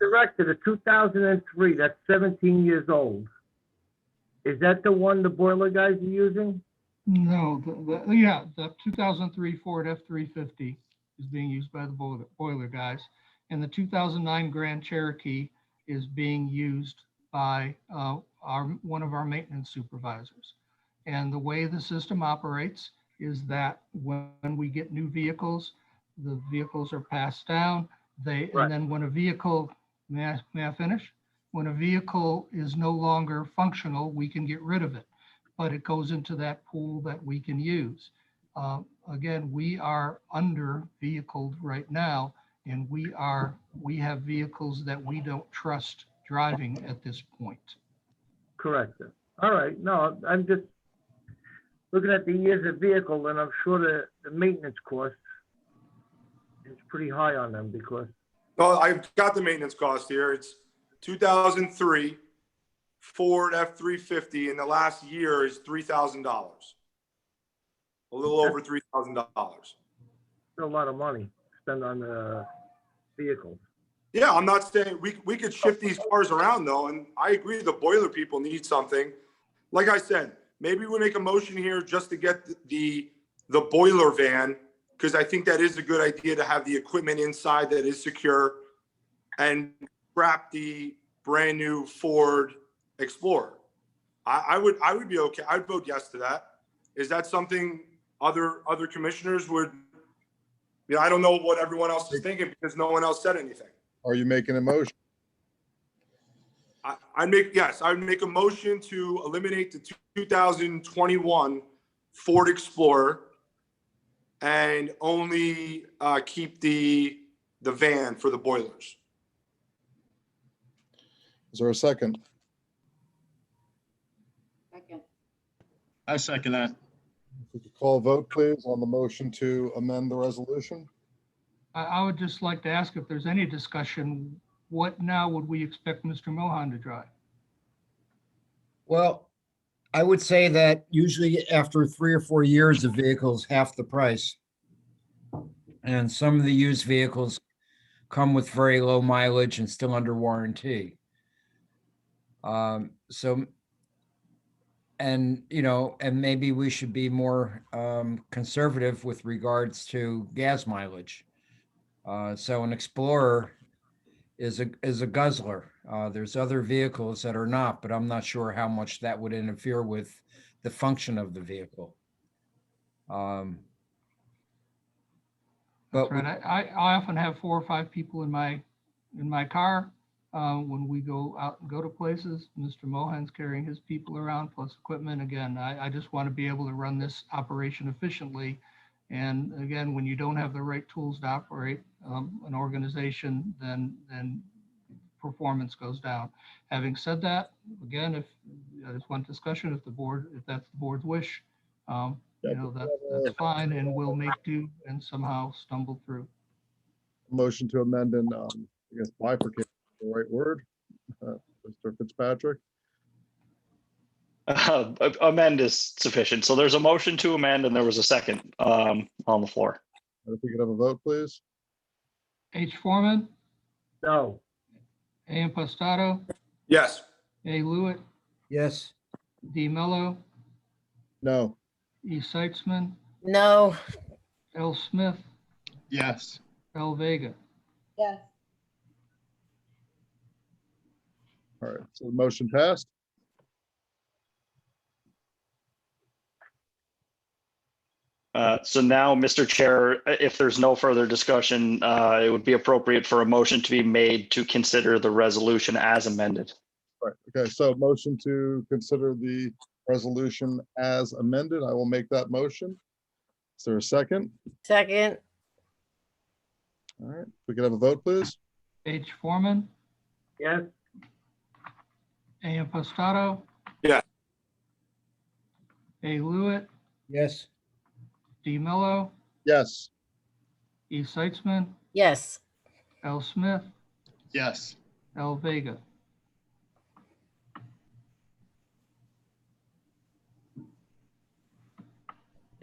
Director, the 2003, that's 17 years old. Is that the one the boiler guys are using? No, the 2003 Ford F-350 is being used by the boiler guys. And the 2009 Grand Cherokee is being used by one of our maintenance supervisors. And the way the system operates is that when we get new vehicles, the vehicles are passed down. And then when a vehicle, may I finish? When a vehicle is no longer functional, we can get rid of it, but it goes into that pool that we can use. Again, we are under vehicled right now, and we have vehicles that we don't trust driving at this point. Correct. All right. No, I'm just looking at the years of vehicle, and I'm sure the maintenance cost is pretty high on them because. Well, I've got the maintenance cost here. It's 2003 Ford F-350, and the last year is $3,000. A little over $3,000. A lot of money spent on the vehicles. Yeah, I'm not saying we could shift these cars around though, and I agree the boiler people need something. Like I said, maybe we make a motion here just to get the boiler van, because I think that is a good idea to have the equipment inside that is secure, and scrap the brand new Ford Explorer. I would be okay. I'd vote yes to that. Is that something other commissioners would? I don't know what everyone else is thinking because no one else said anything. Are you making a motion? I would make a motion to eliminate the 2021 Ford Explorer and only keep the van for the boilers. Is there a second? Second. I second that. If we could call a vote, please, on the motion to amend the resolution. I would just like to ask if there's any discussion, what now would we expect Mr. Mohan to drive? Well, I would say that usually after 3 or 4 years, the vehicle is half the price. And some of the used vehicles come with very low mileage and still under warranty. So, and, you know, and maybe we should be more conservative with regards to gas mileage. So an Explorer is a guzzler. There's other vehicles that are not, but I'm not sure how much that would interfere with the function of the vehicle. That's But right. I often have 4 or 5 people in my car. When we go out and go to places, Mr. Mohan's carrying his people around plus equipment. Again, I just want to be able to run this operation efficiently. And again, when you don't have the right tools to operate an organization, then performance goes down. Having said that, again, if I just want discussion, if that's the board's wish, you know, that's fine, and we'll make do and somehow stumble through. Motion to amend and, I guess bifurcate is the right word. Mr. Fitzpatrick, Amend is sufficient. So there's a motion to amend and there was a second on the floor. if we could have a vote, please. H. Foreman, No. A. Impastato, Yes. A. Lewitt, yes, D. Mello, No. E. Seitzman, No. L. Smith, Yes. L. Vega. Yes. All right, so the motion passed. So now, Mr. Chair, if there's no further discussion, it would be appropriate for a motion to be made to consider the resolution as amended. Right, okay, so motion to consider the resolution as amended. I will make that motion. Is there a second? Second. All right, if we could have a vote, please. H. Foreman, Yes. A. Impastato, Yes. A. Lewitt, yes, D. Mello, Yes. E. Seitzman, Yes. L. Smith, Yes. L. Vega.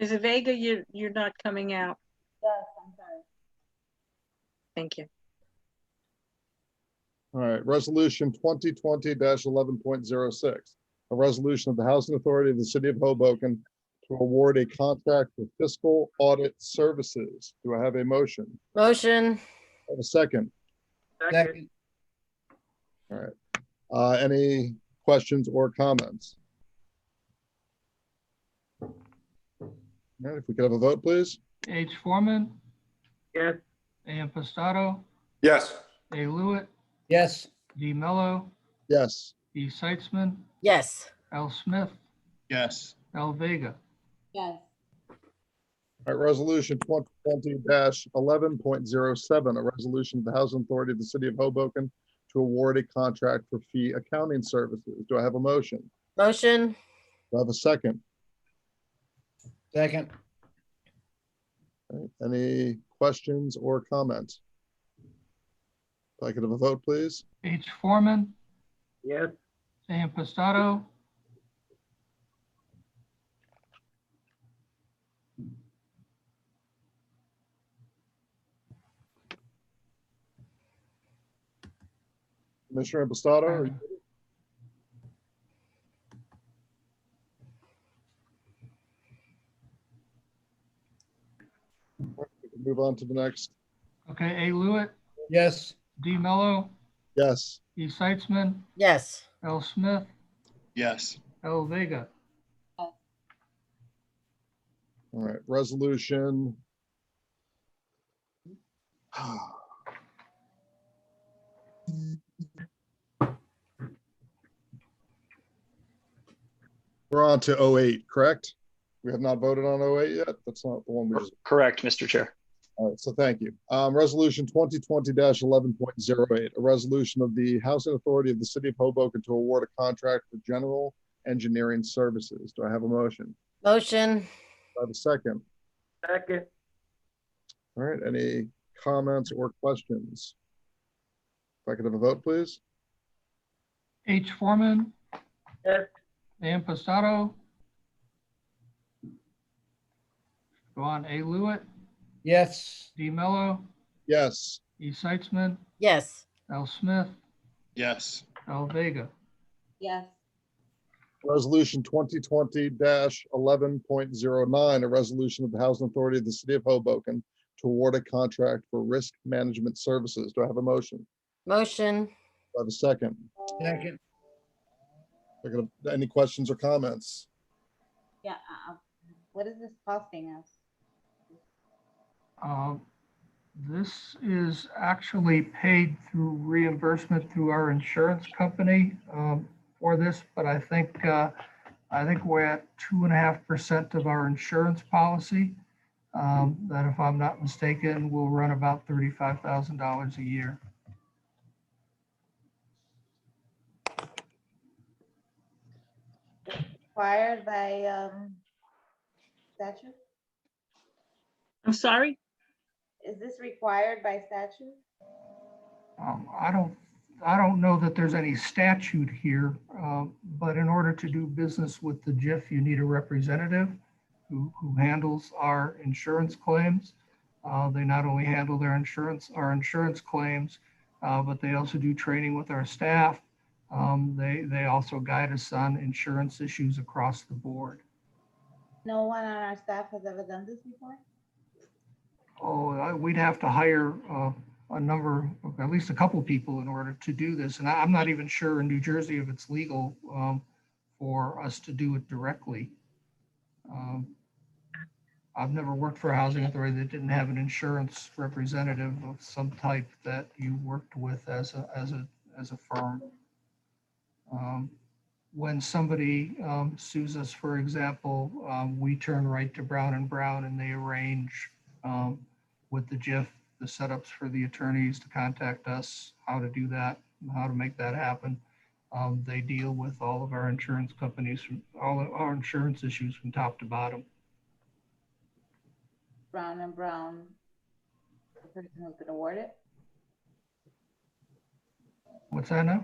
Mrs. Vega, you're not coming out. Yes, I'm sorry. Thank you. All right, resolution 2020-11.06. A resolution of the Housing Authority of the City of Hoboken to award a contract for fiscal audit services. Do I have a motion? Motion. Have a second? second, All right. Any questions or comments? All right, if we could have a vote, please. H. Foreman, Yes. A. Impastato, Yes. A. Lewitt, yes, D. Mello, Yes. E. Seitzman, Yes. L. Smith, Yes. L. Vega. Yes. All right, resolution 2020-11.07, a resolution of the Housing Authority of the City of Hoboken to award a contract for fee accounting services. Do I have a motion? Motion. Do I have a second? second, All right, any questions or comments? If I could have a vote, please. H. Foreman, Yes. A. Impastato, Commissioner Impastato, are you- we can move on to the next. okay, A. Lewitt, yes, D. Mello, Yes. E. Seitzman, Yes. L. Smith, Yes. L. Vega. All right, resolution. We're on to 08, correct? We have not voted on 08 yet? That's not the one we just, Correct, Mr. Chair. all right, so thank you. Resolution 2020-11.08, a resolution of the Housing Authority of the City of Hoboken to award a contract for general engineering services. Do I have a motion? Motion. Do I have a second? Second. All right, any comments or questions? If I could have a vote, please. H. Foreman, Yes. A. Impastato. Go on, A. Lewitt, Yes. D Mello, Yes. E Seitzman, Yes. L Smith, Yes. L Vega. Yes. Resolution 2020-11.09, a resolution of the Housing Authority of the City of Hoboken to award a contract for risk management services. Do I have a motion? Motion. Do I have a second? Second. Any questions or comments? Yeah, what is this costing us? This is actually paid through reimbursement through our insurance company for this, but I think we're at 2.5% of our insurance policy. That, if I'm not mistaken, will run about $35,000 a year. Required by statute? I'm sorry? Is this required by statute? I don't know that there's any statute here, but in order to do business with the JIF, you need a representative who handles our insurance claims. They not only handle our insurance claims, but they also do training with our staff. They also guide us on insurance issues across the board. No one on our staff has ever done this before? We'd have to hire a number, at least a couple people in order to do this. And I'm not even sure in New Jersey if it's legal for us to do it directly. I've never worked for a housing authority that didn't have an insurance representative of some type that you worked with as a firm. When somebody sues us, for example, we turn right to Brown and Brown, and they arrange with the JIF the setups for the attorneys to contact us, how to do that, how to make that happen. They deal with all of our insurance companies, from all of our insurance issues from top to bottom. Brown and Brown, the person who could award it? What's that now?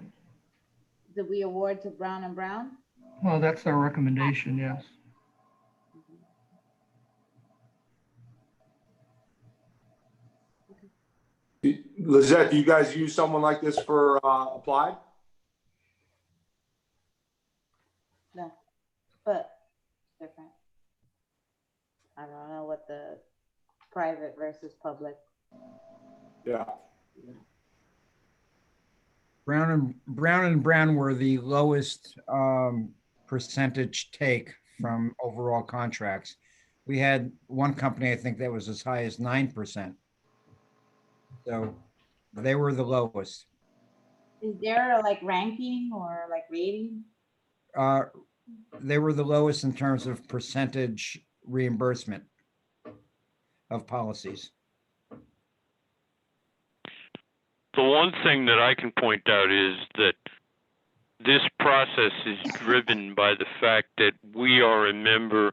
Did we award to Brown and Brown? Well, that's our recommendation, yes. Lizette, do you guys use someone like this for Applied? No, but different. I don't know what the private versus public. Yeah. Brown and Brown were the lowest percentage take from overall contracts. We had one company, I think, that was as high as 9%. So they were the lowest. Is there like ranking or like rating? They were the lowest in terms of percentage reimbursement of policies. The one thing that I can point out is that this process is driven by the fact that we are a member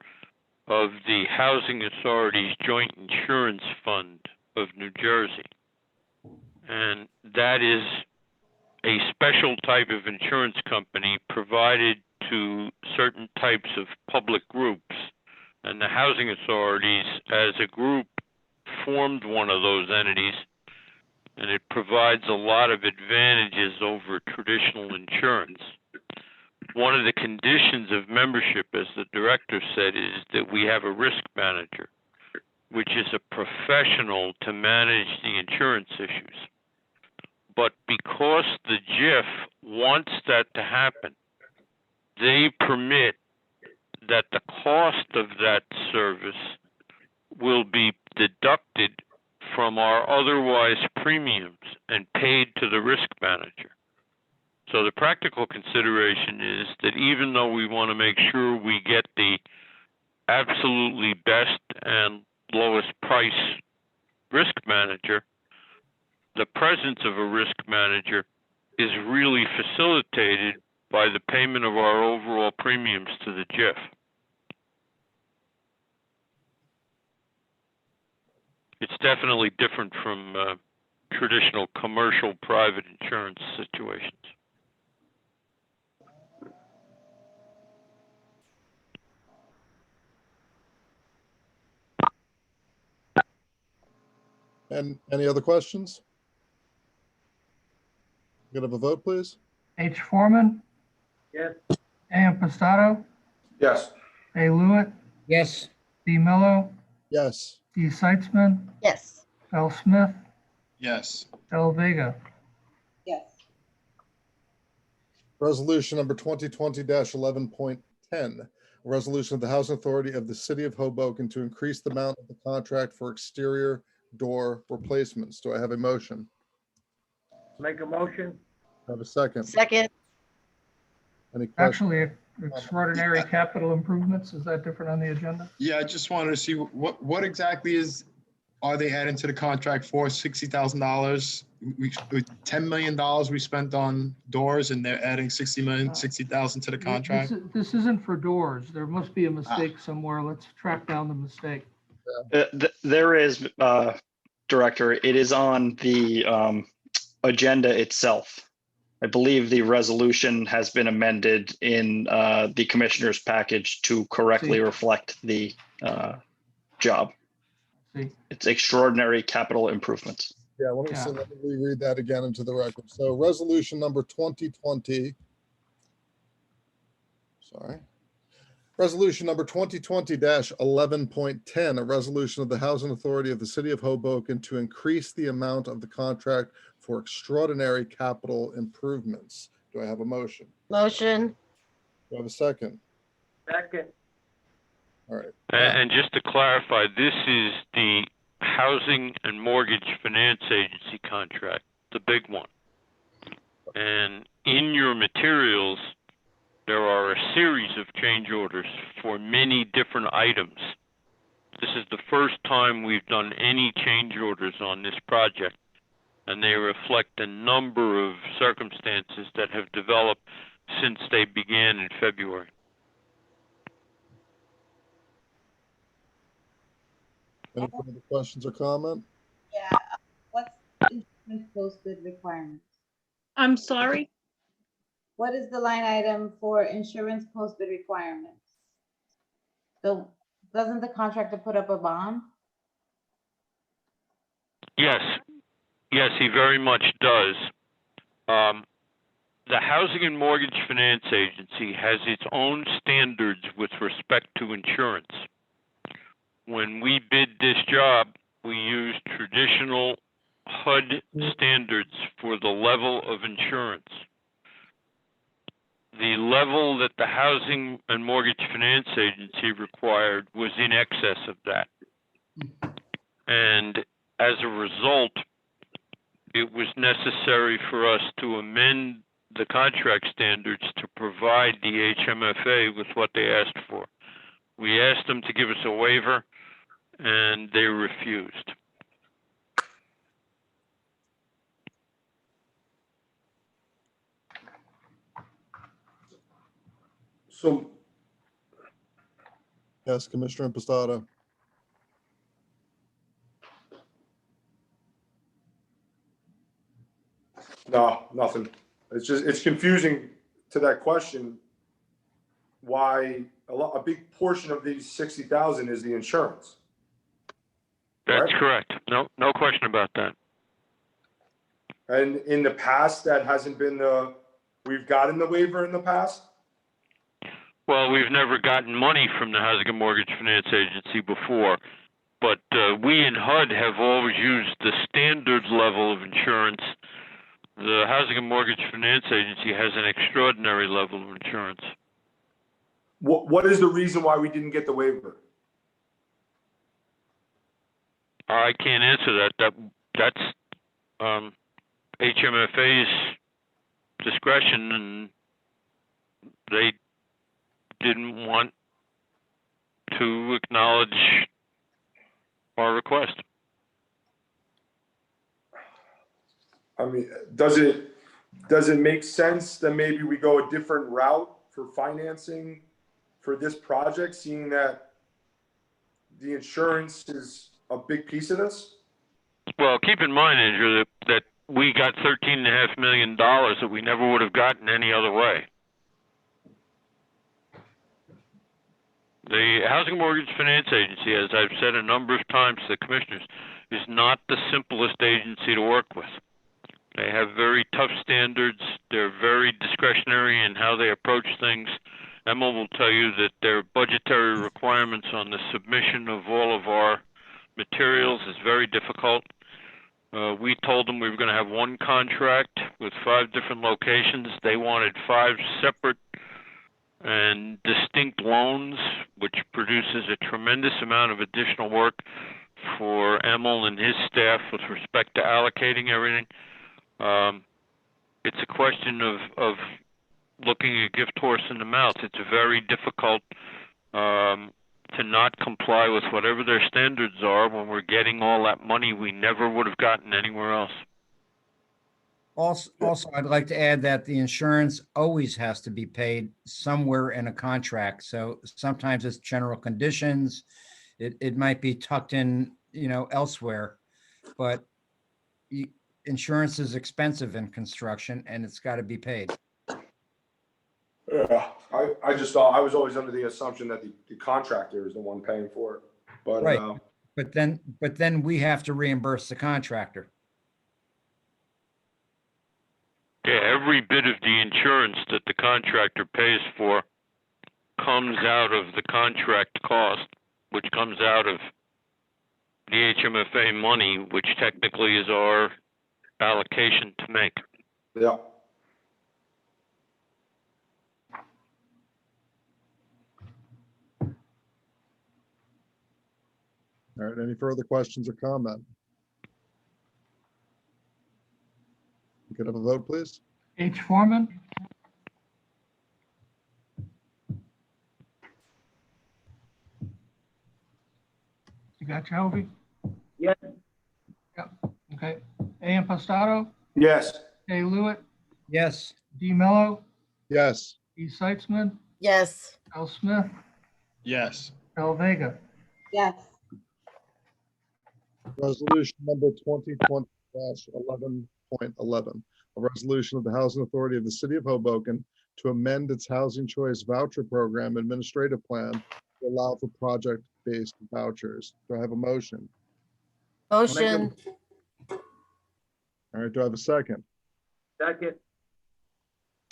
of the Housing Authority's Joint Insurance Fund of New Jersey. And that is a special type of insurance company provided to certain types of public groups. And the housing authorities, as a group, formed one of those entities, and it provides a lot of advantages over traditional insurance. One of the conditions of membership, as the director said, is that we have a risk manager, which is a professional to manage the insurance issues. But because the JIF wants that to happen, they permit that the cost of that service will be deducted from our otherwise premiums and paid to the risk manager. So the practical consideration is that even though we want to make sure we get the absolutely best and lowest price risk manager, the presence of a risk manager is really facilitated by the payment of our overall premiums to the JIF. It's definitely different from traditional commercial private insurance situations. And any other questions? Could I have a vote, please? H. Foreman, Yes. A. Impastato, Yes. A. Lewitt, Yes. D. Mello, Yes. D. Seitzman, Yes. L. Smith, Yes. L. Vega. Yes. Resolution number 2020-11.10, a resolution of the Housing Authority of the City of Hoboken to increase the amount of the contract for exterior door replacements. Do I have a motion? Make a motion? Do I have a second? Second. Any questions? Actually, extraordinary capital improvements, is that different on the agenda? Yeah, I just wanted to see what exactly are they adding to the contract for? $60,000? $10 million we spent on doors and they're adding 60,000 to the contract? This isn't for doors. There must be a mistake somewhere. Let's track down the mistake. There is, Director, it is on the agenda itself. I believe the resolution has been amended in the commissioner's package to correctly reflect the job. It's extraordinary capital improvements. Yeah, let me reread that again into the record. So resolution number 2020. Sorry. Resolution number 2020-11.10, a resolution of the Housing Authority of the City of Hoboken to increase the amount of the contract for extraordinary capital improvements. Do I have a motion? Motion. Do I have a second? Second. All right. And just to clarify, this is the Housing and Mortgage Finance Agency contract, the big one. And in your materials, there are a series of change orders for many different items. This is the first time we've done any change orders on this project, and they reflect a number of circumstances that have developed since they began in February. Any further questions or comment? Yeah, what's insurance post-bid requirements? I'm sorry? What is the line item for insurance post-bid requirements? So doesn't the contractor put up a bond? Yes, yes, he very much does. The Housing and Mortgage Finance Agency has its own standards with respect to insurance. When we bid this job, we used traditional HUD standards for the level of insurance. The level that the Housing and Mortgage Finance Agency required was in excess of that. And as a result, it was necessary for us to amend the contract standards to provide the HMFA with what they asked for. We asked them to give us a waiver, and they refused. So, Yes, Commissioner Impastato. no, nothing. It's confusing to that question. Why a big portion of these 60,000 is the insurance. That's correct. No question about that. And in the past, that hasn't been we've gotten the waiver in the past? Well, we've never gotten money from the Housing and Mortgage Finance Agency before, but we in HUD have always used the standard level of insurance. The Housing and Mortgage Finance Agency has an extraordinary level of insurance. What is the reason why we didn't get the waiver? I can't answer that. That's HMFA's discretion, and they didn't want to acknowledge our request. I mean, does it make sense that maybe we go a different route for financing for this project, seeing that the insurance is a big piece of this? Well, keep in mind, Andrew, that we got $13.5 million that we never would have gotten any other way. The Housing Mortgage Finance Agency, as I've said a number of times to the commissioners, is not the simplest agency to work with. They have very tough standards. They're very discretionary in how they approach things. Emma will tell you that their budgetary requirements on the submission of all of our materials is very difficult. We told them we were going to have one contract with 5 different locations. They wanted 5 separate and distinct loans, which produces a tremendous amount of additional work for Emil and his staff with respect to allocating everything. It's a question of looking a gift horse in the mouth. It's very difficult to not comply with whatever their standards are when we're getting all that money we never would have gotten anywhere else. Also, I'd like to add that the insurance always has to be paid somewhere in a contract. So sometimes it's general conditions. It might be tucked in, elsewhere, but insurance is expensive in construction and it's got to be paid. Yeah, I just thought, I was always under the assumption that the contractor is the one paying for it, but, Right. But then we have to reimburse the contractor. Yeah, every bit of the insurance that the contractor pays for comes out of the contract cost, which comes out of the HMFA money, which technically is our allocation to make. yeah. All right, any further questions or comment? You could have a vote, please. H. Foreman, you got Jovi? Yes. Yep. Okay. A. Impastato, Yes. A. Lewitt, Yes. D. Mello, Yes. E. Seitzman, Yes. L. Smith, Yes. L. Vega. Yes. Resolution number 2020-11.11, a resolution of the Housing Authority of the City of Hoboken to amend its Housing Choice Voucher Program Administrative Plan to allow for project-based vouchers. Do I have a motion? Motion. All right, do I have a second? Second.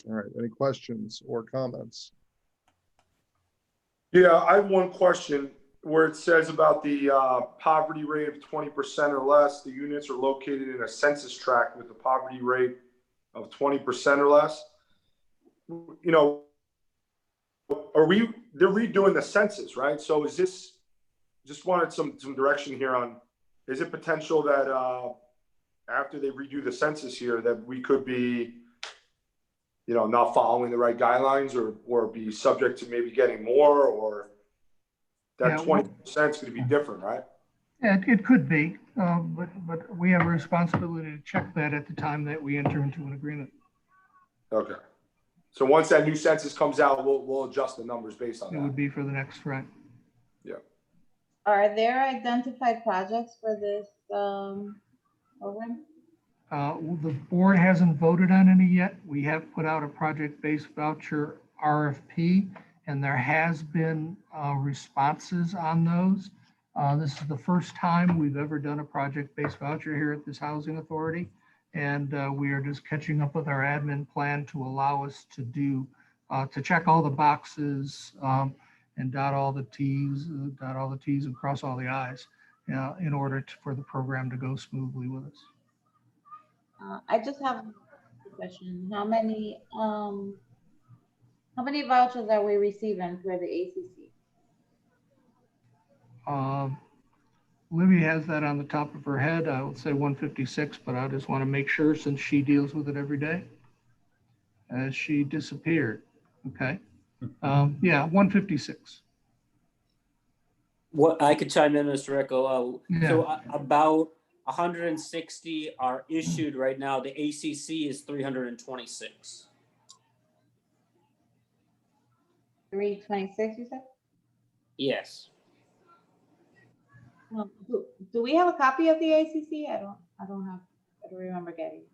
All right, any questions or comments? Yeah, I have one question where it says about the poverty rate of 20% or less. The units are located in a census tract with a poverty rate of 20% or less. They're redoing the census, right? So is this, just wanted some direction here on, is it potential that after they redo the census here that we could be, not following the right guidelines or be subject to maybe getting more, or that 20% is going to be different, right? Yeah, it could be, but we have a responsibility to check that at the time that we enter into an agreement. Okay. So once that new census comes out, we'll adjust the numbers based on It that. would be for the next, right? Yeah. Are there identified projects for this program? The board hasn't voted on any yet. We have put out a project-based voucher RFP, and there has been responses on those. This is the first time we've ever done a project-based voucher here at this housing authority. And we are just catching up with our admin plan to allow us to do, to check all the boxes and dot all the T's and cross all the I's in order for the program to go smoothly with us. I just have a question. How many vouchers are we receiving for the ACC? Libby has that on the top of her head. I would say 156, but I just want to make sure since she deals with it every day. As she disappeared. Okay. Yeah, 156. What I could chime in, Mr. Rico. Yeah. So about 160 are issued right now. The ACC is 326. 326, you said? Yes. Do we have a copy of the ACC? I don't remember getting it.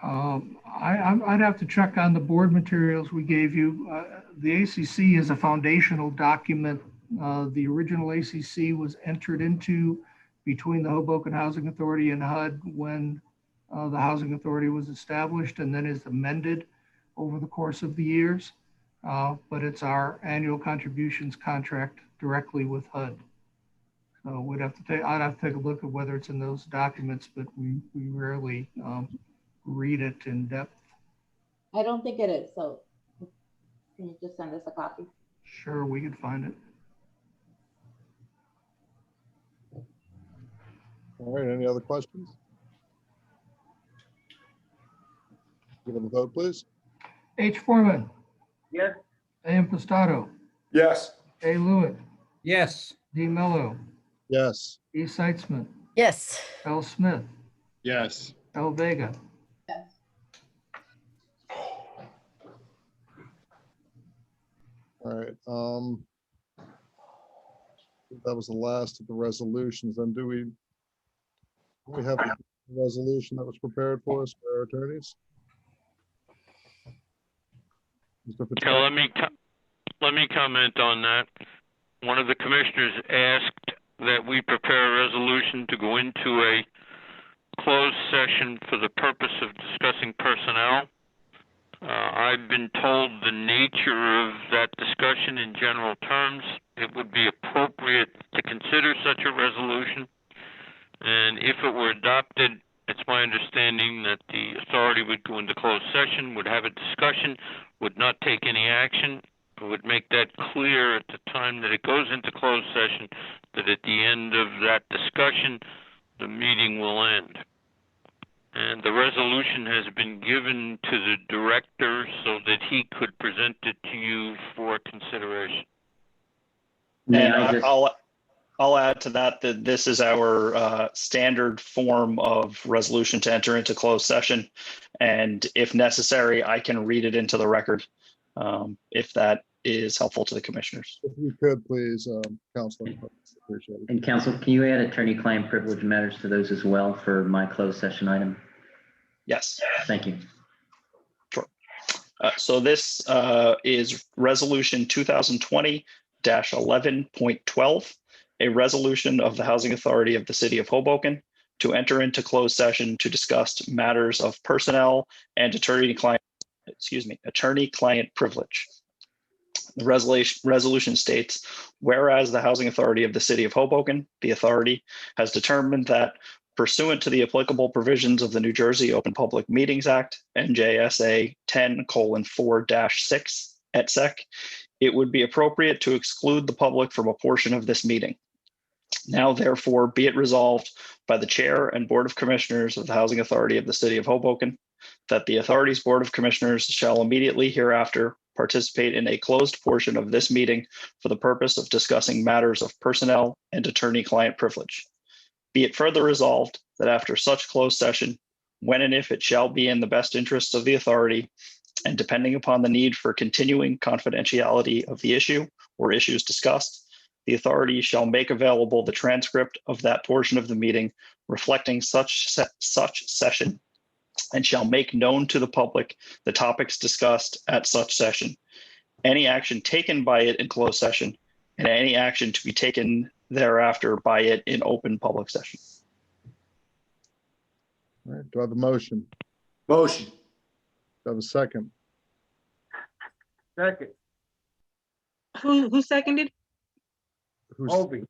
I'd have to check on the board materials we gave you. The ACC is a foundational document The original ACC was entered into between the Hoboken Housing Authority and HUD when the Housing Authority was established, and then is amended over the course of the years. But it's our annual contributions contract directly with HUD. So I'd have to take a look at whether it's in those documents, but we rarely read it in depth. I don't think it is, so can you just send us a copy? Sure, we could find it. All right, any other questions? Give them a vote, please. H. Foreman, Yes. A. Impastato, Yes. A. Lewitt, Yes. D. Mello, Yes. E. Seitzman, Yes. L. Smith, Yes. L. Vega. Yes. All right. That was the last of the resolutions. Then do we have a resolution that was prepared for us by our attorneys? Mr. Yeah, Patel? let me comment on that. One of the commissioners asked that we prepare a resolution to go into a closed session for the purpose of discussing personnel. I've been told the nature of that discussion in general terms. It would be appropriate to consider such a resolution. And if it were adopted, it's my understanding that the authority would go into closed session, would have a discussion, would not take any action. It would make that clear at the time that it goes into closed session, that at the end of that discussion, the meeting will end. And the resolution has been given to the director so that he could present it to you for consideration. And I'll add to that this is our standard form of resolution to enter into closed session. And if necessary, I can read it into the record if that is helpful to the commissioners. If you could, please, Counselor, appreciate it. And Counsel, can you add attorney-client privilege matters to those as well for my closed session item? Yes. Thank you. Sure. So this is Resolution 2020-11.12, a resolution of the Housing Authority of the City of Hoboken to enter into closed session to discuss matters of personnel and attorney-client privilege. The resolution states, whereas the Housing Authority of the City of Hoboken, the authority, has determined that pursuant to the applicable provisions of the New Jersey Open Public Meetings Act, NJSA 10:4-6 et sec, it would be appropriate to exclude the public from a portion of this meeting. Now, therefore, be it resolved by the Chair and Board of Commissioners of the Housing Authority of the City of Hoboken that the authority's Board of Commissioners shall immediately hereafter participate in a closed portion of this meeting for the purpose of discussing matters of personnel and attorney-client privilege. Be it further resolved that after such closed session, when and if it shall be in the best interests of the authority, and depending upon the need for continuing confidentiality of the issue or issues discussed, the authority shall make available the transcript of that portion of the meeting reflecting such session, and shall make known to the public the topics discussed at such session, any action taken by it in closed session, and any action to be taken thereafter by it in open public session. All right, do I have a motion? Motion. Do I have a second? Second. Who seconded? Who's Obi.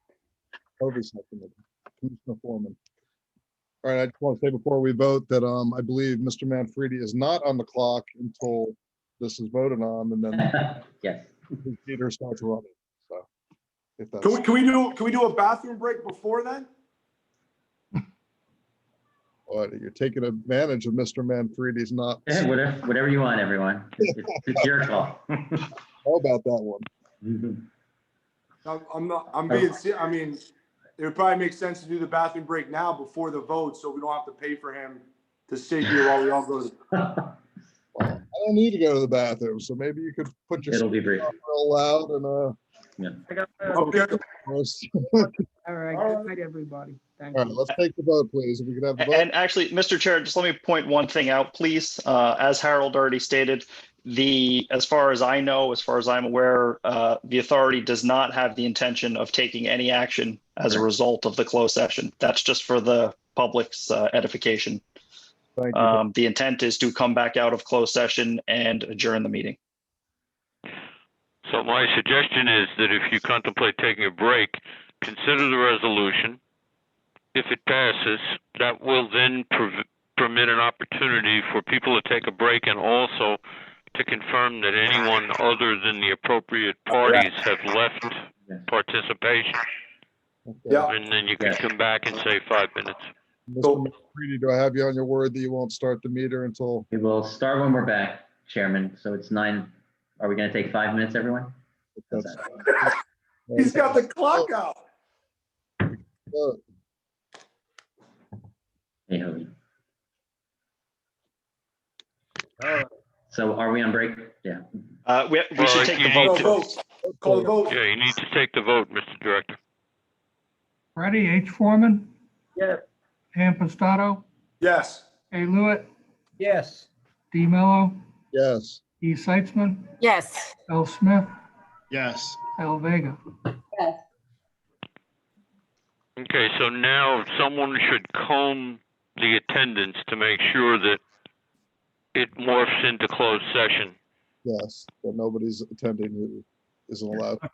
seconded? Commissioner Foreman. All right, I just want to say before we vote that I believe Mr. Manfredi is not on the clock until this is voted on, and then Yes. his meter starts running. So if that's Can we do a bathroom break before then? you're taking advantage of Mr. Manfredi's not. Yeah, whatever you want, everyone. It's your call. How about that one? I'm being serious. I mean, it would probably make sense to do the bathroom break now before the vote, so we don't have to pay for him to sit here while we all go. Well, I don't need to go to the bathroom, so maybe you could put your. It'll be brief. Real loud and Okay. All All right, good night, everybody. Thank right, you. let's take the vote, please. If we could have the vote. And actually, Mr. Chair, just let me point one thing out, please. As Harold already stated, As far as I know, as far as I'm aware, the authority does not have the intention of taking any action as a result of the closed session. That's just for the public's edification. Thank you. The intent is to come back out of closed session and adjourn the meeting. So my suggestion is that if you contemplate taking a break, consider the resolution. If it passes, that will then permit an opportunity for people to take a break and also to confirm that anyone other than the appropriate parties have left participation. Yeah. And then you can come back and say 5 minutes. Mr. McCready, do I have you on your word that you won't start the meter until? We will start when we're back, Chairman. So it's 9. Are we going to take 5 minutes, everyone? He's got the clock out. Hey, Hobie. So are we on break? Yeah. We should take the vote. Call the vote. Yeah, you need to take the vote, Mr. Director. Ready? H. Foreman, Yes. Pam Pistato, Yes. A. Lewitt, Yes. D. Mello, Yes. E. Seitzman, Yes. L. Smith, Yes. L. Vega. Yes. Okay, so now someone should comb the attendance to make sure that it morphs into closed session. Yes, but nobody's attending who isn't allowed to.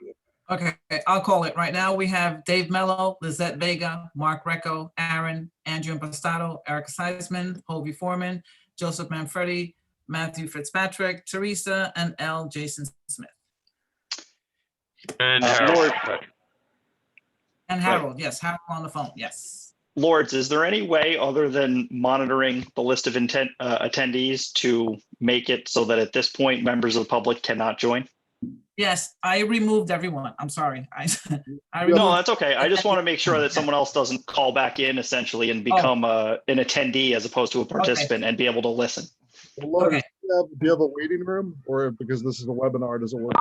Okay, I'll call it. Right now, we have Dave Mello, Lizette Vega, Mark Recco, Aaron, Andrew Impastato, Eric Seisman, Hobie Foreman, Joseph Manfredi, Matthew Fitzpatrick, Teresa, and L. Jason Smith. And Lord, And Harold, yes, Harold on the phone, yes. Lords, is there any way other than monitoring the list of attendees to make it so that at this point, members of the public cannot join? Yes, I removed everyone. I'm sorry. I No, removed. that's okay. I just want to make sure that someone else doesn't call back in essentially and become an attendee as opposed to a participant and be able to listen. Well, Laura, do you have a waiting room, or because this is a webinar, does it work?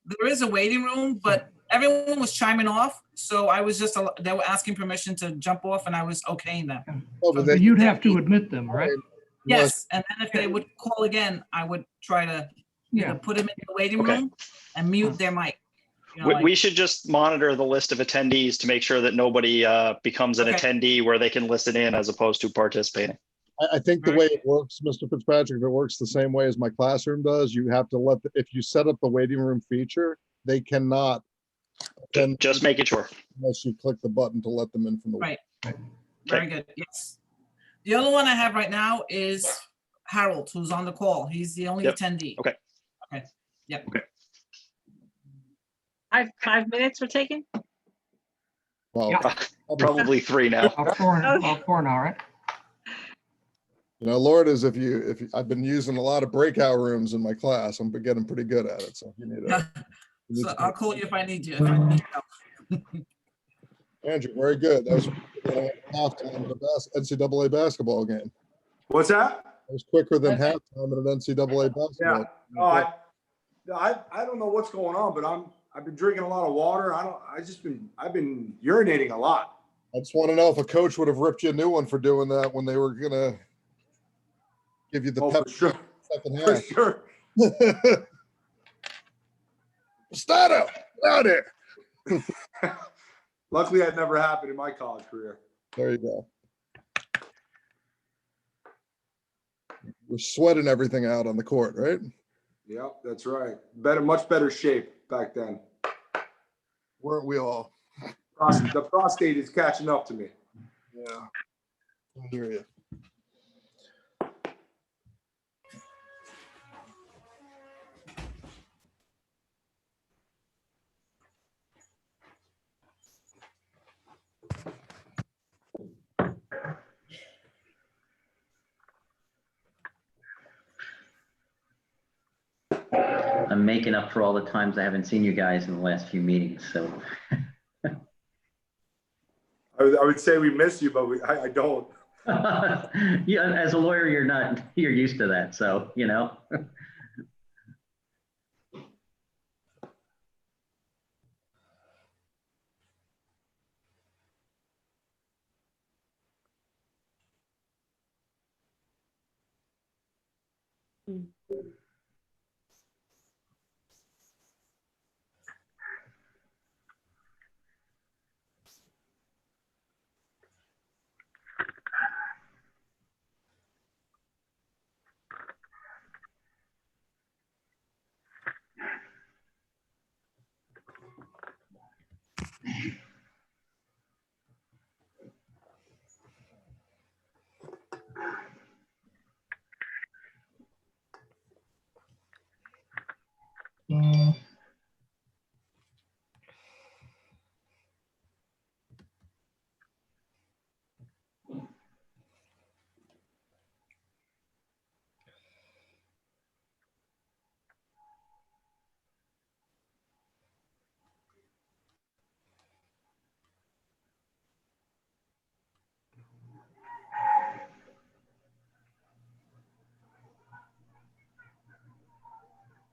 There is a waiting room, but everyone was chiming off. So I was just, they were asking permission to jump off and I was okaying them. Oh, but But you'd have to admit them, right? Yes, and then if they would call again, I would try to either put them in the waiting room and mute their mic. You know, We should just monitor the list of attendees to make sure that nobody becomes an attendee where they can listen in as opposed to participating. I think the way it works, Mr. Fitzpatrick, if it works the same way as my classroom does, you have to if you set up the waiting room feature, they cannot. Just making sure. Unless you click the button to let them in from the. Right. Very good. Yes. The only one I have right now is Harold, who's on the call. He's the only attendee. Okay. Okay. Yep. Okay. 5 minutes we're taking? Well, probably 3 now. About four now, right? You know, Lord, is if I've been using a lot of breakout rooms in my class, I'm getting pretty good at it. So if you need a. So I'll call you if I need you. Andrew, very good. That was halftime in the NCAA basketball game. What's that? It was quicker than halftime in an NCAA basketball. Yeah. Oh, I don't know what's going on, but I've been drinking a lot of water. I've been urinating a lot. I just want to know if a coach would have ripped you a new one for doing that when they were gonna give you the pep second half. For sure. Pistato, out here. Luckily, that never happened in my college career. There you go. We're sweating everything out on the court, right? Yeah, that's right. Much better shape back then. Weren't we all? The prostate is catching up to me. Yeah, I hear you. I'm making up for all the times I haven't seen you guys in the last few meetings, so. I would say we miss you, but I don't. Yeah, as a lawyer, you're used to that, so, you know.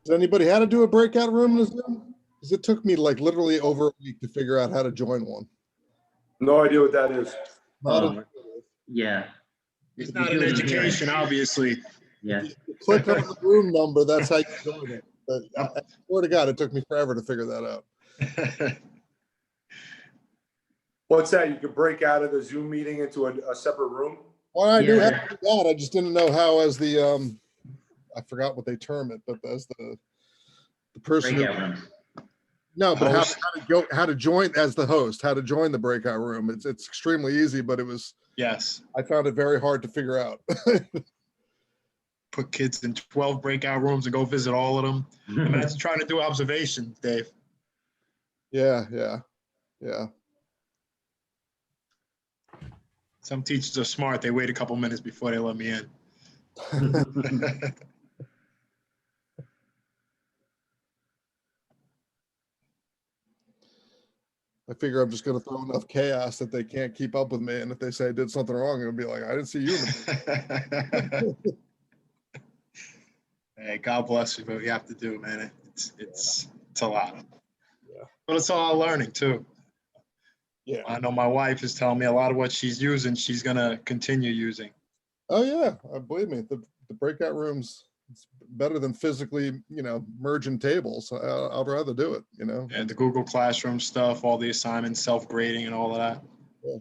Does anybody how to do a breakout room in a Zoom? Because it took me like literally over a week to figure out how to join one. No idea what that is. Yeah. It's not an education, obviously. Yeah. You click on the room number, that's how you join it. But I swear to God, it took me forever to figure that out. What's that? You could break out of the Zoom meeting into a separate room? Well, I knew how Yeah. to do that. I just didn't know how as the I forgot what they term it, but as the person who, Breakout rooms. no, but Host. how to join as the host, how to join the breakout room. It's extremely easy, but it was, Yes. I found it very hard to figure out. Put kids in 12 breakout rooms and go visit all of them. Imagine trying to do observations, Dave. Yeah. Some teachers are smart. They wait a couple minutes before they let me in. I figure I'm just going to throw enough chaos that they can't keep up with me. And if they say I did something wrong, I'm going to be like, I didn't see you. Hey, God bless you, but you have to do, man. It's a lot. Yeah. But it's all learning too. Yeah. I know my wife is telling me a lot of what she's using, she's gonna continue using. Oh yeah, believe me, the breakout rooms, it's better than physically, merging tables. I'd rather do it, And the Google Classroom stuff, all the assignments, self-grading and all of that. Yeah.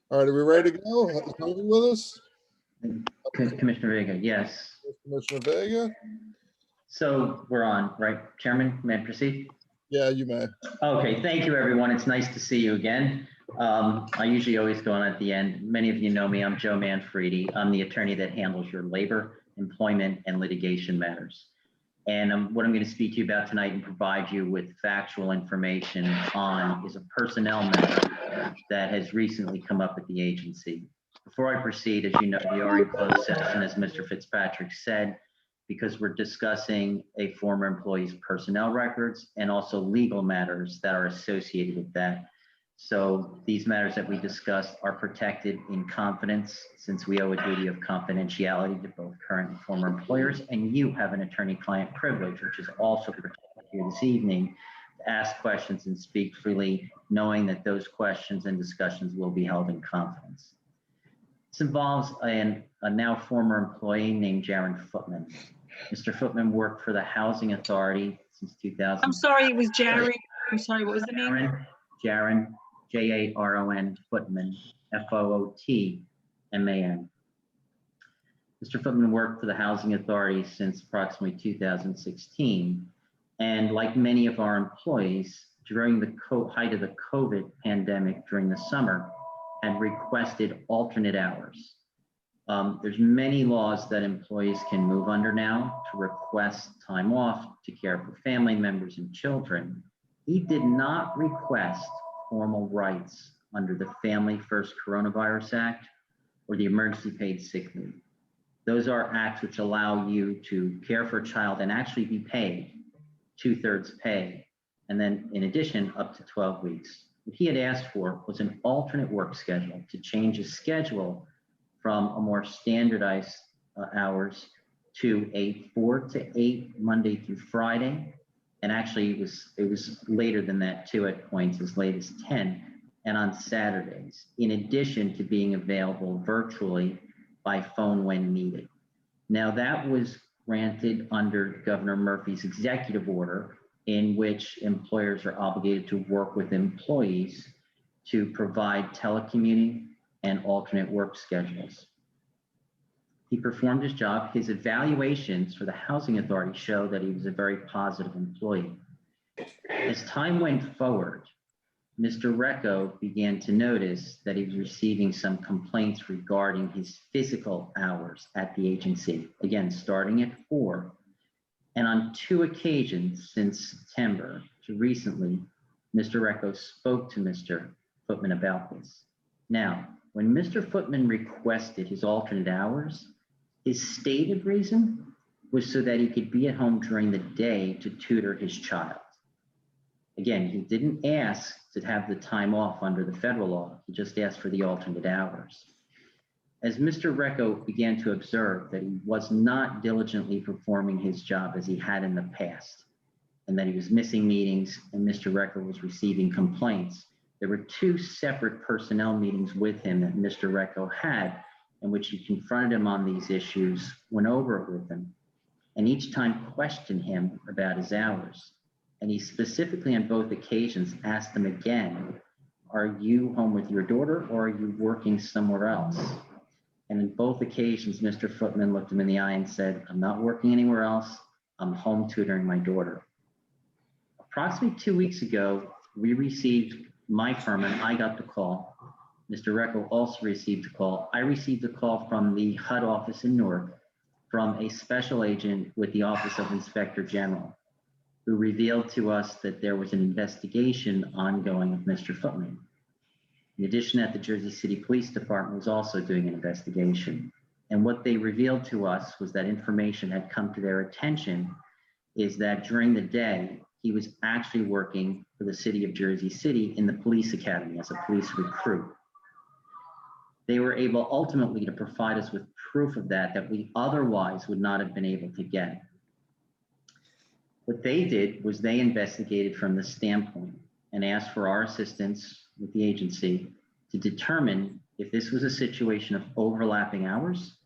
All right, are we ready to go? Is Toby with us? Commissioner Vega, yes. Commissioner Vega? So we're on, right? Chairman, may I proceed? Yeah, you may. Okay, thank you, everyone. It's nice to see you again. I usually always go on at the end. Many of you know me. I'm Joe Manfredi. I'm the attorney that handles your labor, employment, and litigation matters. And what I'm going to speak to you about tonight and provide you with factual information on is a personnel matter that has recently come up at the agency. Before I proceed, as you know, we are in closed session, as Mr. Fitzpatrick said, because we're discussing a former employee's personnel records and also legal matters that are associated with that. So these matters that we discussed are protected in confidence, since we owe a duty of confidentiality to both current and former employers, and you have an attorney-client privilege, which is also protected here this evening, to ask questions and speak freely, knowing that those questions and discussions will be held in confidence. This involves a now former employee named Jaron Footman. Mr. Footman worked for the Housing Authority since 2000. I'm sorry, it was Jerry. I'm sorry, what was the name? Jaron, J-A-R-O-N, Footman, F-O-O-T-M-A-N. Mr. Footman worked for the Housing Authority since approximately 2016. And like many of our employees, during the height of the COVID pandemic during the summer, had requested alternate hours. There's many laws that employees can move under now to request time off to care for family members and children. He did not request formal rights under the Family First Coronavirus Act or the Emergency Paid Sick Leave. Those are acts which allow you to care for a child and actually be paid 2/3 pay, and then in addition, up to 12 weeks. What he had asked for was an alternate work schedule to change his schedule from a more standardized hours to a 4 to 8 Monday through Friday And actually, it was later than that too, at points as late as 10, and on Saturdays, in addition to being available virtually by phone when needed. Now, that was granted under Governor Murphy's executive order, in which employers are obligated to work with employees to provide telecommuting and alternate work schedules. He performed his job. His evaluations for the Housing Authority show that he was a very positive employee. As time went forward, Mr. Recco began to notice that he was receiving some complaints regarding his physical hours at the agency, again, starting at 4. And on 2 occasions since September to recently, Mr. Recco spoke to Mr. Footman about this. Now, when Mr. Footman requested his alternate hours, his stated reason was so that he could be at home during the day to tutor his child. Again, he didn't ask to have the time off under the federal law. He just asked for the alternate hours. As Mr. Recco began to observe that he was not diligently performing his job as he had in the past, and that he was missing meetings and Mr. Recco was receiving complaints, there were 2 separate personnel meetings with him that Mr. Recco had, in which he confronted him on these issues, went over it with him, and each time questioned him about his hours. And he specifically on both occasions asked him again, are you home with your daughter or are you working somewhere else? And in both occasions, Mr. Footman looked him in the eye and said, I'm not working anywhere else. I'm home tutoring my daughter. Approximately 2 weeks ago, we received, my firm and I got the call. Mr. Recco also received a call. I received a call from the HUD office in Newark from a special agent with the Office of Inspector General, who revealed to us that there was an investigation ongoing of Mr. Footman. In addition, that the Jersey City Police Department was also doing an investigation. And what they revealed to us was that information had come to their attention is that during the day, he was actually working for the city of Jersey City in the police academy as a police recruit. They were able ultimately to provide us with proof of that we otherwise would not have been able to get. What they did was they investigated from the standpoint and asked for our assistance with the agency to determine if this was a situation of overlapping hours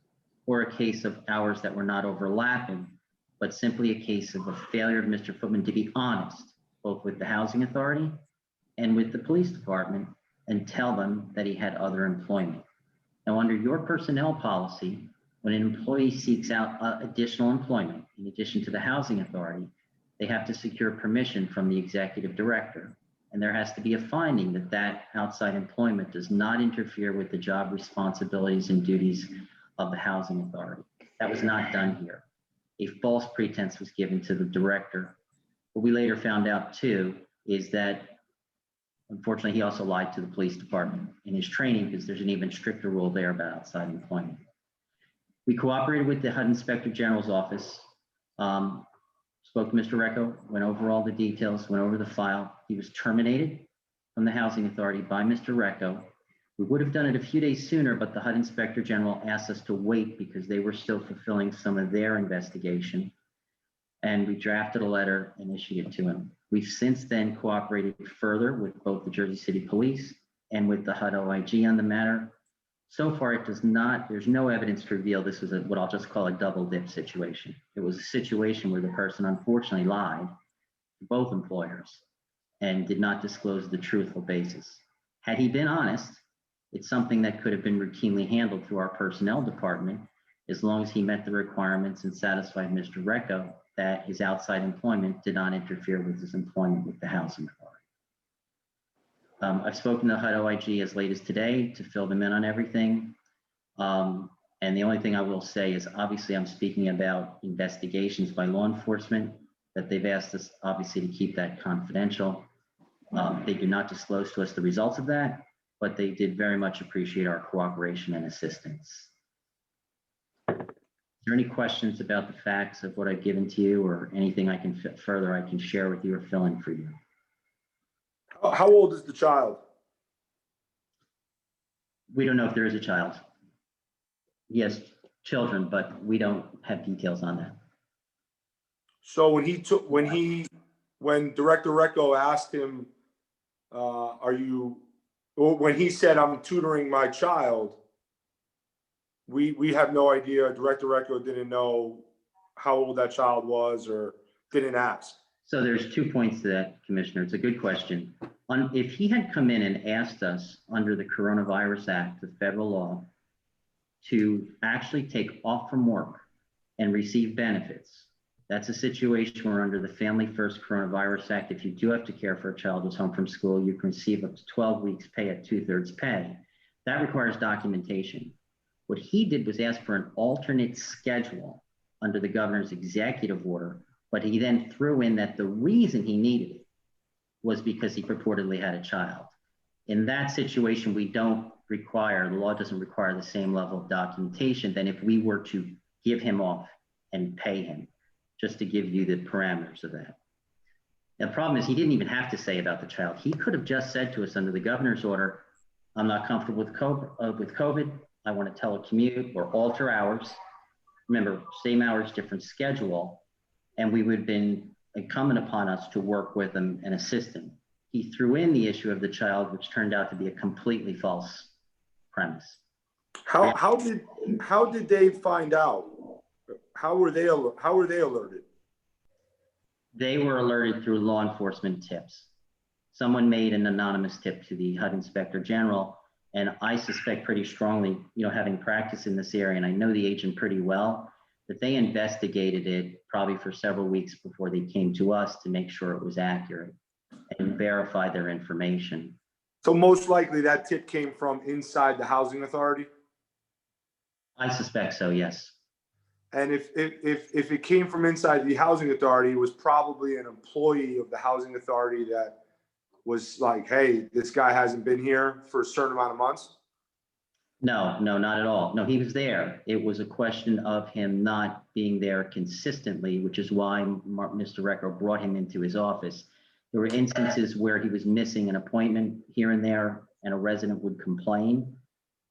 or a case of hours that were not overlapping, but simply a case of a failure of Mr. Footman to be honest, both with the Housing Authority and with the police department, and tell them that he had other employment. Now, under your personnel policy, when an employee seeks out additional employment, in addition to the Housing Authority, they have to secure permission from the executive director. And there has to be a finding that that outside employment does not interfere with the job responsibilities and duties of the Housing Authority. That was not done here. A false pretense was given to the director. What we later found out too is that unfortunately he also lied to the police department in his training because there's an even stricter rule there about outside employment. We cooperated with the HUD Inspector General's office, spoke to Mr. Recco, went over all the details, went over the file. He was terminated from the Housing Authority by Mr. Recco. We would have done it a few days sooner, but the HUD Inspector General asked us to wait because they were still fulfilling some of their investigation. And we drafted a letter and issued it to him. We've since then cooperated further with both the Jersey City Police and with the HUD OIG on the matter. So far, it does not, there's no evidence to reveal this was what I'll just call a double dip situation. It was a situation where the person unfortunately lied to both employers and did not disclose the truthful basis. Had he been honest, it's something that could have been routinely handled through our personnel department as long as he met the requirements and satisfied Mr. Recco that his outside employment did not interfere with his employment with the Housing Authority. I've spoken to HUD OIG as late as today to fill them in on everything. And the only thing I will say is obviously I'm speaking about investigations by law enforcement that they've asked us obviously to keep that confidential. They do not disclose to us the results of that, but they did very much appreciate our cooperation and assistance. Is there any questions about the facts of what I've given to you or anything I can further I can share with you or fill in for you? How old is the child? We don't know if there is a child. Yes, children, but we don't have details on that. So when he when Director Recco asked him, when he said, I'm tutoring my child, we have no idea. Director Recco didn't know how old that child was or didn't ask. So there's 2 points to that, Commissioner. It's a good question. If he had come in and asked us under the Coronavirus Act, the federal law, to actually take off from work and receive benefits, that's a situation where under the Family First Coronavirus Act, if you do have to care for a child who's home from school, you can receive up to 12 weeks pay at 2/3 pay. That requires documentation. What he did was ask for an alternate schedule under the governor's executive order, but he then threw in that the reason he needed it was because he purportedly had a child. In that situation, the law doesn't require the same level of documentation than if we were to give him off and pay him, just to give you the parameters of that. The problem is he didn't even have to say about the child. He could have just said to us under the governor's order, I'm not comfortable with COVID. I want to telecommute or alter hours. Remember, same hours, different schedule. And we would have been incumbent upon us to work with him and assist him. He threw in the issue of the child, which turned out to be a completely false premise. How did they find out? How were they alerted? They were alerted through law enforcement tips. Someone made an anonymous tip to the HUD Inspector General, and I suspect pretty strongly, having practiced in this area, and I know the agent pretty well, that they investigated it probably for several weeks before they came to us to make sure it was accurate and verify their information. So most likely that tip came from inside the housing authority? I suspect so, yes. And if it came from inside the housing authority, it was probably an employee of the housing authority that was like, hey, this guy hasn't been here for a certain amount of months? No, not at all. No, he was there. It was a question of him not being there consistently, which is why Mr. Recco brought him into his office. There were instances where he was missing an appointment here and there, and a resident would complain.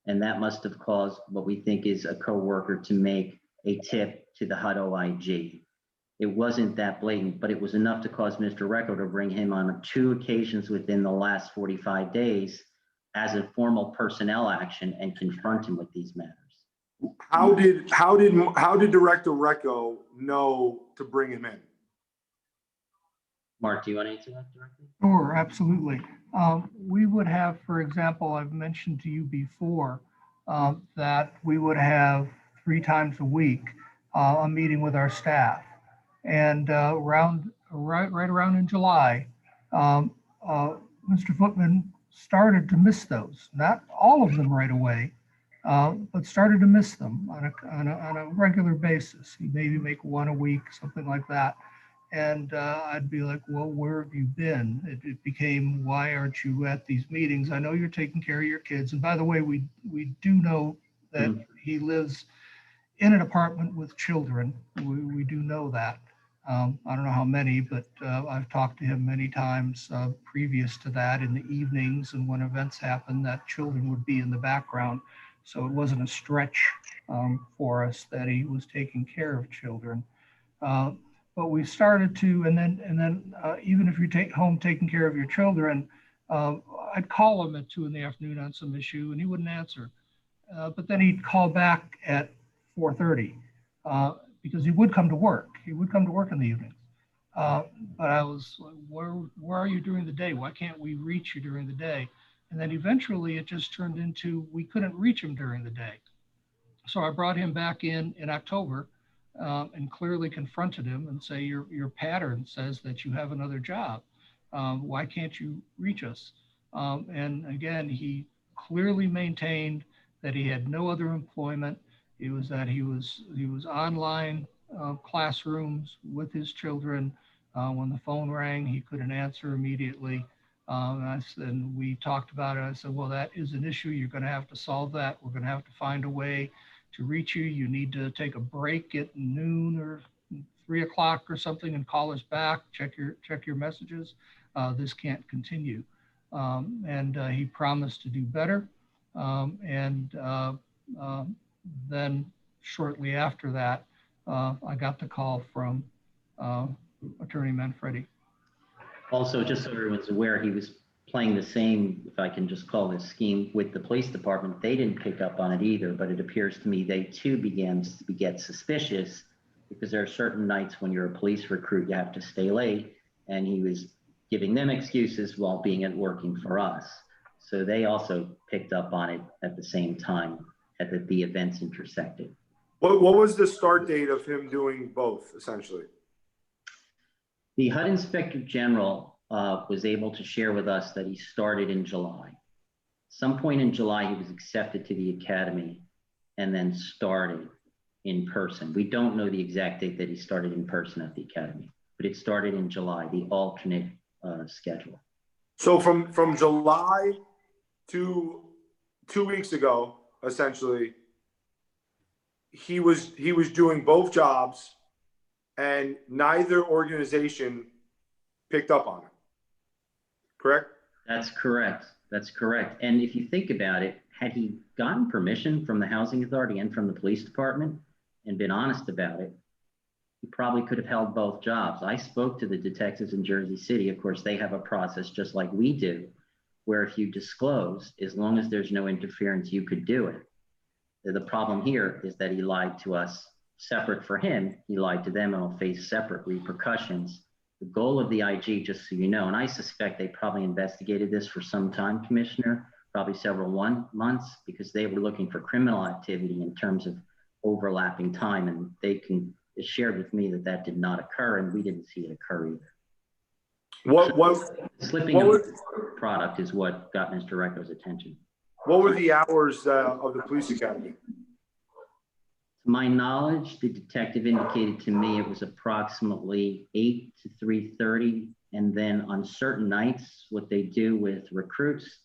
And that must have caused what we think is a coworker to make a tip to the HUD OIG. It wasn't that blatant, but it was enough to cause Mr. Recco to bring him on 2 occasions within the last 45 days as a formal personnel action and confront him with these matters. How did Director Recco know to bring him in? Mark, do you want to answer that directly? Sure, absolutely. We would have, for example, I've mentioned to you before that we would have 3 times a week a meeting with our staff. And right around in July, Mr. Footman started to miss those. Not all of them right away, but started to miss them on a regular basis. He'd maybe make 1 a week, something like that. And I'd be like, well, where have you been? It became, why aren't you at these meetings? I know you're taking care of your kids. And by the way, we do know that he lives in an apartment with children. We do know that. I don't know how many, but I've talked to him many times previous to that in the evenings, and when events happen, that children would be in the background. So it wasn't a stretch for us that he was taking care of children. But we started to, and then even if you're taking care of your children, I'd call him at 2 in the afternoon on some issue, and he wouldn't answer. But then he'd call back at 4:30 because he would come to work. He would come to work in the evenings. But I was like, where are you during the day? Why can't we reach you during the day? And then eventually it just turned into we couldn't reach him during the day. So I brought him back in October and clearly confronted him and say, your pattern says that you have another job. Why can't you reach us? And again, he clearly maintained that he had no other employment. It was that he was online classrooms with his children. When the phone rang, he couldn't answer immediately. And we talked about it. I said, well, that is an issue. You're going to have to solve that. We're going to have to find a way to reach you. You need to take a break at noon or 3 o'clock or something and call us back. Check your messages. This can't continue. And he promised to do better. Then shortly after that, I got the call from Attorney Manfredi. Also, just so everyone's aware, he was playing the same, if I can just call this scheme, with the police department. They didn't pick up on it either, but it appears to me they too began to get suspicious because there are certain nights when you're a police recruit, you have to stay late, and he was giving them excuses while being at working for us. So they also picked up on it at the same time that the events intersected. What was the start date of him doing both, essentially? The HUD Inspector General was able to share with us that he started in July. Some point in July, he was accepted to the academy and then started in person. We don't know the exact date that he started in person at the academy, but it started in July, the alternate schedule. So from July to 2 weeks ago, essentially, he was doing both jobs, and neither organization picked up on it. Correct? That's correct. That's correct. And if you think about it, had he gotten permission from the housing authority and from the police department and been honest about it, he probably could have held both jobs. I spoke to the detectives in Jersey City. Of course, they have a process just like we do, where if you disclose, as long as there's no interference, you could do it. The problem here is that he lied to us separate for him. He lied to them and will face separate repercussions. The goal of the IG, just so you know, and I suspect they probably investigated this for some time, Commissioner, probably several months, because they were looking for criminal activity in terms of overlapping time, and they shared with me that that did not occur, and we didn't see it occur either. Slipping of the product is what got Mr. Recco's attention. What were the hours of the police academy? To my knowledge, the detective indicated to me it was approximately 8 to 3:30. And then on certain nights, what they do with recruits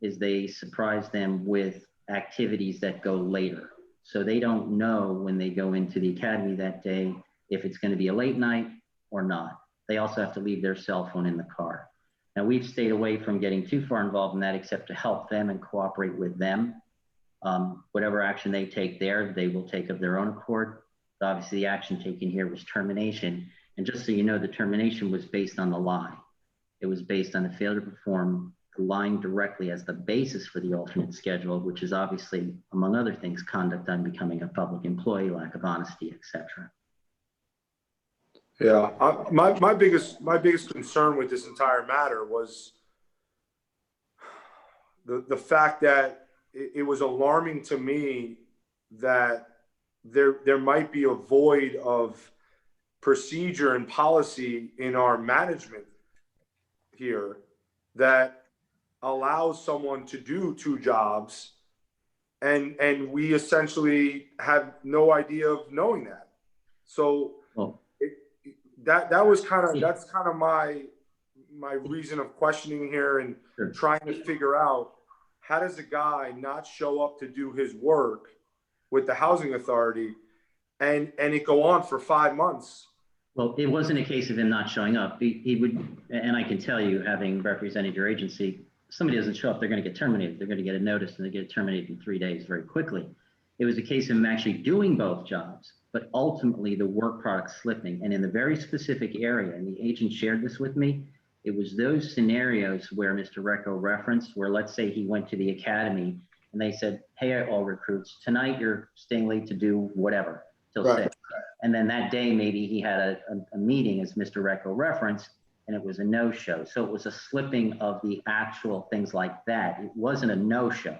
is they surprise them with activities that go later. So they don't know when they go into the academy that day if it's going to be a late night or not. They also have to leave their cell phone in the car. Now, we've stayed away from getting too far involved in that except to help them and cooperate with them. Whatever action they take there, they will take of their own accord. But obviously, the action taken here was termination. And just so you know, the termination was based on the lie. It was based on the failure to perform, lying directly as the basis for the alternate schedule, which is obviously, among other things, conduct on becoming a public employee, lack of honesty, etc. Yeah, my biggest concern with this entire matter was the fact that it was alarming to me that there might be a void of procedure and policy in our management here that allows someone to do two jobs, and we essentially have no idea of knowing that. So that's kind of my reason of questioning here and trying to figure out, how does a guy not show up to do his work with the housing authority and it go on for 5 months? Well, it wasn't a case of him not showing up. He would, and I can tell you, having represented your agency, if somebody doesn't show up, they're going to get terminated. They're going to get a notice and they get terminated in 3 days very quickly. It was a case of him actually doing both jobs, but ultimately the work product slipping. And in the very specific area, and the agent shared this with me, it was those scenarios where Mr. Recco referenced, where let's say he went to the academy and they said, hey, all recruits, tonight you're staying late to do whatever till 6. And then that day, maybe he had a meeting, as Mr. Recco referenced, and it was a no-show. So it was a slipping of the actual things like that. It wasn't a no-show.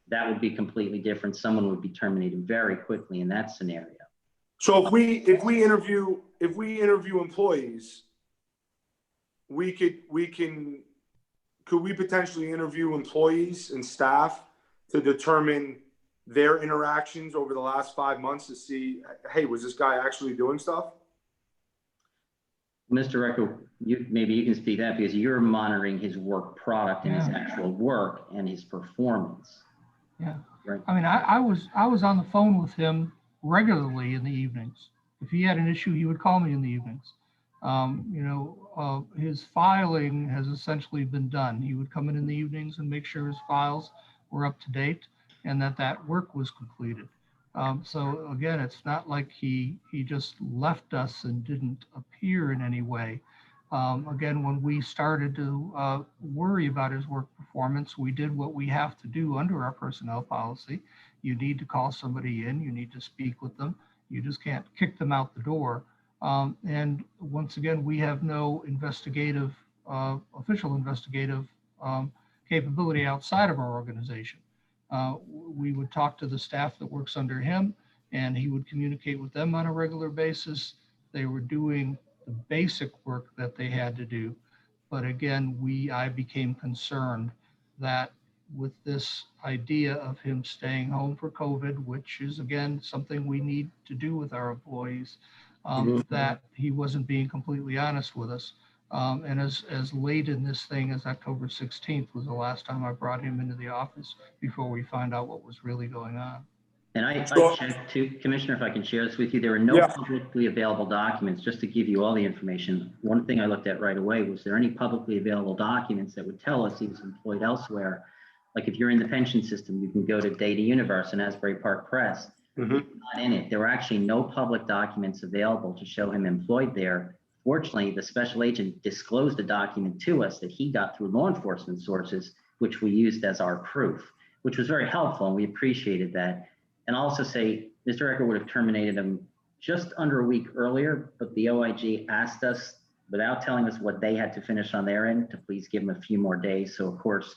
That would be completely different. Someone would be terminated very quickly in that scenario. So if we interview employees, could we potentially interview employees and staff to determine their interactions over the last 5 months to see, hey, was this guy actually doing stuff? Mr. Recco, maybe you can speak to that because you're monitoring his work product and his actual work and his performance. Yeah. Right. I mean, I was on the phone with him regularly in the evenings. If he had an issue, he would call me in the evenings. His filing has essentially been done. He would come in the evenings and make sure his files were up to date and that work was completed. So again, it's not like he just left us and didn't appear in any way. Again, when we started to worry about his work performance, we did what we have to do under our personnel policy. You need to call somebody in, you need to speak with them. You just can't kick them out the door. And once again, we have no investigative, official investigative capability outside of our organization. We would talk to the staff that works under him, and he would communicate with them on a regular basis. They were doing the basic work that they had to do. But again, I became concerned that with this idea of him staying home for COVID, which is again, something we need to do with our employees, that he wasn't being completely honest with us. And as late in this thing as October 16th was the last time I brought him into the office before we found out what was really going on. And I checked too, Commissioner, if I can share this with you, there are no publicly available documents, just to give you all the information. One thing I looked at right away, was there any publicly available documents that would tell us he was employed elsewhere? Like if you're in the pension system, you can go to Data Universe and Asbury Park Press. Not in it. There were actually no public documents available to show him employed there. Fortunately, the special agent disclosed a document to us that he got through law enforcement sources, which we used as our proof, which was very helpful, and we appreciated that. And I'll also say, Mr. Ecker would have terminated him just under a week earlier, but the OIG asked us, without telling us what they had to finish on their end, to please give him a few more days. So of course,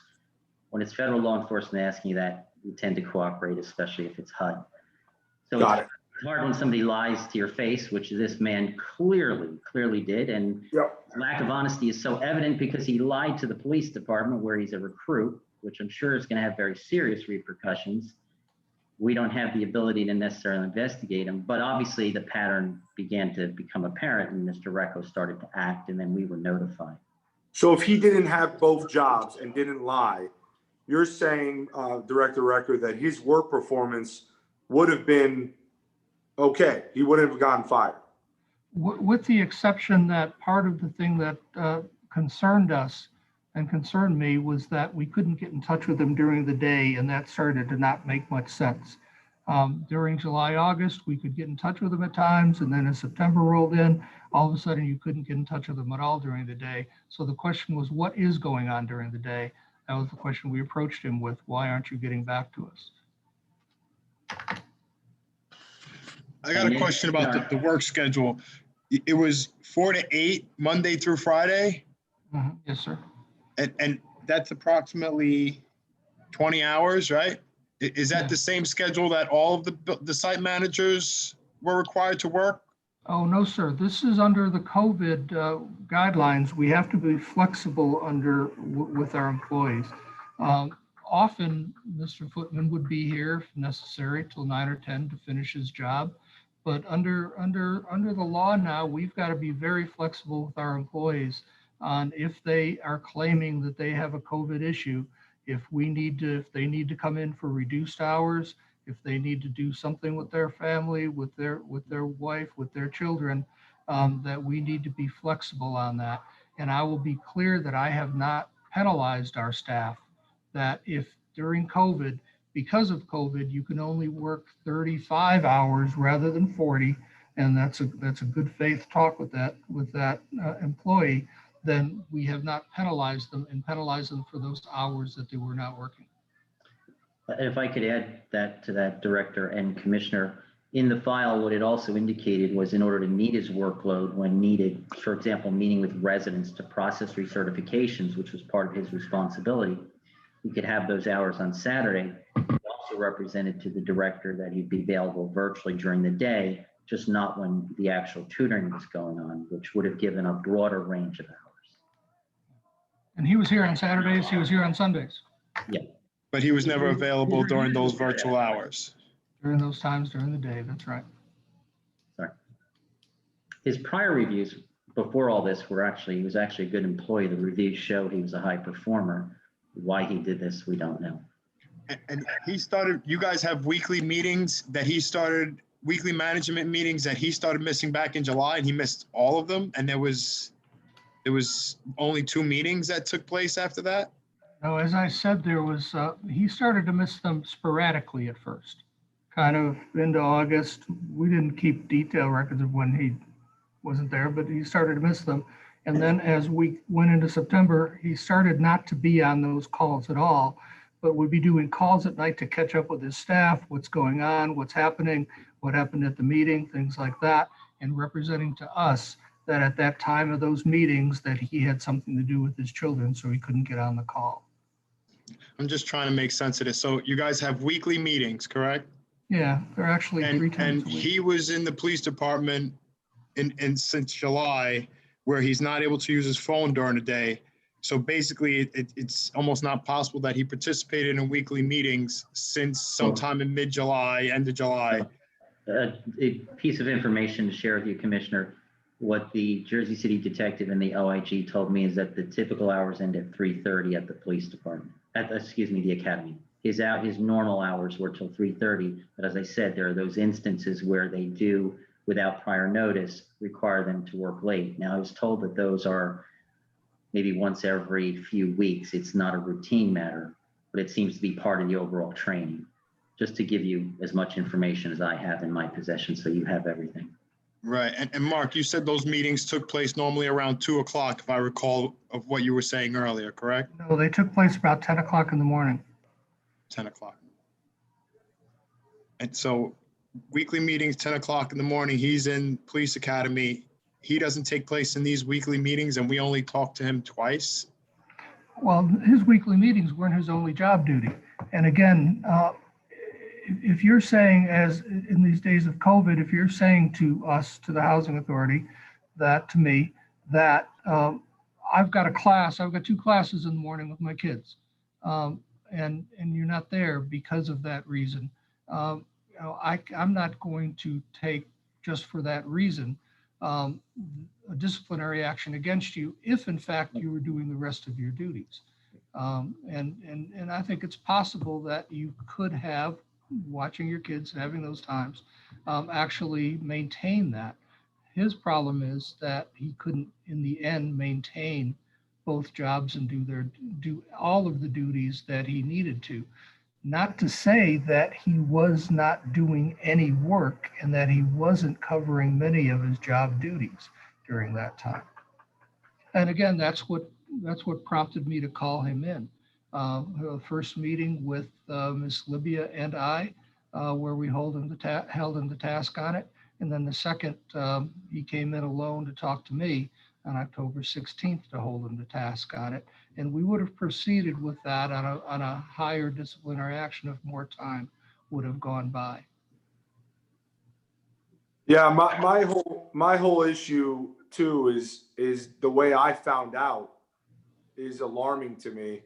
when it's federal law enforcement asking you that, we tend to cooperate, especially if it's HUD. So it's hard when somebody lies to your face, which this man clearly did. And lack of honesty is so evident because he lied to the police department where he's a recruit, which I'm sure is going to have very serious repercussions. We don't have the ability to necessarily investigate him, but obviously the pattern began to become apparent and Mr. Recco started to act, and then we were notified. So if he didn't have both jobs and didn't lie, you're saying, Director Recco, that his work performance would have been okay. He wouldn't have gotten fired. With the exception that part of the thing that concerned us and concerned me was that we couldn't get in touch with him during the day, and that started to not make much sense. During July, August, we could get in touch with him at times, and then as September rolled in, all of a sudden you couldn't get in touch with him at all during the day. So the question was, what is going on during the day? That was the question we approached him with. Why aren't you getting back to us? I got a question about the work schedule. It was 4 to 8, Monday through Friday? Yes, sir. And that's approximately 20 hours, right? Is that the same schedule that all of the site managers were required to work? Oh, no, sir. This is under the COVID guidelines. We have to be flexible with our employees. Often, Mr. Footman would be here if necessary till 9 or 10 to finish his job. But under the law now, we've got to be very flexible with our employees on if they are claiming that they have a COVID issue, if they need to come in for reduced hours, if they need to do something with their family, with their wife, with their children, that we need to be flexible on that. And I will be clear that I have not penalized our staff, that if during COVID, because of COVID, you can only work 35 hours rather than 40, and that's a good faith talk with that employee, then we have not penalized them and penalized them for those hours that they were not working. If I could add that to that, Director and Commissioner, in the file, what it also indicated was in order to meet his workload when needed, for example, meeting with residents to process recertifications, which was part of his responsibility, he could have those hours on Saturday. He also represented to the director that he'd be available virtually during the day, just not when the actual tutoring was going on, which would have given a broader range of hours. And he was here on Saturdays, he was here on Sundays. Yeah. But he was never available during those virtual hours. During those times during the day, that's right. Sorry. His prior reviews before all this he was actually a good employee. The reviews show he was a high performer. Why he did this, we don't know. And you guys have weekly meetings that he started, weekly management meetings that he started missing back in July, and he missed all of them. And there was only 2 meetings that took place after that. No, as I said, he started to miss them sporadically at first, kind of into August. We didn't keep detailed records of when he wasn't there, but he started to miss them. And then as we went into September, he started not to be on those calls at all, but would be doing calls at night to catch up with his staff, what's going on, what's happening, what happened at the meeting, things like that, and representing to us that at that time of those meetings that he had something to do with his children, so he couldn't get on the call. I'm just trying to make sense of this. So you guys have weekly meetings, correct? Yeah, they're actually 3 And times a week. he was in the police department in since July, where he's not able to use his phone during the day. So basically, it's almost not possible that he participated in weekly meetings since sometime in mid-July, end of July. A piece of information to share with you, Commissioner. What the Jersey City detective and the OIG told me is that the typical hours end at 3:30 at the police department, the academy. His normal hours were till 3:30, but as I said, there are those instances where they do, without prior notice, require them to work late. Now, I was told that those are maybe once every few weeks. It's not a routine matter, but it seems to be part of the overall training. Just to give you as much information as I have in my possession, so you have everything. Right. And Mark, you said those meetings took place normally around 2 o'clock, if I recall of what you were saying earlier, correct? No, they took place about 10 o'clock in the morning. 10 o'clock. And so weekly meetings, 10 o'clock in the morning, he's in police academy. He doesn't take place in these weekly meetings and we only talk to him twice? Well, his weekly meetings weren't his only job duty. And again, if you're saying, as in these days of COVID, if you're saying to us, to the housing authority, that to me, that I've got a class, I've got 2 classes in the morning with my kids, and you're not there because of that reason, I'm not going to take, just for that reason, a disciplinary action against you if in fact you were doing the rest of your duties. And I think it's possible that you could have, watching your kids, having those times, actually maintain that. His problem is that he couldn't, in the end, maintain both jobs and do all of the duties that he needed to. Not to say that he was not doing any work and that he wasn't covering many of his job duties during that time. And again, that's what prompted me to call him in. The first meeting with Ms. Libya and I, where we held him to task on it. And then the second, he came in alone to talk to me on October 16th to hold him to task on it. And we would have proceeded with that on a higher disciplinary action if more time would have gone by. Yeah, my whole issue too is the way I found out is alarming to me.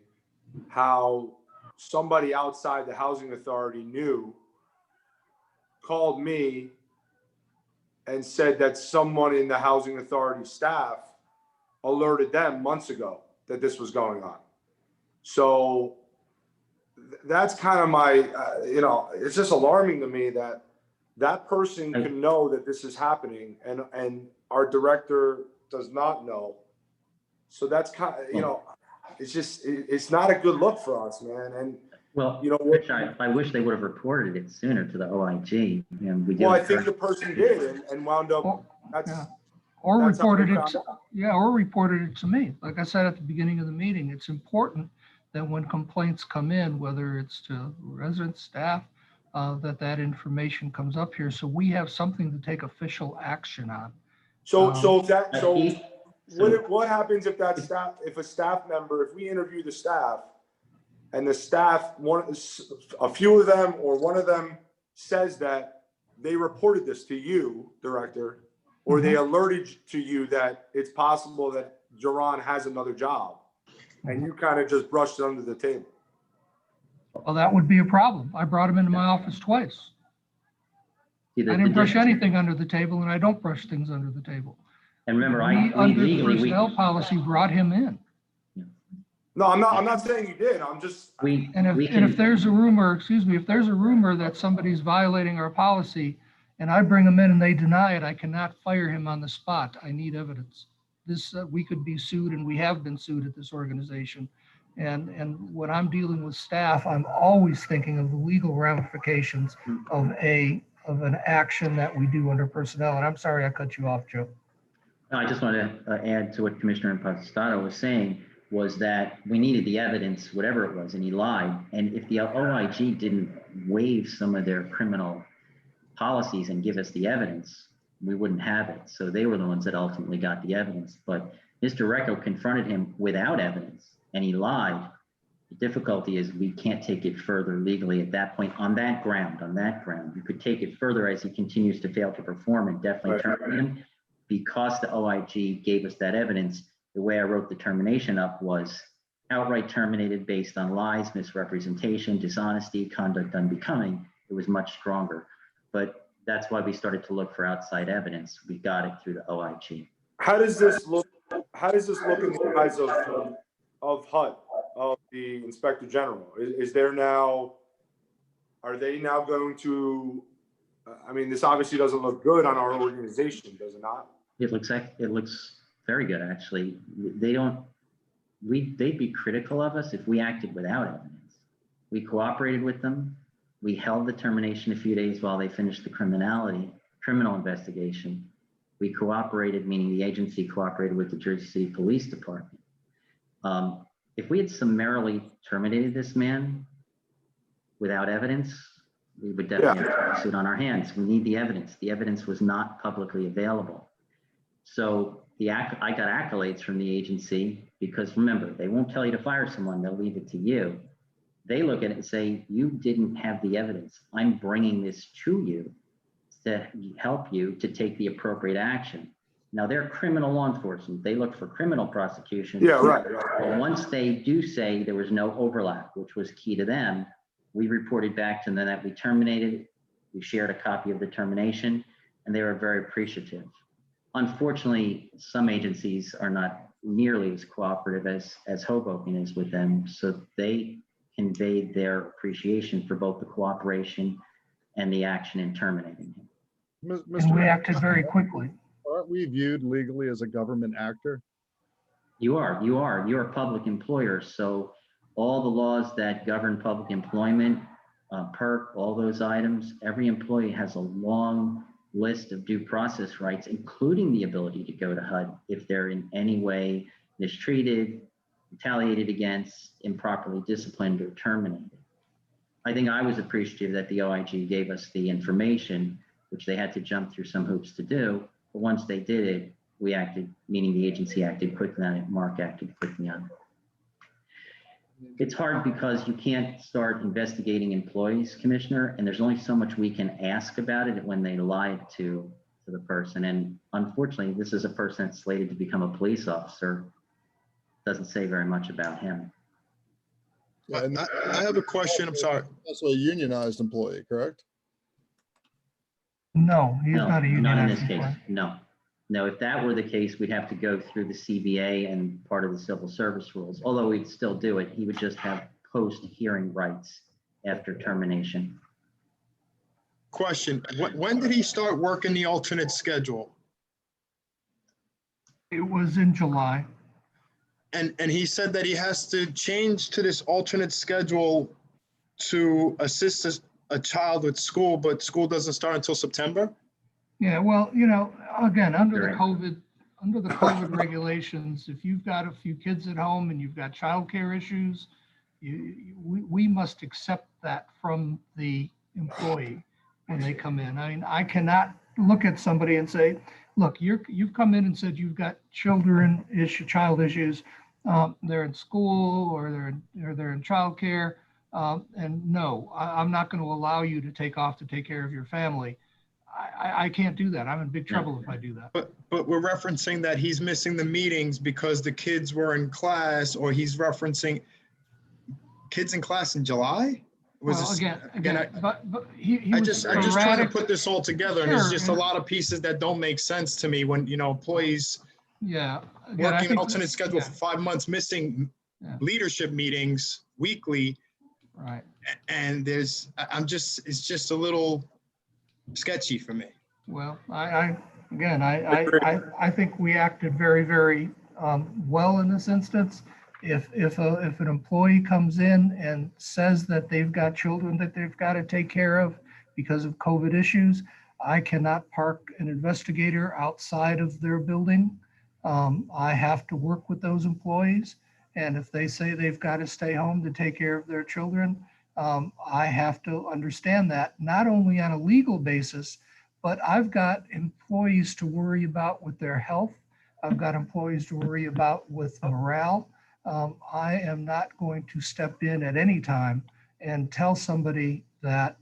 How somebody outside the housing authority called me and said that someone in the housing authority staff alerted them months ago that this was going on. So that's kind of my, it's just alarming to me that that person can know that this is happening and our director does not know. So that's kind of, it's just, it's not a good look for us, man. And well, Rich, I wish they would have reported it sooner to the OIG. And we I think the person did and wound up. Or reported it to me. Like I said at the beginning of the meeting, it's important that when complaints come in, whether it's to residents, staff, that information comes up here, so we have something to take official action on. What happens if that staff, if we interview the staff, and the staff, a few of them or one of them says that they reported this to you, director, or they alerted to you that it's possible that Jaron has another job, and you kind of just brushed it under the table? Well, that would be a problem. I brought him into my office twice. I didn't brush anything under the table, and I don't brush things under the table. And remember, under the personnel policy, brought him in. No, I'm not saying you did. I'm just. If there's a rumor, if there's a rumor that somebody's violating our policy, and I bring them in and they deny it, I cannot fire him on the spot. I need evidence. We could be sued, and we have been sued at this organization. And when I'm dealing with staff, I'm always thinking of the legal ramifications of an action that we do under personnel. And I'm sorry I cut you off, Joe. I just want to add to what Commissioner Impastato was saying, was that we needed the evidence, whatever it was, and he lied. And if the OIG didn't waive some of their criminal policies and give us the evidence, we wouldn't have it. So they were the ones that ultimately got the evidence. But Mr. Recco confronted him without evidence, and he lied. The difficulty is we can't take it further legally at that point on that ground. You could take it further as he continues to fail to perform and definitely terminate him. Because the OIG gave us that evidence, the way I wrote the termination up was outright terminated based on lies, misrepresentation, dishonesty, conduct unbecoming. It was much stronger. But that's why we started to look for outside evidence. We got it through the OIG. How does this look in the eyes of HUD, of the Inspector General? Is there now, are they now going to, I mean, this obviously doesn't look good on our organization, does it not? It looks very good, actually. They'd be critical of us if we acted without evidence. We cooperated with them. We held the termination a few days while they finished the criminal investigation. We cooperated, meaning the agency cooperated with the Jersey City Police Department. If we had summarily terminated this man without evidence, we would definitely have a suit on our hands. We need the evidence. The evidence was not publicly available. So I got accolades from the agency because, remember, they won't tell you to fire someone. They'll leave it to you. They look at it and say, you didn't have the evidence. I'm bringing this to you to help you to take the appropriate action. Now, they're criminal law enforcement. They look for criminal prosecution. Yeah, right. But once they do say there was no overlap, which was key to them, we reported back to them that we terminated. We shared a copy of the termination, and they were very appreciative. Unfortunately, some agencies are not nearly as cooperative as Hoboken is with them, so they conveyed their appreciation for both the cooperation and the action in terminating him. And we acted very quickly. Aren't we viewed legally as a government actor? You're a public employer, so all the laws that govern public employment, PERC, all those items, every employee has a long list of due process rights, including the ability to go to HUD if they're in any way mistreated, retaliated against, improperly disciplined, or terminated. I think I was appreciative that the OIG gave us the information, which they had to jump through some hoops to do. But once they did it, we acted, meaning the agency acted quickly on it, Mark acted quickly on it. It's hard because you can't start investigating employees, Commissioner, and there's only so much we can ask about it when they lied to the person. And unfortunately, this is a person that's slated to become a police officer. Doesn't say very much about him. Yeah, and I have a question. I'm sorry. Also a unionized employee, correct? No, he's not a Not in unionized this case. employee. No, if that were the case, we'd have to go through the CBA and part of the civil service rules. Although we'd still do it, he would just have post-hearing rights after termination. Question, when did he start working the alternate schedule? It was in July. And he said that he has to change to this alternate schedule to assist a child with school, but school doesn't start until September? Yeah, well, again, under the COVID regulations, if you've got a few kids at home and you've got childcare issues, we must accept that from the employee when they come in. I mean, I cannot look at somebody and say, look, you've come in and said you've got child issues. They're in school or they're in childcare. And no, I'm not going to allow you to take off to take care of your family. I can't do that. I'm in big trouble if I do that. But we're referencing that he's missing the meetings because the kids were in class, or he's referencing kids in class in July? I'm just trying to put this all together, and there's just a lot of pieces that don't make sense to me when, employees working an alternate schedule for 5 months, missing leadership meetings weekly. Right. And it's just a little sketchy for me. Well, I think we acted very, very well in this instance. If an employee comes in and says that they've got children that they've got to take care of because of COVID issues, I cannot park an investigator outside of their building. I have to work with those employees. And if they say they've got to stay home to take care of their children, I have to understand that, not only on a legal basis, but I've got employees to worry about with their health. I've got employees to worry about with morale. I am not going to step in at any time and tell somebody that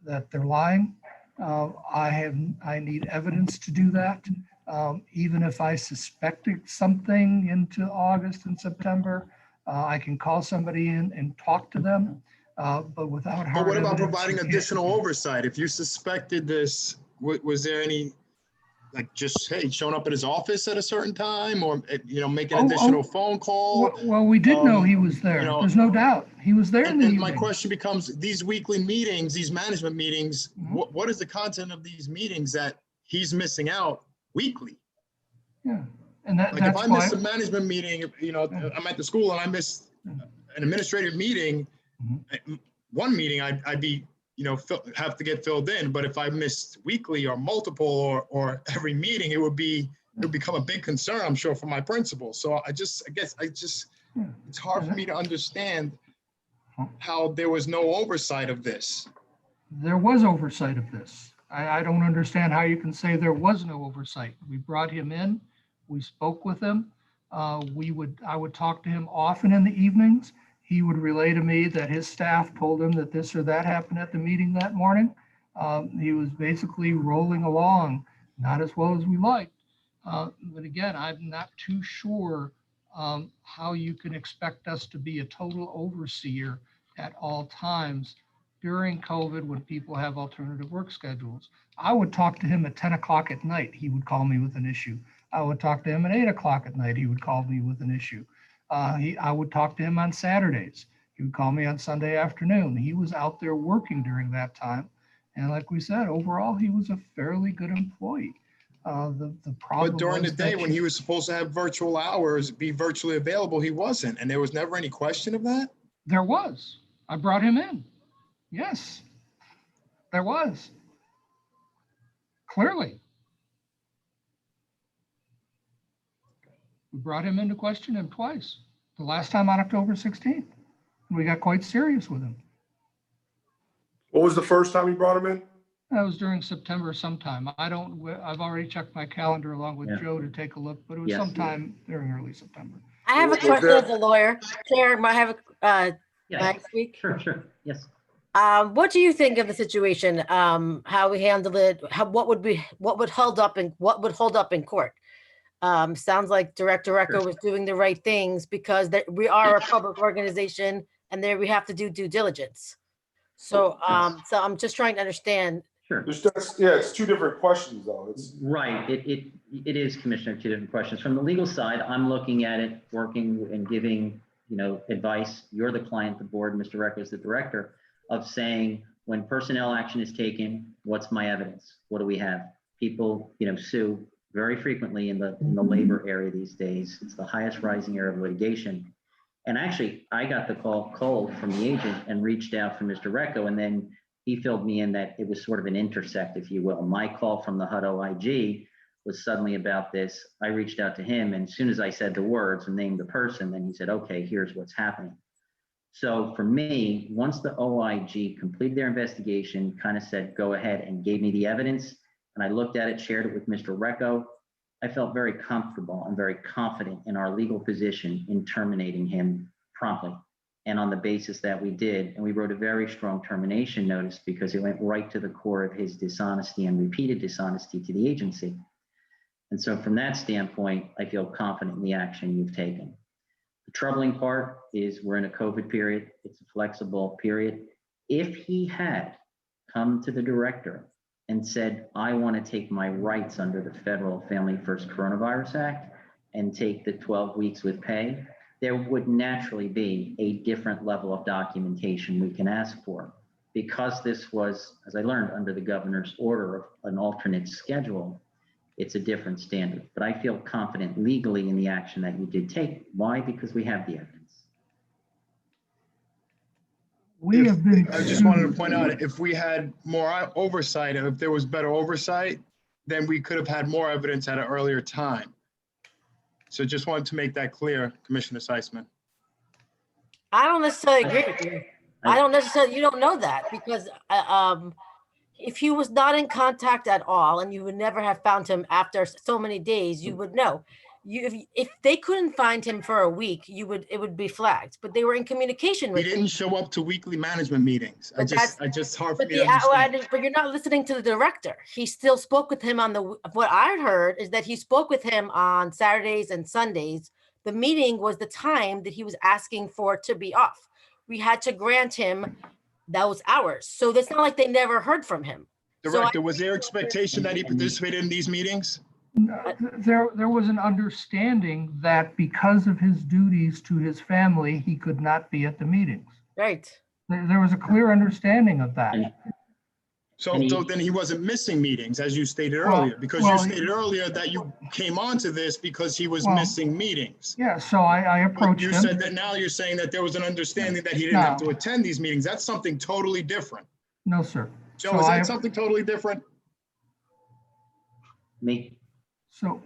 that they're lying. I need evidence to do that. Even if I suspected something into August and September, I can call somebody in and talk to them. But without hard But what about evidence, providing you can't- additional oversight? If you suspected this, was there any, like, just, hey, showing up at his office at a certain time, or, making additional phone call? Well, we did know he was there. There's no doubt. He was there in the And my evening. question becomes, these weekly meetings, these management meetings, Mm-hmm. what is the content of these meetings that he's missing out weekly? Yeah, and Like, if that's I why. miss a management meeting, I'm at the school and I miss an administrative meeting, one meeting I'd be, have to get filled in. But if I missed weekly or multiple or every meeting, it would become a big concern, I'm sure, for my principal. So I guess it's hard for me to understand how there was no oversight of this. There was oversight of this. I don't understand how you can say there was no oversight. We brought him in, we spoke with him. I would talk to him often in the evenings. He would relay to me that his staff told him that this or that happened at the meeting that morning. He was basically rolling along, not as well as we liked. But again, I'm not too sure how you can expect us to be a total overseer at all times during COVID when people have alternative work schedules. I would talk to him at 10 o'clock at night. He would call me with an issue. I would talk to him at 8 o'clock at night. He would call me with an issue. I would talk to him on Saturdays. He would call me on Sunday afternoon. He was out there working during that time. And like we said, overall, he was a fairly good employee. The problem But during the was day that when he was supposed to have virtual hours, be virtually available, he wasn't. And there was never any question of that? There was. I brought him in. Yes, there was. Clearly. We brought him in to question him twice. The last time on October 16th. We got quite serious with him. What was the first time you brought him in? That was during September sometime. I've already checked my calendar along with Joe to take a look, but it was sometime during early September. I have a question as a lawyer. Claire, I have next week. Sure. Yes. What do you think of the situation? How we handled it? What would hold up in court? Sounds like Director Recco was doing the right things because we are a public organization and there we have to do due diligence. So, so I'm just trying to understand. Sure. It's two different questions though. It's right. It is, Commissioner, two different questions. From the legal side, I'm looking at it, working and giving, advice. You're the client, the board, Mr. Recco is the director, of saying when personnel action is taken, what's my evidence? What do we have? People, sue very frequently in the labor area these days. It's the highest rising area of litigation. And actually, I got the call cold from the agent and reached out for Mr. Recco, and then he filled me in that it was sort of an intersect, if you will. My call from the HUD OIG was suddenly about this. I reached out to him, and as soon as I said the words and named the person, then he said, okay, here's what's happening. So for me, once the OIG completed their investigation, kind of said, go ahead, and gave me the evidence, and I looked at it, shared it with Mr. Recco, I felt very comfortable and very confident in our legal position in terminating him promptly. And on the basis that we did, and we wrote a very strong termination notice because it went right to the core of his dishonesty and repeated dishonesty to the agency. And so from that standpoint, I feel confident in the action you've taken. The troubling part is we're in a COVID period. It's a flexible period. If he had come to the director and said, I want to take my rights under the Federal Family First Coronavirus Act and take the 12 weeks with pay, there would naturally be a different level of documentation we can ask for. Because this was, as I learned, under the governor's order of an alternate schedule, it's a different standard. But I feel confident legally in the action that you did take. Why? Because we have the evidence. We have been. I just wanted to sued. point out, if we had more oversight, if there was better oversight, then we could have had more evidence at an earlier time. So just wanted to make that clear, Commissioner Seisman. I don't necessarily agree with you. I don't necessarily, you don't know that because if he was not in contact at all and you would never have found him after so many days, you would know. If they couldn't find him for a week, it would be flagged, but they were in communication He with didn't him. show up to weekly management meetings. But I just hard for But me to understand. but you're not listening to the director. He still spoke with him on what I heard is that he spoke with him on Saturdays and Sundays. The meeting was the time that he was asking for to be off. We had to grant him those hours. So it's not like they never heard from him. Director, was there expectation that he participated in these meetings? There was an understanding that because of his duties to his family, he could not be at the meetings. Right. There was a clear understanding of that. So then he wasn't missing meetings, as you stated earlier, because you stated earlier that you came onto this because he was missing meetings. Yeah, so I approached him. You said that now you're saying that there was an understanding that he didn't have to attend these meetings. That's something totally different. No, sir. Joe, is that something totally different? Me? So.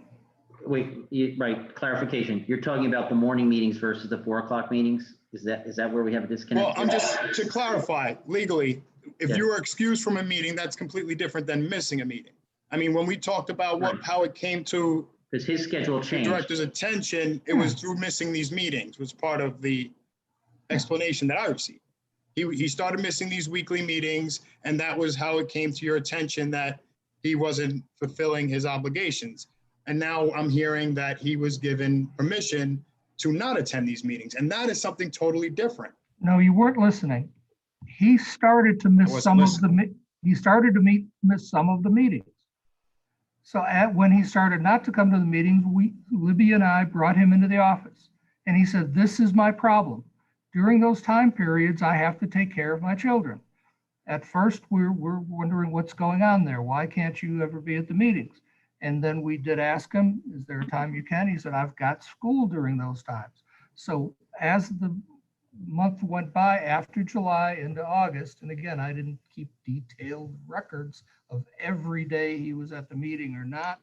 Wait, right, clarification. You're talking about the morning meetings versus the 4 o'clock meetings? Is that where we have a disconnect? Well, I'm just, to clarify, legally, if Yeah. you were excused from a meeting, that's completely different than missing a meeting. I mean, when we talked about how it came to because his schedule the changed. director's attention, it was through missing these meetings, was part of the explanation that I received. He started missing these weekly meetings, and that was how it came to your attention that he wasn't fulfilling his obligations. And now I'm hearing that he was given permission to not attend these meetings, and that is something totally different. No, you weren't listening. He started to miss some of the, miss some of the meetings. So when he started not to come to the meetings, Libby and I brought him into the office, and he said, "This is my problem. During those time periods, I have to take care of my children." At first, we're wondering what's going on there. Why can't you ever be at the meetings? And then we did ask him, "Is there a time you can?" He said, "I've got school during those times." So as the month went by after July into August, and again, I didn't keep detailed records of every day he was at the meeting or not,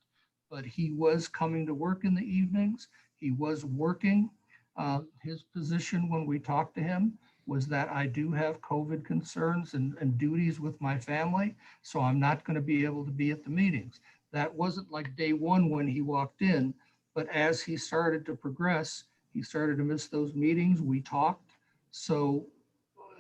but he was coming to work in the evenings. He was working. His position when we talked to him was that I do have COVID concerns and duties with my family, so I'm not going to be able to be at the meetings. That wasn't like day one when he walked in, but as he started to progress, he started to miss those meetings. We talked. So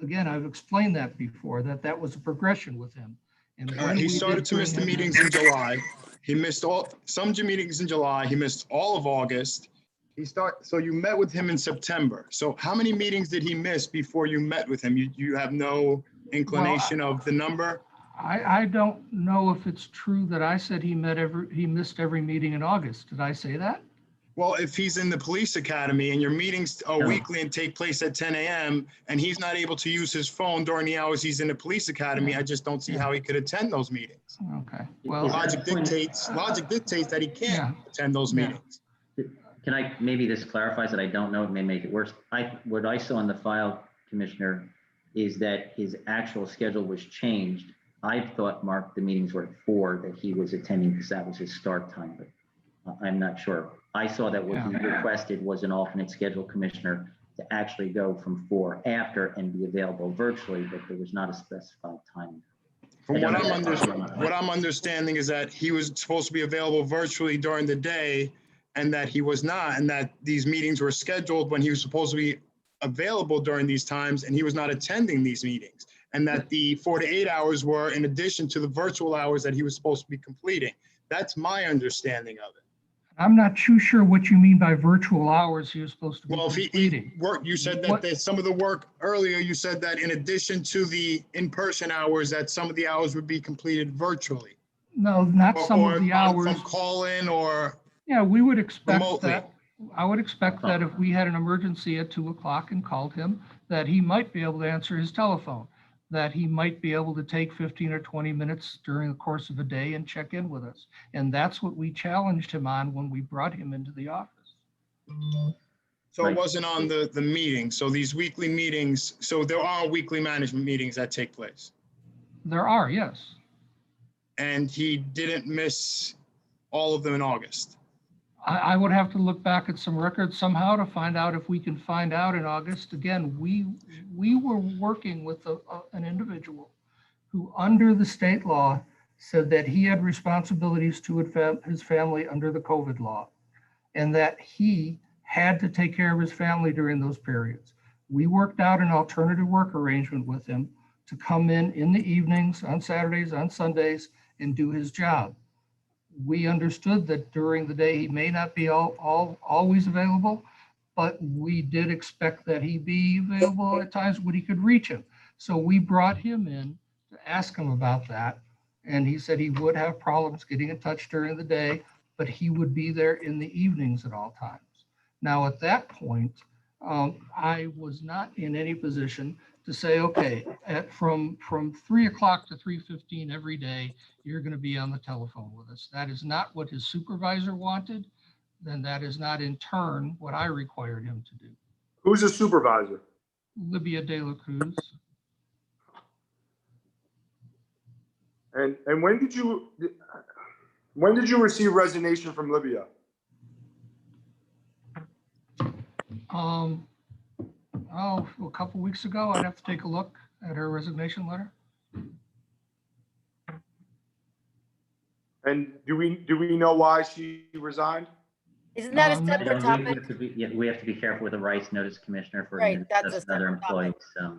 again, I've explained that before, that was a progression with him. And He started to miss the meetings in July. He missed some meetings in July. He missed all of August. So you met with him in September. So how many meetings did he miss before you met with him? You have no inclination of the number? I don't know if it's true that I said he missed every meeting in August. Did I say that? Well, if he's in the police academy and your meetings are weekly and take place at 10 a.m. and he's not able to use his phone during the hours he's in the police academy, I just don't see how he could attend those meetings. Okay. Well, logic dictates that he can't attend those meetings. Can I, maybe this clarifies that I don't know, it may make it worse. What I saw in the file, Commissioner, is that his actual schedule was changed. I thought, Mark, the meetings were at 4 that he was attending because that was his start time, but I'm not sure. I saw that what he requested was an alternate schedule, Commissioner, to actually go from 4 after and be available virtually, but there was not a specified time. From what I'm understanding is that he was supposed to be available virtually during the day and that he was not, and that these meetings were scheduled when he was supposed to be available during these times and he was not attending these meetings, and that the 4 to 8 hours were in addition to the virtual hours that he was supposed to be completing. That's my understanding of it. I'm not too sure what you mean by virtual hours he was supposed to be completing. If he worked, you said that some of the work earlier, you said that in addition to the in-person hours, that some of the hours would be completed virtually. No, not some of the hours. From call-in or yeah, we would expect remotely. that. I would expect that if we had an emergency at 2 o'clock and called him, that he might be able to answer his telephone, that he might be able to take 15 or 20 minutes during the course of a day and check in with us. And that's what we challenged him on when we brought him into the office. So it Right. wasn't on the meeting. So these weekly meetings, so there are weekly management meetings that take place. There are, yes. And he didn't miss all of them in August. I would have to look back at some records somehow to find out if we can find out in August. Again, we were working with an individual who, under the state law, said that he had responsibilities to his family under the COVID law, and that he had to take care of his family during those periods. We worked out an alternative work arrangement with him to come in the evenings, on Saturdays, on Sundays, and do his job. We understood that during the day he may not be always available, but we did expect that he be available at times when he could reach him. So we brought him in to ask him about that. And he said he would have problems getting in touch during the day, but he would be there in the evenings at all times. Now, at that point, I was not in any position to say, okay, from 3 o'clock to 3:15 every day, you're going to be on the telephone with us. That is not what his supervisor wanted. Then that is not in turn what I required him to do. Who's the supervisor? Libya De La Cruz. And when did you receive resignation from Libya? A couple weeks ago. I'd have to take a look at her resignation letter. And do we know why she resigned? Isn't that a No. separate We topic? have to be, yeah, we have to be careful with the rights notice, Commissioner, for Right, that's a just separate another employee. topic. So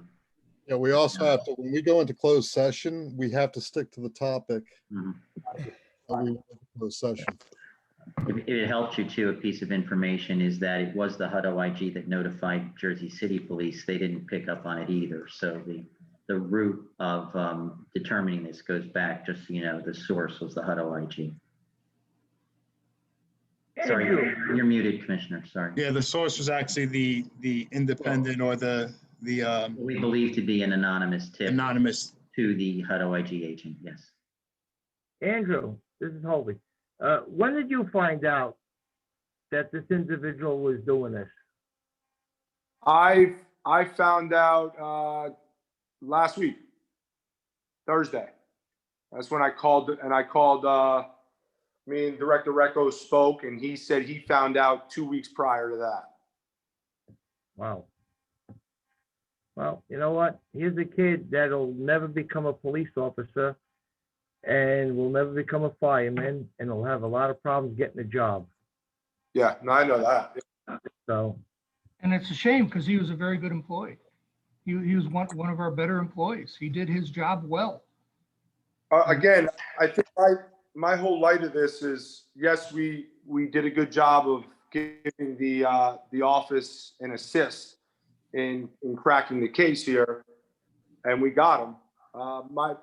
Yeah, we also have to, when we go into closed session, we have to stick to the topic. mhm. that we went into closed session. If it helps you too, a piece of information is that it was the HUD OIG that notified Jersey City Police. They didn't pick up on it either. So the root of determining this goes back, just so you know, the source was the HUD OIG. Sorry, you're muted, Commissioner. Sorry. Yeah, the source was actually the independent or the We believe to be an anonymous tip anonymous. to the HUD OIG agent. Yes. Andrew, this is Hobie. When did you find out that this individual was doing this? I found out last week, Thursday. That's when I called, me and Director Recco spoke, and he said he found out 2 weeks prior to that. Wow. Well, you know what? Here's a kid that'll never become a police officer and will never become a fireman, and will have a lot of problems getting a job. Yeah, no, I know that. So, And it's a shame because he was a very good employee. He was one of our better employees. He did his job well. Again, I think my whole light of this is, yes, we did a good job of giving the office an assist in cracking the case here, and we got him.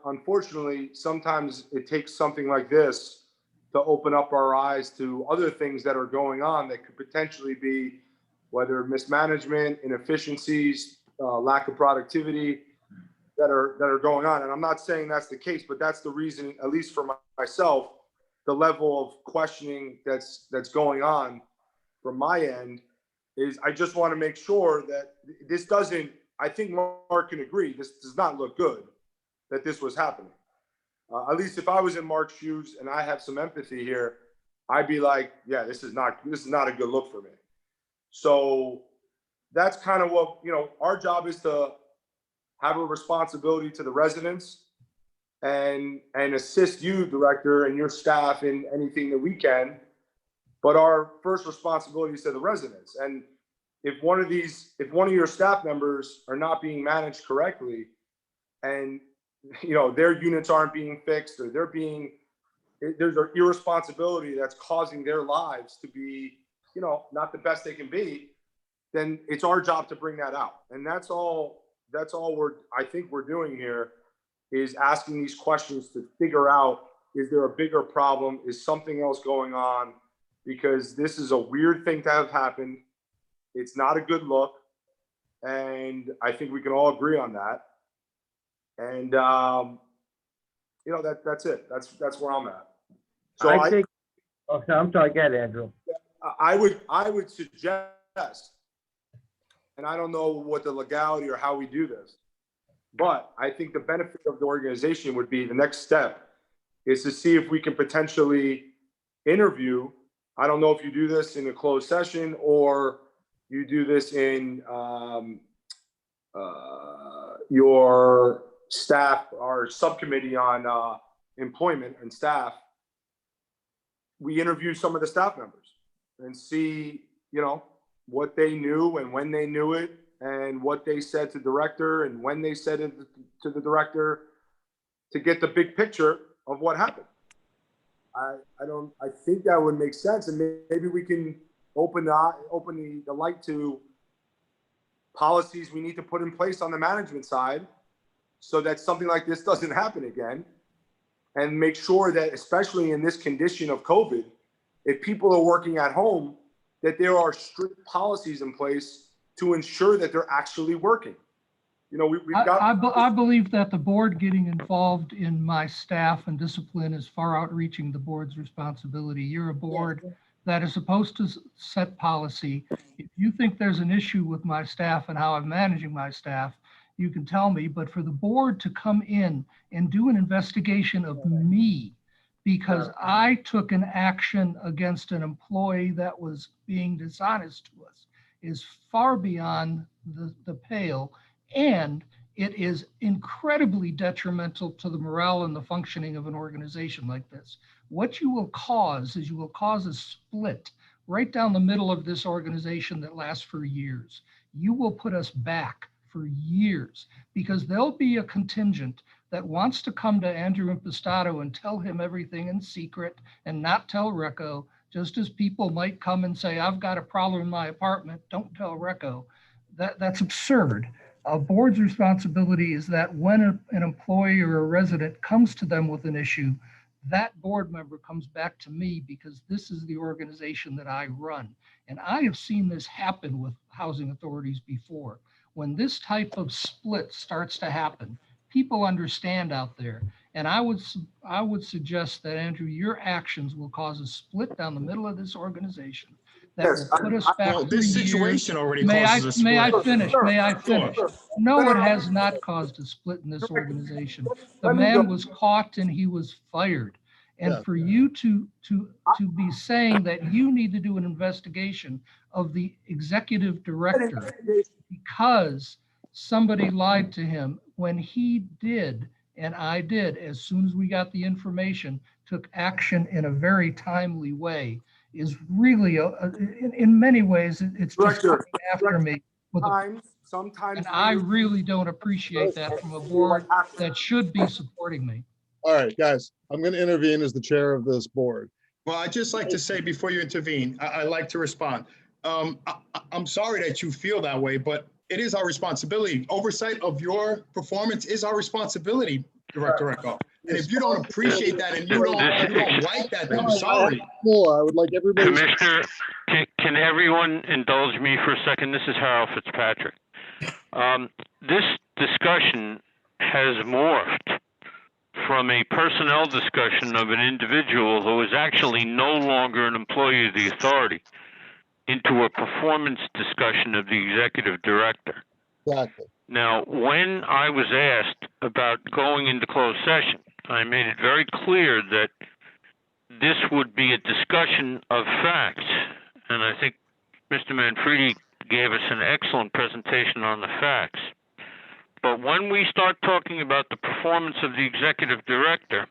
Unfortunately, sometimes it takes something like this to open up our eyes to other things that are going on that could potentially be, whether mismanagement, inefficiencies, lack of productivity that are going on. And I'm not saying that's the case, but that's the reason, at least for myself, the level of questioning that's going on from my end is I just want to make sure that this doesn't, I think Mark can agree, this does not look good that this was happening. At least if I was in Mark's shoes and I have some empathy here, I'd be like, yeah, this is not a good look for me. So that's kind of what, our job is to have a responsibility to the residents and assist you, Director, and your staff in anything that we can. But our first responsibility is to the residents. And if one of your staff members are not being managed correctly, and their units aren't being fixed, or there's an irresponsibility that's causing their lives to be, not the best they can be, then it's our job to bring that out. And that's all I think we're doing here, is asking these questions to figure out, is there a bigger problem? Is something else going on? Because this is a weird thing to have happen. It's not a good look. And I think we can all agree on that. And, that's it. That's where I'm at. So I think, okay, I'm sorry, go ahead, Andrew. I would suggest and I don't know what the legality or how we do this, but I think the benefit of the organization would be the next step is to see if we can potentially interview. I don't know if you do this in a closed session or you do this in your staff or subcommittee on employment and staff. We interview some of the staff members and see, what they knew and when they knew it and what they said to director and when they said it to the director to get the big picture of what happened. I think that would make sense, and maybe we can open the light to policies we need to put in place on the management side so that something like this doesn't happen again, and make sure that, especially in this condition of COVID, if people are working at home, that there are strict policies in place to ensure that they're actually working. I believe that the board getting involved in my staff and discipline is far outreaching the board's responsibility. You're a board that is supposed to set policy. If you think there's an issue with my staff and how I'm managing my staff, you can tell me, but for the board to come in and do an investigation of me because I took an action against an employee that was being dishonest to us is far beyond the pale. And it is incredibly detrimental to the morale and the functioning of an organization like this. What you will cause is you will cause a split right down the middle of this organization that lasts for years. You will put us back for years because there'll be a contingent that wants to come to Andrew Impastato and tell him everything in secret and not tell Recco, just as people might come and say, I've got a problem in my apartment, don't tell Recco. That's absurd. A board's responsibility is that when an employee or a resident comes to them with an issue, that board member comes back to me because this is the organization that I run. And I have seen this happen with housing authorities before. When this type of split starts to happen, people understand out there. And I would suggest that, Andrew, your actions will cause a split down the middle of this organization. That will put us back Well, for this years. situation already May I causes a may I split. finish? May I finish? Sure. No, it has not caused a split in this organization. The man was caught and he was fired. And for you to be saying that you need to do an investigation of the executive director because somebody lied to him when he did, and I did, as soon as we got the information, took action in a very timely way, is really, in many ways, it's just coming after me. Sometimes, and I really don't appreciate that from a board that should be supporting me. All right, guys, I'm going to intervene as the chair of this board. Well, I'd just like to say before you intervene, I'd like to respond. I'm sorry that you feel that way, but it is our responsibility. Oversight of your performance is our responsibility, Director Recco. And if you don't appreciate that and you don't like that, then I'm sorry. More, I would like everybody. Commissioner, can everyone indulge me for a second? This is Harold Fitzpatrick. This discussion has morphed from a personnel discussion of an individual who is actually no longer an employee of the authority into a performance discussion of the executive director. Exactly. Now, when I was asked about going into closed session, I made it very clear that this would be a discussion of facts. And I think Mr. Manfredi gave us an excellent presentation on the facts. But when we start talking about the performance of the executive director,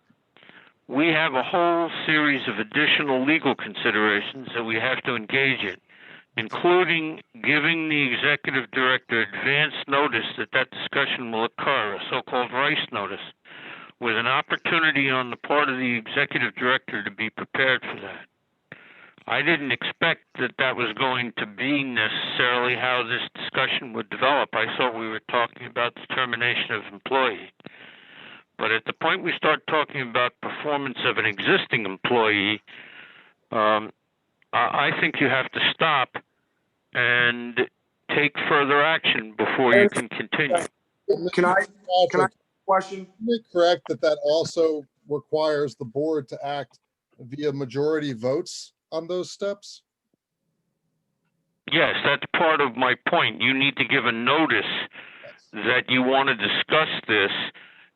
we have a whole series of additional legal considerations that we have to engage in, including giving the executive director advance notice that that discussion will occur, a so-called rice notice, with an opportunity on the part of the executive director to be prepared for that. I didn't expect that that was going to be necessarily how this discussion would develop. I thought we were talking about the termination of employee. But at the point we start talking about performance of an existing employee, I think you have to stop and take further action before you can continue. Can I question? Is it correct that also requires the board to act via majority votes on those steps? Yes, that's part of my point. You need to give a notice that you want to discuss this,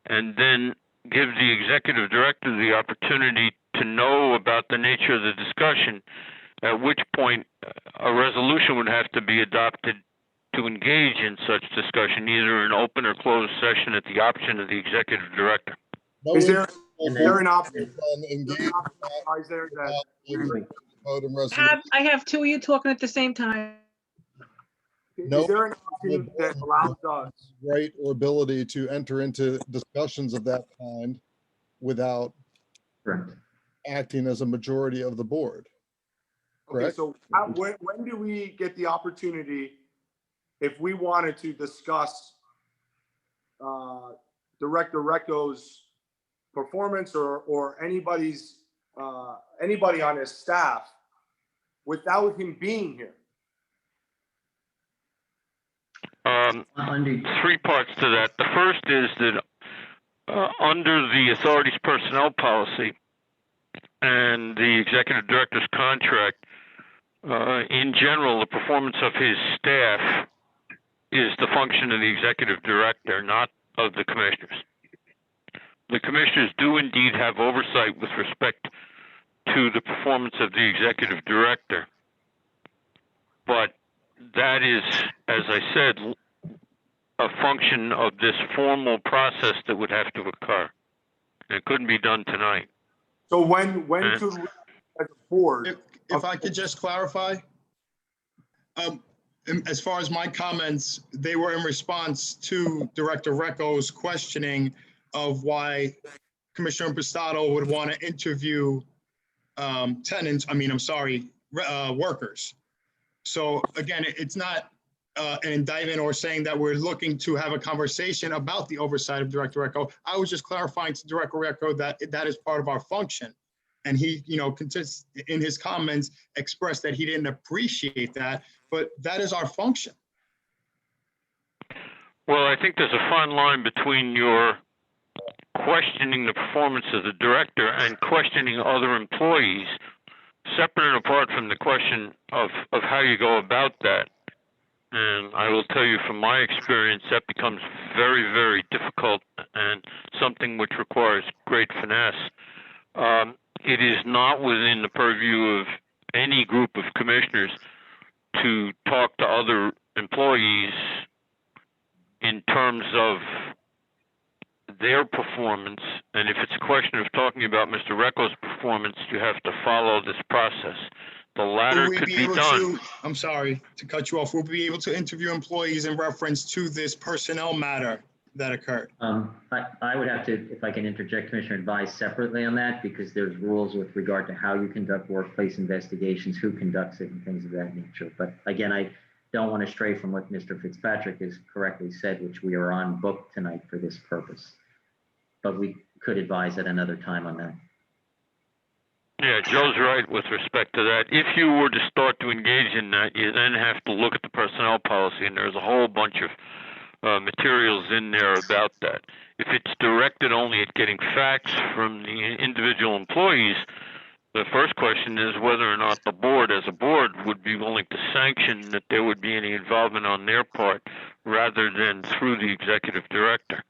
and then give the executive director the opportunity to know about the nature of the discussion, at which point a resolution would have to be adopted to engage in such discussion, either an open or closed session at the option of the executive director. Is there an option? Is there that vote and resolution? I have two of you talking at the same time. Is there an option that allows us? Right or ability to enter into discussions of that kind without acting as a majority of the board? Okay, Correct? so when do we get the opportunity, if we wanted to discuss Director Recco's performance or anybody's anybody on his staff without him being here? Three parts to that. The first is that under the authority's personnel policy and the executive director's contract, in general, the performance of his staff is the function of the executive director, not of the commissioners. The commissioners do indeed have oversight with respect to the performance of the executive director, but that is, as I said, a function of this formal process that would have to occur. It couldn't be done tonight. So when could we, as a board? If I could just clarify, as far as my comments, they were in response to Director Recco's questioning of why Commissioner Impastato would want to interview workers. So again, it's not an indictment or saying that we're looking to have a conversation about the oversight of Director Recco. I was just clarifying to Director Recco that that is part of our function. And he, in his comments, expressed that he didn't appreciate that, but that is our function. Well, I think there's a fine line between your questioning the performance of the director and questioning other employees, separate and apart from the question of how you go about that. And I will tell you from my experience, that becomes very, very difficult and something which requires great finesse. It is not within the purview of any group of commissioners to talk to other employees in terms of their performance. And if it's a question of talking about Mr. Recco's performance, you have to follow this process. The latter could be done. I'm sorry to cut you off. We'll be able to interview employees in reference to this personnel matter that occurred. I would have to, if I can interject, Commissioner, advise separately on that, because there's rules with regard to how you conduct workplace investigations, who conducts it, and things of that nature. But again, I don't want to stray from what Mr. Fitzpatrick has correctly said, which we are on book tonight for this purpose. But we could advise at another time on that. Yeah, Joe's right with respect to that. If you were to start to engage in that, you then have to look at the personnel policy, and there's a whole bunch of materials in there about that. If it's directed only at getting facts from the individual employees, the first question is whether or not the board, as a board, would be willing to sanction that there would be any involvement on their part rather than through the executive director.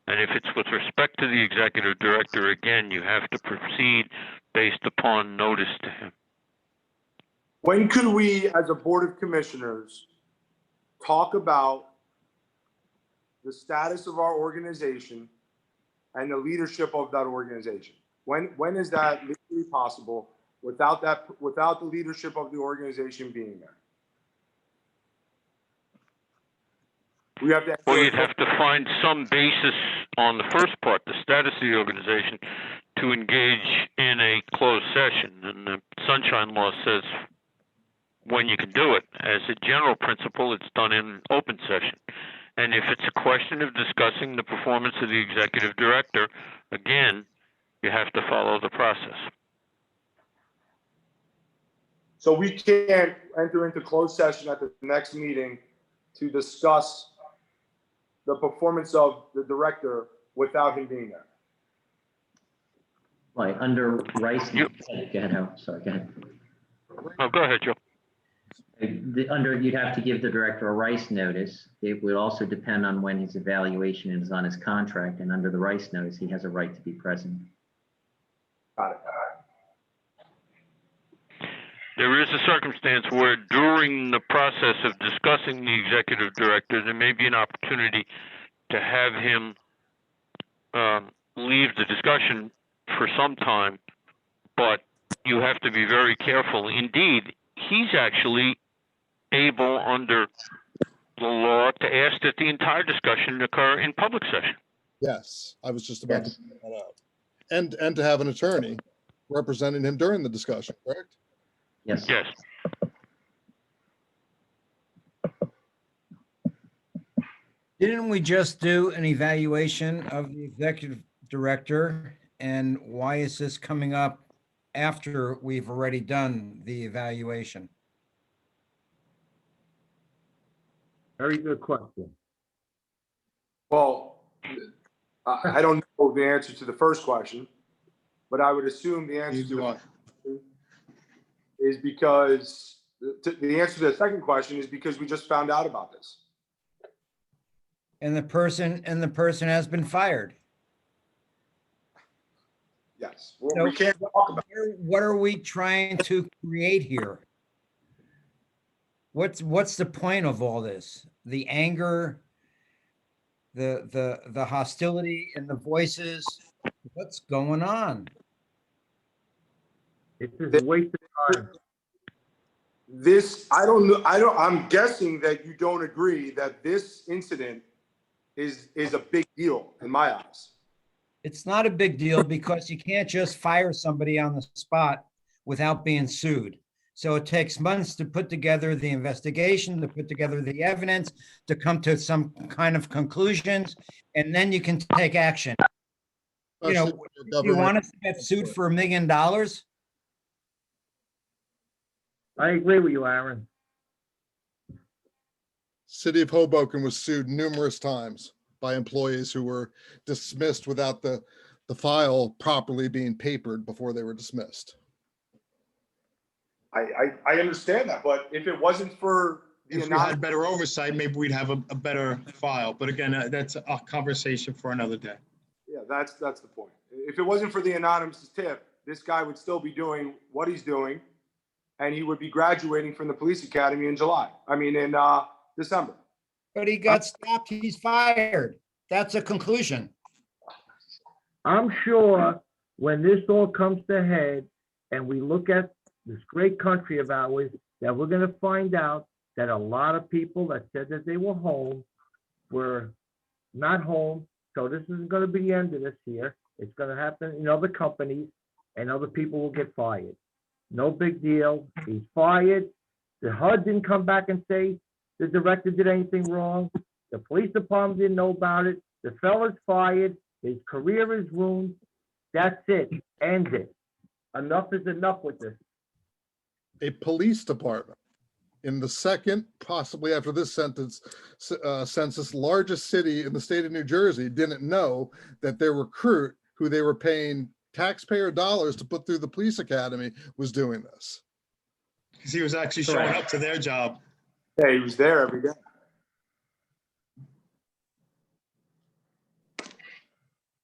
And if it's with respect to the executive director, again, you have to proceed based upon notice to him. When could we, as a Board of Commissioners, talk about the status of our organization and the leadership of that organization? When is that legally possible without the leadership of the organization being there? We have to. Well, you'd have to find some basis on the first part, the status of the organization, to engage in a closed session. And the Sunshine Law says when you can do it. As a general principle, it's done in open session. And if it's a question of discussing the performance of the executive director, again, you have to follow the process. So we can't enter into closed session at the next meeting to discuss the performance of the director without him being there. Right, under Rice. Go ahead, Howard. Sorry, go ahead. Oh, go ahead, Joe. You'd have to give the director a Rice notice. It would also depend on when his evaluation is on his contract, and under the Rice notice, he has a right to be present. Got it. There is a circumstance where during the process of discussing the executive director, there may be an opportunity to have him leave the discussion for some time, but you have to be very careful. Indeed, he's actually able under the law to ask that the entire discussion occur in public session. Yes, I was just about to point that out. And to have an attorney representing him during the discussion, correct? Yes. Yes. Didn't we just do an evaluation of the executive director? And why is this coming up after we've already done the evaluation? Very good question. Well, I don't know the answer to the first question, but I would assume the answer to the question is because the answer to the second question is because we just found out about this. And the person has been fired. Yes. Well, we can't talk about it. What are we trying to create here? What's the point of all this? The anger, the hostility in the voices. What's going on? It's just a waste of time. This, I don't know. I'm guessing that you don't agree that this incident is a big deal in my eyes. It's not a big deal because you can't just fire somebody on the spot without being sued. So it takes months to put together the investigation, to put together the evidence, to come to some kind of conclusions, and then you can take action. You know, you want us to get sued for $1 million? I agree with you, Aaron. City of Hoboken was sued numerous times by employees who were dismissed without the file properly being papered before they were dismissed. I understand that, but if it wasn't for the If we had better oversight, maybe we'd have a better file. But again, that's a conversation for another day. Yeah, that's the point. If it wasn't for the anonymous tip, this guy would still be doing what he's doing, and he would be graduating from the police academy in December. But he got stopped, he's fired. That's a conclusion. I'm sure when this all comes to head and we look at this great country of ours, that we're going to find out that a lot of people that said that they were home were not home. So this isn't going to be the end of this here. It's going to happen in other companies and other people will get fired. No big deal. He's fired. The HUD didn't come back and say the director did anything wrong. The police department didn't know about it. The fella's fired. His career is ruined. That's it. End it. Enough is enough with this. A police department in the second, possibly after this census, largest city in the state of New Jersey didn't know that their recruit, who they were paying taxpayer dollars to put through the police academy, was doing this. Because he was actually showing up to their job. Yeah, he was there every day.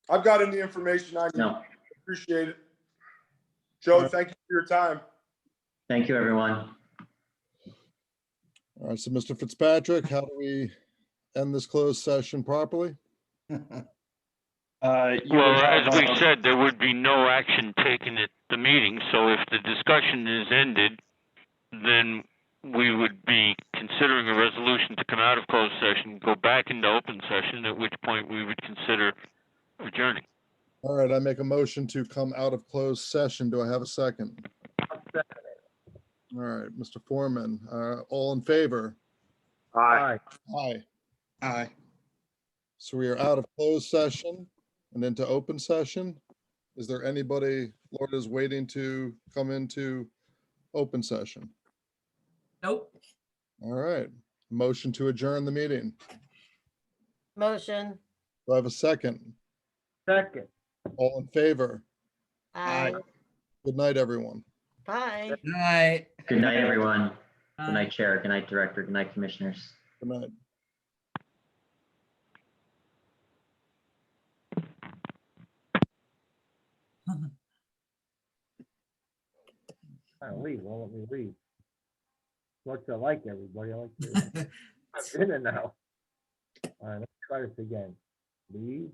I've gotten the information I need. No. Appreciate it. Joe, thank you for your time. Thank you, everyone. All right, so Mr. Fitzpatrick, how do we end this closed session properly? You Well, would have, as we said, there would be no action taken at the meeting, so if the discussion is ended, then we would be considering a resolution to come out of closed session, go back into open session, at which point we would consider adjourning. All right, I make a motion to come out of closed session. Do I have a second? All right, Mr. Foreman, all in favor? Aye. Aye. Aye. So we are out of closed session and into open session. Is there anybody, Lord, is waiting to come into open session? Nope. All right, motion to adjourn the meeting. Motion. Do I have a second? Second. All in favor? Aye. Good night, everyone. Bye. Good night. Good night, everyone. Good night, Chair. Good night, Director. Good night, Commissioners. Good night. I leave, won't let me leave. Much I like everybody, I like to. I'm in it now. All right, let's try this again. Leave.